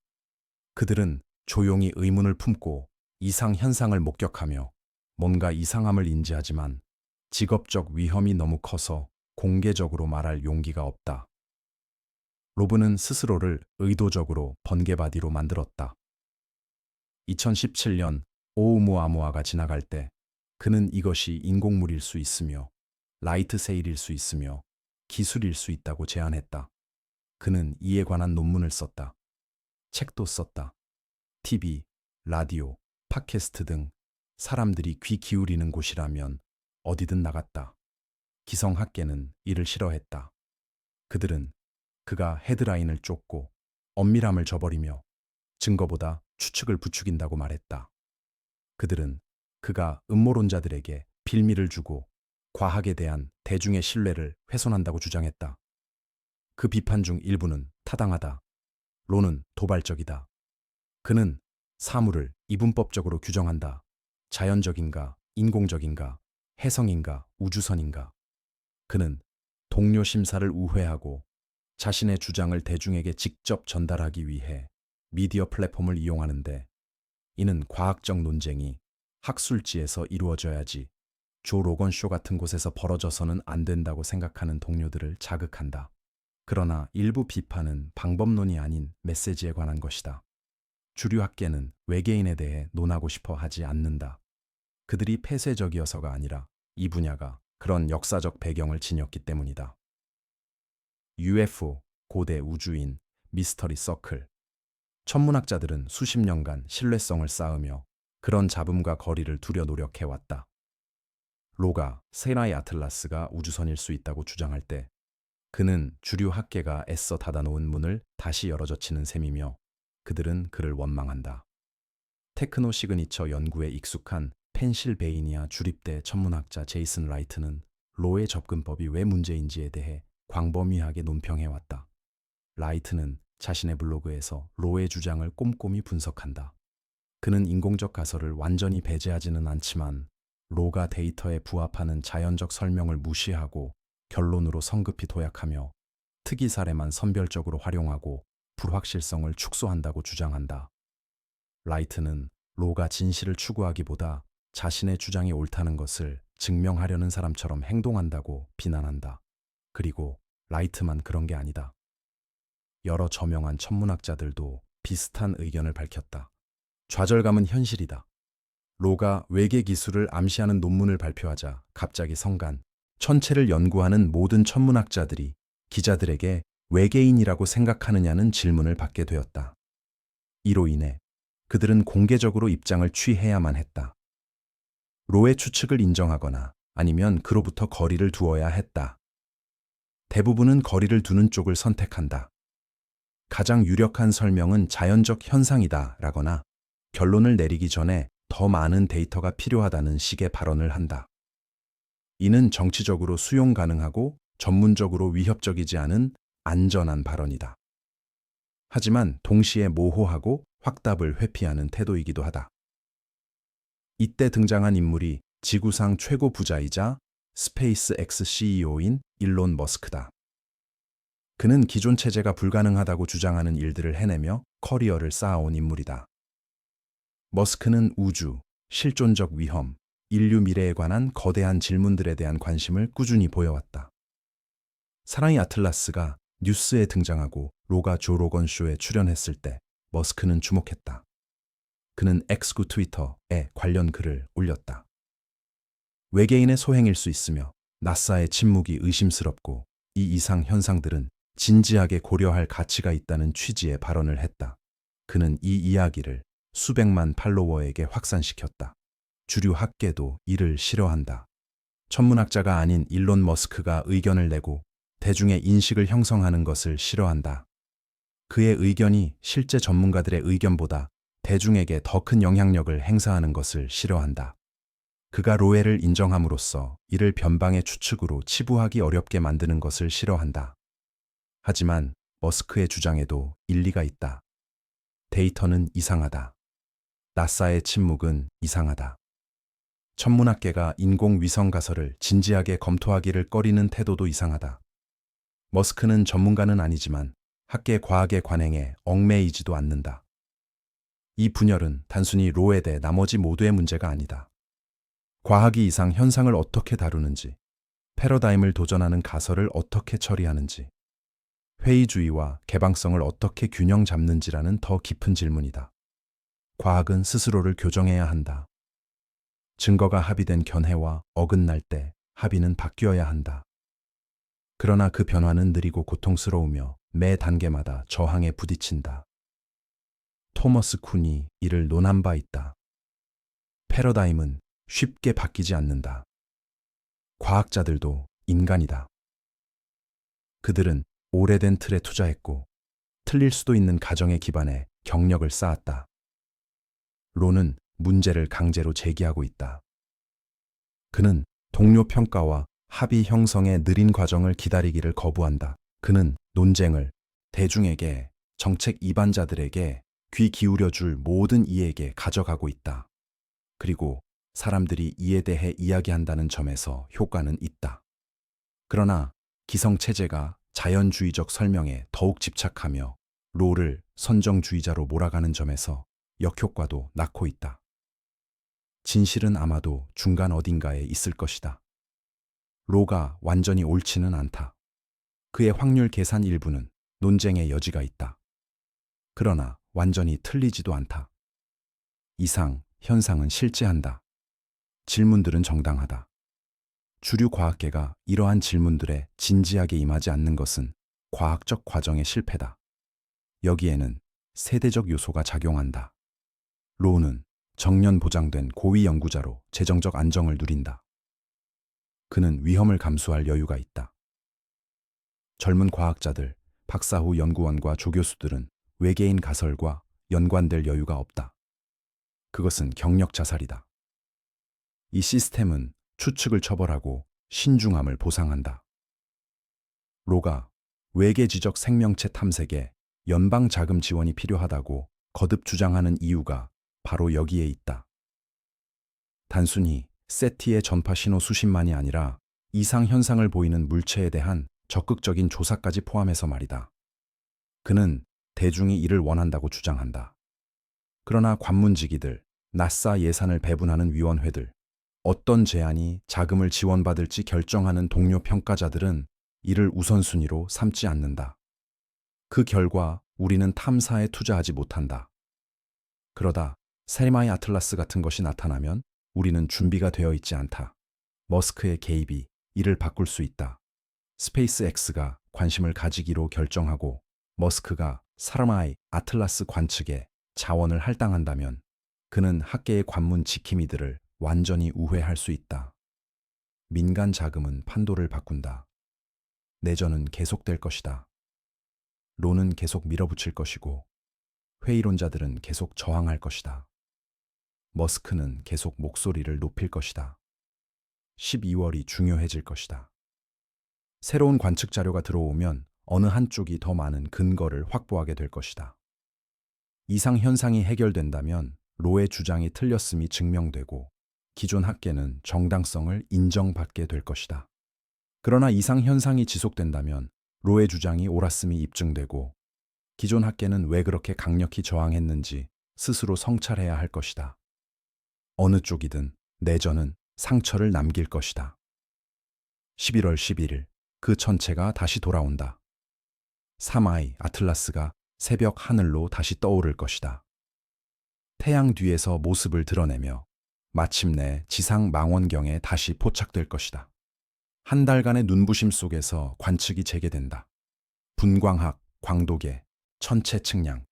그들은 조용히 의문을 품고 이상 현상을 목격하며 뭔가 이상함을 인지하지만 직업적 위험이 너무 커서 공개적으로 말할 용기가 없다. 로브는 스스로를 의도적으로 번개바디로 만들었다. 2017년 오우무아무아가 지나갈 때 그는 이것이 인공물일 수 있으며 라이트 세일일 수 있으며 기술일 수 있다고 제안했다. 그는 이에 관한 논문을 썼다. 책도 썼다. TV, 라디오, 팟캐스트 등 사람들이 귀 기울이는 곳이라면 어디든 나갔다. 기성학계는 이를 싫어했다. 그들은 그가 헤드라인을 쫓고 엄밀함을 저버리며 증거보다 추측을 부추긴다고 말했다. 그들은 그가 음모론자들에게 빌미를 주고 과학에 대한 대중의 신뢰를 훼손한다고 주장했다. 그 비판 중 일부는 타당하다. 로는 도발적이다. 그는 사물을 이분법적으로 규정한다. 자연적인가, 인공적인가, 해성인가, 우주선인가. 그는 동료 심사를 우회하고 자신의 주장을 대중에게 직접 전달하기 위해 미디어 플랫폼을 이용하는데 이는 과학적 논쟁이 학술지에서 이루어져야지 조 로건 쇼 같은 곳에서 벌어져서는 안 된다고 생각하는 동료들을 자극한다. 그러나 일부 비판은 방법론이 아닌 메시지에 관한 것이다. 주류 학계는 외계인에 대해 논하고 싶어 하지 않는다. 그들이 폐쇄적이어서가 아니라 이 분야가 그런 역사적 배경을 지녔기 때문이다. UFO, 고대 우주인, 미스터리 서클. 천문학자들은 수십 년간 신뢰성을 쌓으며 그런 잡음과 거리를 두려 노력해왔다. 로가 세라의 아틀라스가 우주선일 수 있다고 주장할 때 그는 주류 학계가 애써 닫아놓은 문을 다시 열어젖히는 셈이며 그들은 그를 원망한다. 테크노 시그니처 연구에 익숙한 펜실베이니아 주립대 천문학자 제이슨 라이트는 로의 접근법이 왜 문제인지에 대해 광범위하게 논평해왔다. 라이트는 자신의 블로그에서 로의 주장을 꼼꼼히 분석한다. 그는 인공적 가설을 완전히 배제하지는 않지만 로가 데이터에 부합하는 자연적 설명을 무시하고 결론으로 성급히 도약하며 특이 사례만 선별적으로 활용하고 불확실성을 축소한다고 주장한다. 라이트는 로가 진실을 추구하기보다 자신의 주장이 옳다는 것을 증명하려는 사람처럼 행동한다고 비난한다. 그리고 라이트만 그런 게 아니다. 여러 저명한 천문학자들도 비슷한 의견을 밝혔다. 좌절감은 현실이다. 로가 외계 기술을 암시하는 논문을 발표하자 갑자기 성간, 천체를 연구하는 모든 천문학자들이 기자들에게 외계인이라고 생각하느냐는 질문을 받게 되었다. 이로 인해 그들은 공개적으로 입장을 취해야만 했다. 로의 추측을 인정하거나 아니면 그로부터 거리를 두어야 했다. 대부분은 거리를 두는 쪽을 선택한다. 가장 유력한 설명은 자연적 현상이다 라거나 결론을 내리기 전에 더 많은 데이터가 필요하다는 식의 발언을 한다. 이는 정치적으로 수용 가능하고 전문적으로 위협적이지 않은 안전한 발언이다. 하지만 동시에 모호하고 확답을 회피하는 태도이기도 하다. 이때 등장한 인물이 지구상 최고 부자이자 스페이스X CEO인 일론 머스크다. 그는 기존 체제가 불가능하다고 주장하는 일들을 해내며 커리어를 쌓아온 인물이다. 머스크는 우주, 실존적 위험, 인류 미래에 관한 거대한 질문들에 대한 관심을 꾸준히 보여왔다. 사랑의 아틀라스가 뉴스에 등장하고 로가 조 로건 쇼에 출연했을 때 머스크는 주목했다. 그는 X구 트위터에 관련 글을 올렸다. 외계인의 소행일 수 있으며 나사의 침묵이 의심스럽고 이 이상 현상들은 진지하게 고려할 가치가 있다는 취지의 발언을 했다. 그는 이 이야기를 수백만 팔로워에게 확산시켰다. 주류 학계도 이를 싫어한다. 천문학자가 아닌 일론 머스크가 의견을 내고 대중의 인식을 형성하는 것을 싫어한다. 그의 의견이 실제 전문가들의 의견보다 대중에게 더 큰 영향력을 행사하는 것을 싫어한다. 그가 로에를 인정함으로써 이를 변방의 추측으로 치부하기 어렵게 만드는 것을 싫어한다. 하지만 머스크의 주장에도 일리가 있다. 데이터는 이상하다. 나사의 침묵은 이상하다. 천문학계가 인공위성 가설을 진지하게 검토하기를 꺼리는 태도도 이상하다. 머스크는 전문가는 아니지만 학계 과학의 관행에 얽매이지도 않는다. 이 분열은 단순히 로에 대해 나머지 모두의 문제가 아니다. 과학이 이상 현상을 어떻게 다루는지, 패러다임을 도전하는 가설을 어떻게 처리하는지, 회의주의와 개방성을 어떻게 균형 잡는지라는 더 깊은 질문이다. 과학은 스스로를 교정해야 한다. 증거가 합의된 견해와 어긋날 때 합의는 바뀌어야 한다. 그러나 그 변화는 느리고 고통스러우며 매 단계마다 저항에 부딪힌다. 토머스 쿤이 이를 논한 바 있다. 패러다임은 쉽게 바뀌지 않는다. 과학자들도 인간이다. 그들은 오래된 틀에 투자했고 틀릴 수도 있는 가정에 기반해 경력을 쌓았다. 로는 문제를 강제로 제기하고 있다. 그는 동료 평가와 합의 형성의 느린 과정을 기다리기를 거부한다. 그는 논쟁을 대중에게, 정책 이반자들에게, 귀 기울여줄 모든 이에게 가져가고 있다. 그리고 사람들이 이에 대해 이야기한다는 점에서 효과는 있다. 그러나 기성체제가 자연주의적 설명에 더욱 집착하며 로를 선정주의자로 몰아가는 점에서 역효과도 낳고 있다. 진실은 아마도 중간 어딘가에 있을 것이다. 로가 완전히 옳지는 않다. 그의 확률 계산 일부는 논쟁의 여지가 있다. 그러나 완전히 틀리지도 않다. 이상, 현상은 실제한다. 질문들은 정당하다. 주류 과학계가 이러한 질문들에 진지하게 임하지 않는 것은 과학적 과정의 실패다. 여기에는 세대적 요소가 작용한다. 로는 정년 보장된 고위 연구자로 재정적 안정을 누린다. 그는 위험을 감수할 여유가 있다. 젊은 과학자들, 박사 후 연구원과 조교수들은 외계인 가설과 연관될 여유가 없다. 그것은 경력 자살이다. 이 시스템은 추측을 처벌하고 신중함을 보상한다. 로가 외계 지적 생명체 탐색에 연방 자금 지원이 필요하다고 거듭 주장하는 이유가 바로 여기에 있다. 단순히 세티의 전파 신호 수십만이 아니라 이상 현상을 보이는 물체에 대한 적극적인 조사까지 포함해서 말이다. 그는 대중이 이를 원한다고 주장한다. 그러나 관문지기들, 나사 예산을 배분하는 위원회들, 어떤 제안이 자금을 지원받을지 결정하는 동료 평가자들은 이를 우선순위로 삼지 않는다. 그 결과 우리는 탐사에 투자하지 못한다. 그러다 세마이 아틀라스 같은 것이 나타나면 우리는 준비가 되어 있지 않다. 머스크의 개입이 이를 바꿀 수 있다. 스페이스X가 관심을 가지기로 결정하고 머스크가 세마이 아틀라스 관측에 자원을 할당한다면 그는 학계의 관문 지킴이들을 완전히 우회할 수 있다. 민간 자금은 판도를 바꾼다. 내전은 계속될 것이다. 로는 계속 밀어붙일 것이고 회의론자들은 계속 저항할 것이다. 머스크는 계속 목소리를 높일 것이다. 12월이 중요해질 것이다. 새로운 관측 자료가 들어오면 어느 한쪽이 더 많은 근거를 확보하게 될 것이다. 이상 현상이 해결된다면 로의 주장이 틀렸음이 증명되고 기존 학계는 정당성을 인정받게 될 것이다. 그러나 이상 현상이 지속된다면 로의 주장이 옳았음이 입증되고 기존 학계는 왜 그렇게 강력히 저항했는지 스스로 성찰해야 할 것이다. 어느 쪽이든 내전은 상처를 남길 것이다. 11월 11일 그 천체가 다시 돌아온다. 세마이 아틀라스가 새벽 하늘로 다시 떠오를 것이다. 태양 뒤에서 모습을 드러내며 마침내 지상 망원경에 다시 포착될 것이다. 한 달간의 눈부심 속에서 관측이 재개된다. 분광학, 광도계, 천체 측량,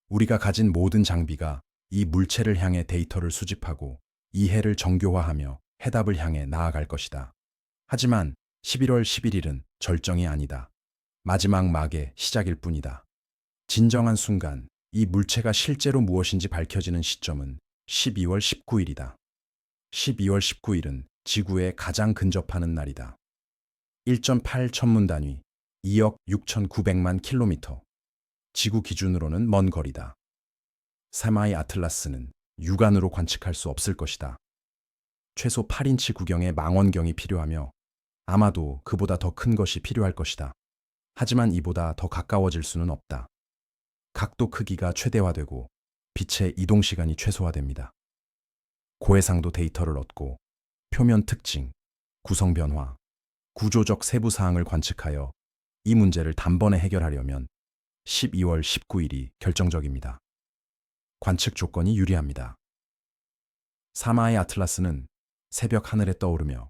우리가 가진 모든 장비가 이 물체를 향해 데이터를 수집하고 이해를 정교화하며 해답을 향해 나아갈 것이다. 하지만 11월 11일은 절정이 아니다. 마지막 막의 시작일 뿐이다. 진정한 순간, 이 물체가 실제로 무엇인지 밝혀지는 시점은 12월 19일이다. 12월 19일은 지구에 가장 근접하는 날이다. 1.8 천문 단위, 2억 6,900만 킬로미터. 지구 기준으로는 먼 거리다. 세마이 아틀라스는 육안으로 관측할 수 없을 것이다. 최소 8인치 구경의 망원경이 필요하며 아마도 그보다 더 큰 것이 필요할 것이다. 하지만 이보다 더 가까워질 수는 없다. 각도 크기가 최대화되고 빛의 이동 시간이 최소화됩니다. 고해상도 데이터를 얻고 표면 특징, 구성 변화, 구조적 세부 사항을 관측하여 이 문제를 단번에 해결하려면 12월 19일이 결정적입니다. 관측 조건이 유리합니다. 사마의 아틀라스는 새벽 하늘에 떠오르며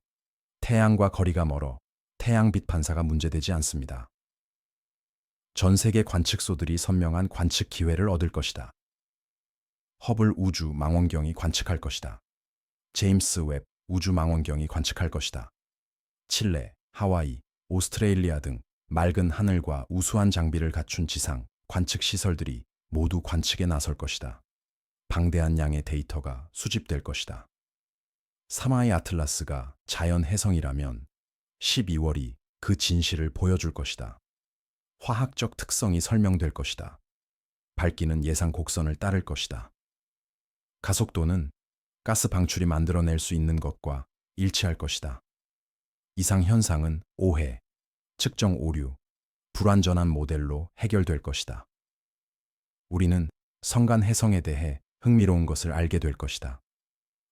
태양과 거리가 멀어 태양빛 반사가 문제되지 않습니다. 전 세계 관측소들이 선명한 관측 기회를 얻을 것이다. 허블 우주 망원경이 관측할 것이다. 제임스 웹 우주 망원경이 관측할 것이다. 칠레, 하와이, 오스트레일리아 등 맑은 하늘과 우수한 장비를 갖춘 지상 관측 시설들이 모두 관측에 나설 것이다. 방대한 양의 데이터가 수집될 것이다. 사마의 아틀라스가 자연 혜성이라면 12월이 그 진실을 보여줄 것이다. 화학적 특성이 설명될 것이다. 밝기는 예상 곡선을 따를 것이다. 가속도는 가스 방출이 만들어낼 수 있는 것과 일치할 것이다. 이상 현상은 오해, 측정 오류, 불완전한 모델로 해결될 것이다. 우리는 성간 혜성에 대해 흥미로운 것을 알게 될 것이다.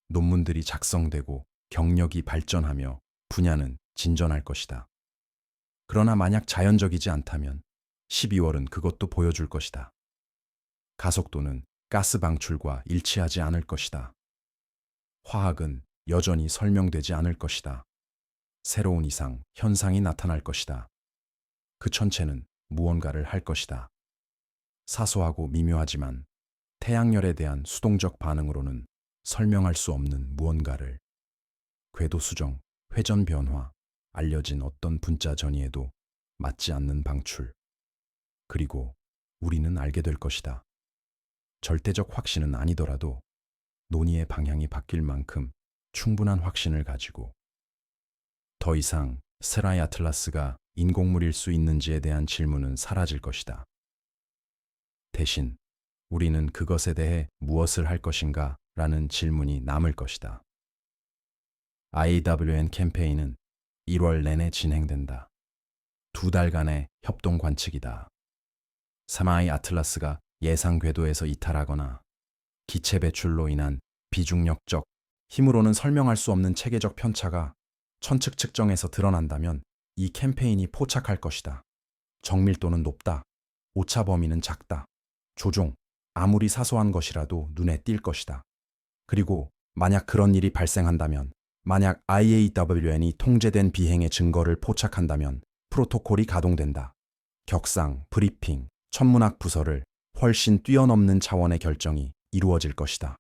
논문들이 작성되고 경력이 발전하며 분야는 진전할 것이다. 그러나 만약 자연적이지 않다면 12월은 그것도 보여줄 것이다. 가속도는 가스 방출과 일치하지 않을 것이다. 화학은 여전히 설명되지 않을 것이다. 새로운 이상, 현상이 나타날 것이다. 그 천체는 무언가를 할 것이다. 사소하고 미묘하지만 태양열에 대한 수동적 반응으로는 설명할 수 없는 무언가를, 궤도 수정, 회전 변화, 알려진 어떤 분자 전이에도 맞지 않는 방출. 그리고 우리는 알게 될 것이다. 절대적 확신은 아니더라도 논의의 방향이 바뀔 만큼 충분한 확신을 가지고 더 이상 스라이 아틀라스가 인공물일 수 있는지에 대한 질문은 사라질 것이다. 대신 우리는 그것에 대해 무엇을 할 것인가 라는 질문이 남을 것이다. IAWN 캠페인은 1월 내내 진행된다. 2달간의 협동 관측이다. 사마의 아틀라스가 예상 궤도에서 이탈하거나 기체 배출로 인한 비중력적 힘으로는 설명할 수 없는 체계적 편차가 천측 측정에서 드러난다면 이 캠페인이 포착할 것이다. 정밀도는 높다. 오차 범위는 작다. 조종, 아무리 사소한 것이라도 눈에 띌 것이다. 그리고 만약 그런 일이 발생한다면, 만약 IAWN이 통제된 비행의 증거를 포착한다면 프로토콜이 가동된다. 격상, 브리핑, 천문학 부서를 훨씬 뛰어넘는 차원의 결정이 이루어질 것이다.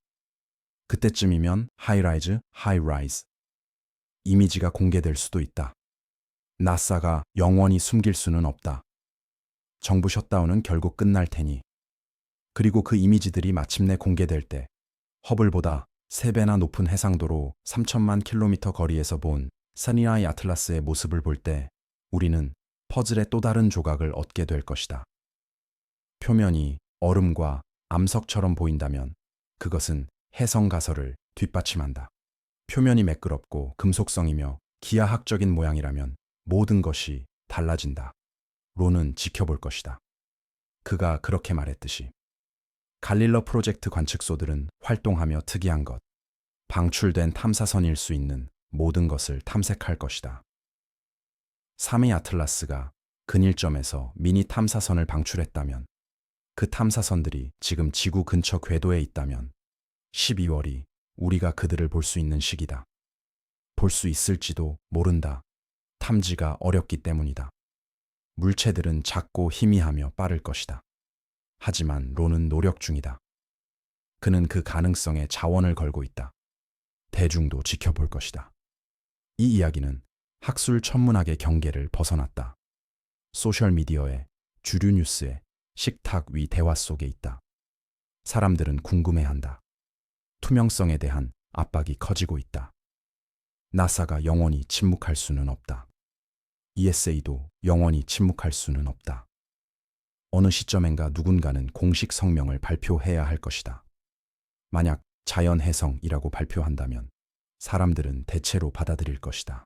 그때쯤이면 하이라이즈, 하이라이즈. 이미지가 공개될 수도 있다. 나사가 영원히 숨길 수는 없다. 정부 셧다운은 결국 끝날 테니. 그리고 그 이미지들이 마침내 공개될 때 허블보다 3배나 높은 해상도로 3천만 킬로미터 거리에서 본 사마이 아틀라스의 모습을 볼 때 우리는 퍼즐의 또 다른 조각을 얻게 될 것이다. 표면이 얼음과 암석처럼 보인다면 그것은 해성 가설을 뒷받침한다. 표면이 매끄럽고 금속성이며 기하학적인 모양이라면 모든 것이 달라진다. 론은 지켜볼 것이다. 그가 그렇게 말했듯이. 갈릴러 프로젝트 관측소들은 활동하며 특이한 것, 방출된 탐사선일 수 있는 모든 것을 탐색할 것이다. 사마의 아틀라스가 근일점에서 미니 탐사선을 방출했다면, 그 탐사선들이 지금 지구 근처 궤도에 있다면 12월이 우리가 그들을 볼 수 있는 시기다. 볼 수 있을지도 모른다. 탐지가 어렵기 때문이다. 물체들은 작고 희미하며 빠를 것이다. 하지만 론은 노력 중이다. 그는 그 가능성에 자원을 걸고 있다. 대중도 지켜볼 것이다. 이 이야기는 학술 천문학의 경계를 벗어났다. 소셜미디어에, 주류 뉴스에, 식탁 위 대화 속에 있다. 사람들은 궁금해한다. 투명성에 대한 압박이 커지고 있다. 나사가 영원히 침묵할 수는 없다. ESA도 영원히 침묵할 수는 없다. 어느 시점엔가 누군가는 공식 성명을 발표해야 할 것이다. 만약 자연혜성이라고 발표한다면 사람들은 대체로 받아들일 것이다.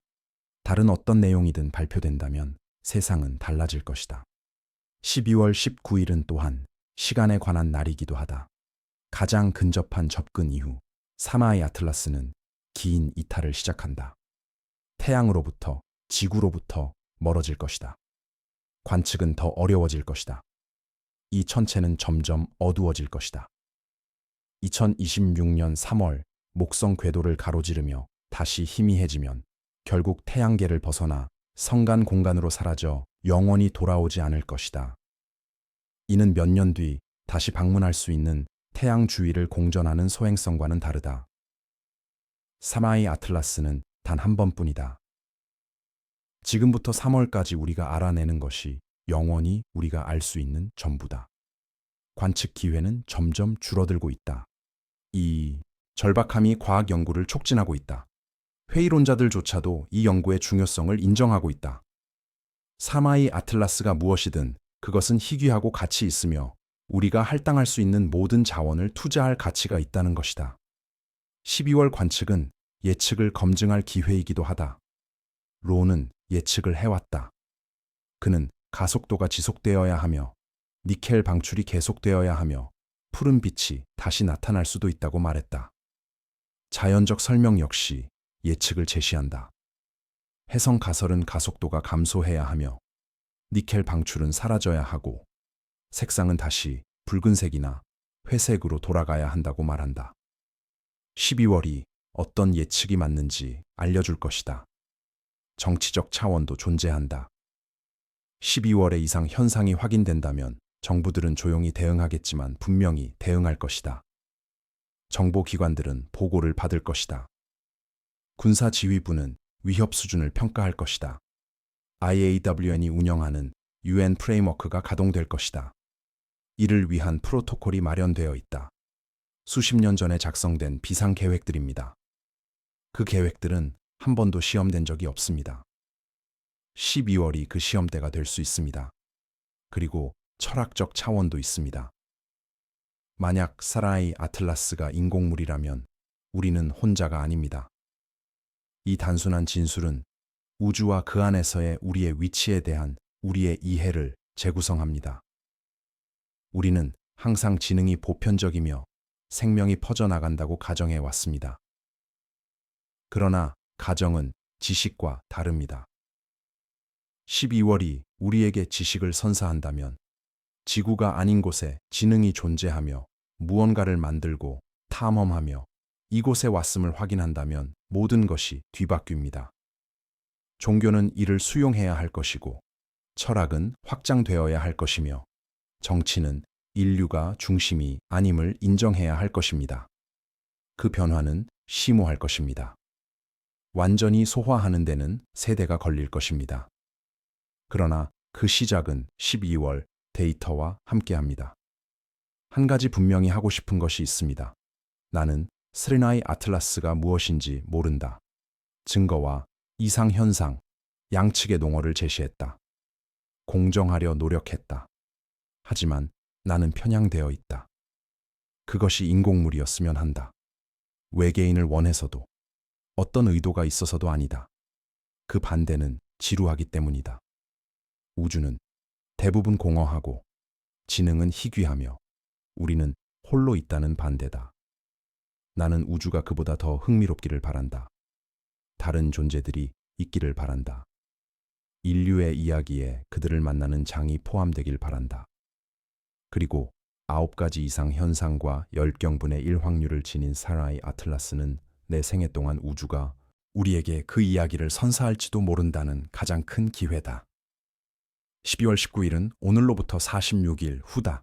다른 어떤 내용이든 발표된다면 세상은 달라질 것이다. 12월 19일은 또한 시간에 관한 날이기도 하다. 가장 근접한 접근 이후 사마의 아틀라스는 긴 이탈을 시작한다. 태양으로부터, 지구로부터 멀어질 것이다. 관측은 더 어려워질 것이다. 이 천체는 점점 어두워질 것이다. 2026년 3월 목성 궤도를 가로지르며 다시 희미해지면 결국 태양계를 벗어나 성간 공간으로 사라져 영원히 돌아오지 않을 것이다. 이는 몇 년 뒤 다시 방문할 수 있는 태양 주위를 공전하는 소행성과는 다르다. 사마의 아틀라스는 단 한 번뿐이다. 지금부터 3월까지 우리가 알아내는 것이 영원히 우리가 알 수 있는 전부다. 관측 기회는 점점 줄어들고 있다. 이 절박함이 과학 연구를 촉진하고 있다. 회의론자들조차도 이 연구의 중요성을 인정하고 있다. 사마의 아틀라스가 무엇이든 그것은 희귀하고 가치 있으며 우리가 할당할 수 있는 모든 자원을 투자할 가치가 있다는 것이다. 12월 관측은 예측을 검증할 기회이기도 하다. 로는 예측을 해왔다. 그는 가속도가 지속되어야 하며 니켈 방출이 계속되어야 하며 푸른 빛이 다시 나타날 수도 있다고 말했다. 자연적 설명 역시 예측을 제시한다. 해성 가설은 가속도가 감소해야 하며 니켈 방출은 사라져야 하고 색상은 다시 붉은색이나 회색으로 돌아가야 한다고 말한다. 12월이 어떤 예측이 맞는지 알려줄 것이다. 정치적 차원도 존재한다. 12월에 이상 현상이 확인된다면 정부들은 조용히 대응하겠지만 분명히 대응할 것이다. 정보기관들은 보고를 받을 것이다. 군사지휘부는 위협 수준을 평가할 것이다. IAWN이 운영하는 UN 프레임워크가 가동될 것이다. 이를 위한 프로토콜이 마련되어 있다. 수십 년 전에 작성된 비상계획들입니다. 그 계획들은 한 번도 시험된 적이 없습니다. 12월이 그 시험대가 될 수 있습니다. 그리고 철학적 차원도 있습니다. 만약 사라의 아틀라스가 인공물이라면 우리는 혼자가 아닙니다. 이 단순한 진술은 우주와 그 안에서의 우리의 위치에 대한 우리의 이해를 재구성합니다. 우리는 항상 지능이 보편적이며 생명이 퍼져나간다고 가정해 왔습니다. 그러나 가정은 지식과 다릅니다. 12월이 우리에게 지식을 선사한다면 지구가 아닌 곳에 지능이 존재하며 무언가를 만들고 탐험하며 이곳에 왔음을 확인한다면 모든 것이 뒤바뀝니다. 종교는 이를 수용해야 할 것이고 철학은 확장되어야 할 것이며 정치는 인류가 중심이 아님을 인정해야 할 것입니다. 그 변화는 심오할 것입니다. 완전히 소화하는 데는 세대가 걸릴 것입니다. 그러나 그 시작은 12월 데이터와 함께합니다. 한 가지 분명히 하고 싶은 것이 있습니다. 나는 스레나의 아틀라스가 무엇인지 모른다. 증거와 이상현상, 양측의 농어를 제시했다. 공정하려 노력했다. 하지만 나는 편향되어 있다. 그것이 인공물이었으면 한다. 외계인을 원해서도 어떤 의도가 있어서도 아니다. 그 반대는 지루하기 때문이다. 우주는 대부분 공허하고 지능은 희귀하며 우리는 홀로 있다는 반대다. 나는 우주가 그보다 더 흥미롭기를 바란다. 다른 존재들이 있기를 바란다. 인류의 이야기에 그들을 만나는 장이 포함되길 바란다. 그리고 9가지 이상 현상과 10경분의 1 확률을 지닌 사라의 아틀라스는 내 생애 동안 우주가 우리에게 그 이야기를 선사할지도 모른다는 가장 큰 기회다. 12월 19일은 오늘로부터 46일 후다.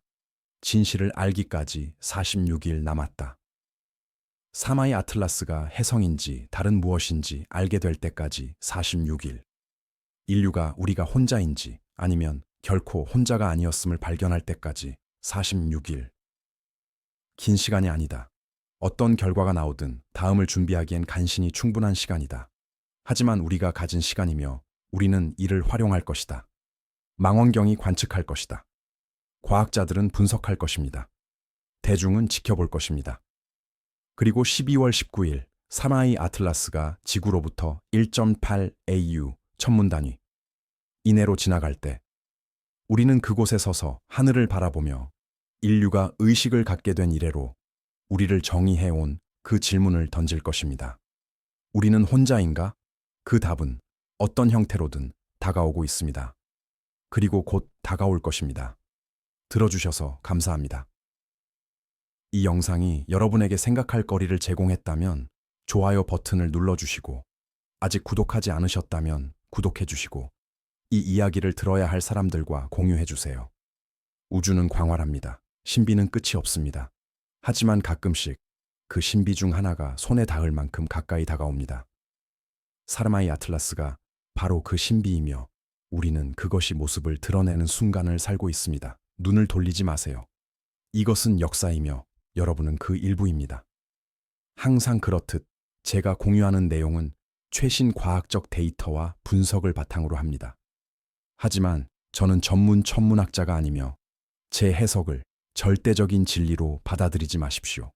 진실을 알기까지 46일 남았다. 사마의 아틀라스가 해성인지 다른 무엇인지 알게 될 때까지 46일. 인류가 우리가 혼자인지 아니면 결코 혼자가 아니었음을 발견할 때까지 46일. 긴 시간이 아니다. 어떤 결과가 나오든 다음을 준비하기엔 간신히 충분한 시간이다. 하지만 우리가 가진 시간이며 우리는 이를 활용할 것이다. 망원경이 관측할 것이다. 과학자들은 분석할 것입니다. 대중은 지켜볼 것입니다. 그리고 12월 19일 사마의 아틀라스가 지구로부터 1.8 AU 천문단위 이내로 지나갈 때 우리는 그곳에 서서 하늘을 바라보며 인류가 의식을 갖게 된 이래로 우리를 정의해온 그 질문을 던질 것입니다. 우리는 혼자인가? 그 답은 어떤 형태로든 다가오고 있습니다. 그리고 곧 다가올 것입니다. 들어주셔서 감사합니다. 이 영상이 여러분에게 생각할 거리를 제공했다면 좋아요 버튼을 눌러주시고, 아직 구독하지 않으셨다면 구독해주시고, 이 이야기를 들어야 할 사람들과 공유해주세요. 우주는 광활합니다. 신비는 끝이 없습니다. 하지만 가끔씩 그 신비 중 하나가 손에 닿을 만큼 가까이 다가옵니다. 사르마이 아틀라스가 바로 그 신비이며, 우리는 그것이 모습을 드러내는 순간을 살고 있습니다. 눈을 돌리지 마세요. 이것은 역사이며 여러분은 그 일부입니다. 항상 그렇듯 제가 공유하는 내용은 최신 과학적 데이터와 분석을 바탕으로 합니다. 하지만 저는 전문 천문학자가 아니며 제 해석을 절대적인 진리로 받아들이지 마십시오.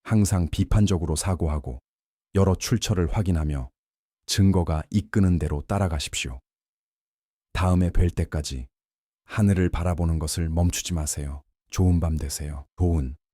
항상 비판적으로 사고하고 여러 출처를 확인하며 증거가 이끄는 대로 따라가십시오. 다음에 뵐 때까지 하늘을 바라보는 것을 멈추지 마세요. 좋은 밤 되세요. 도운.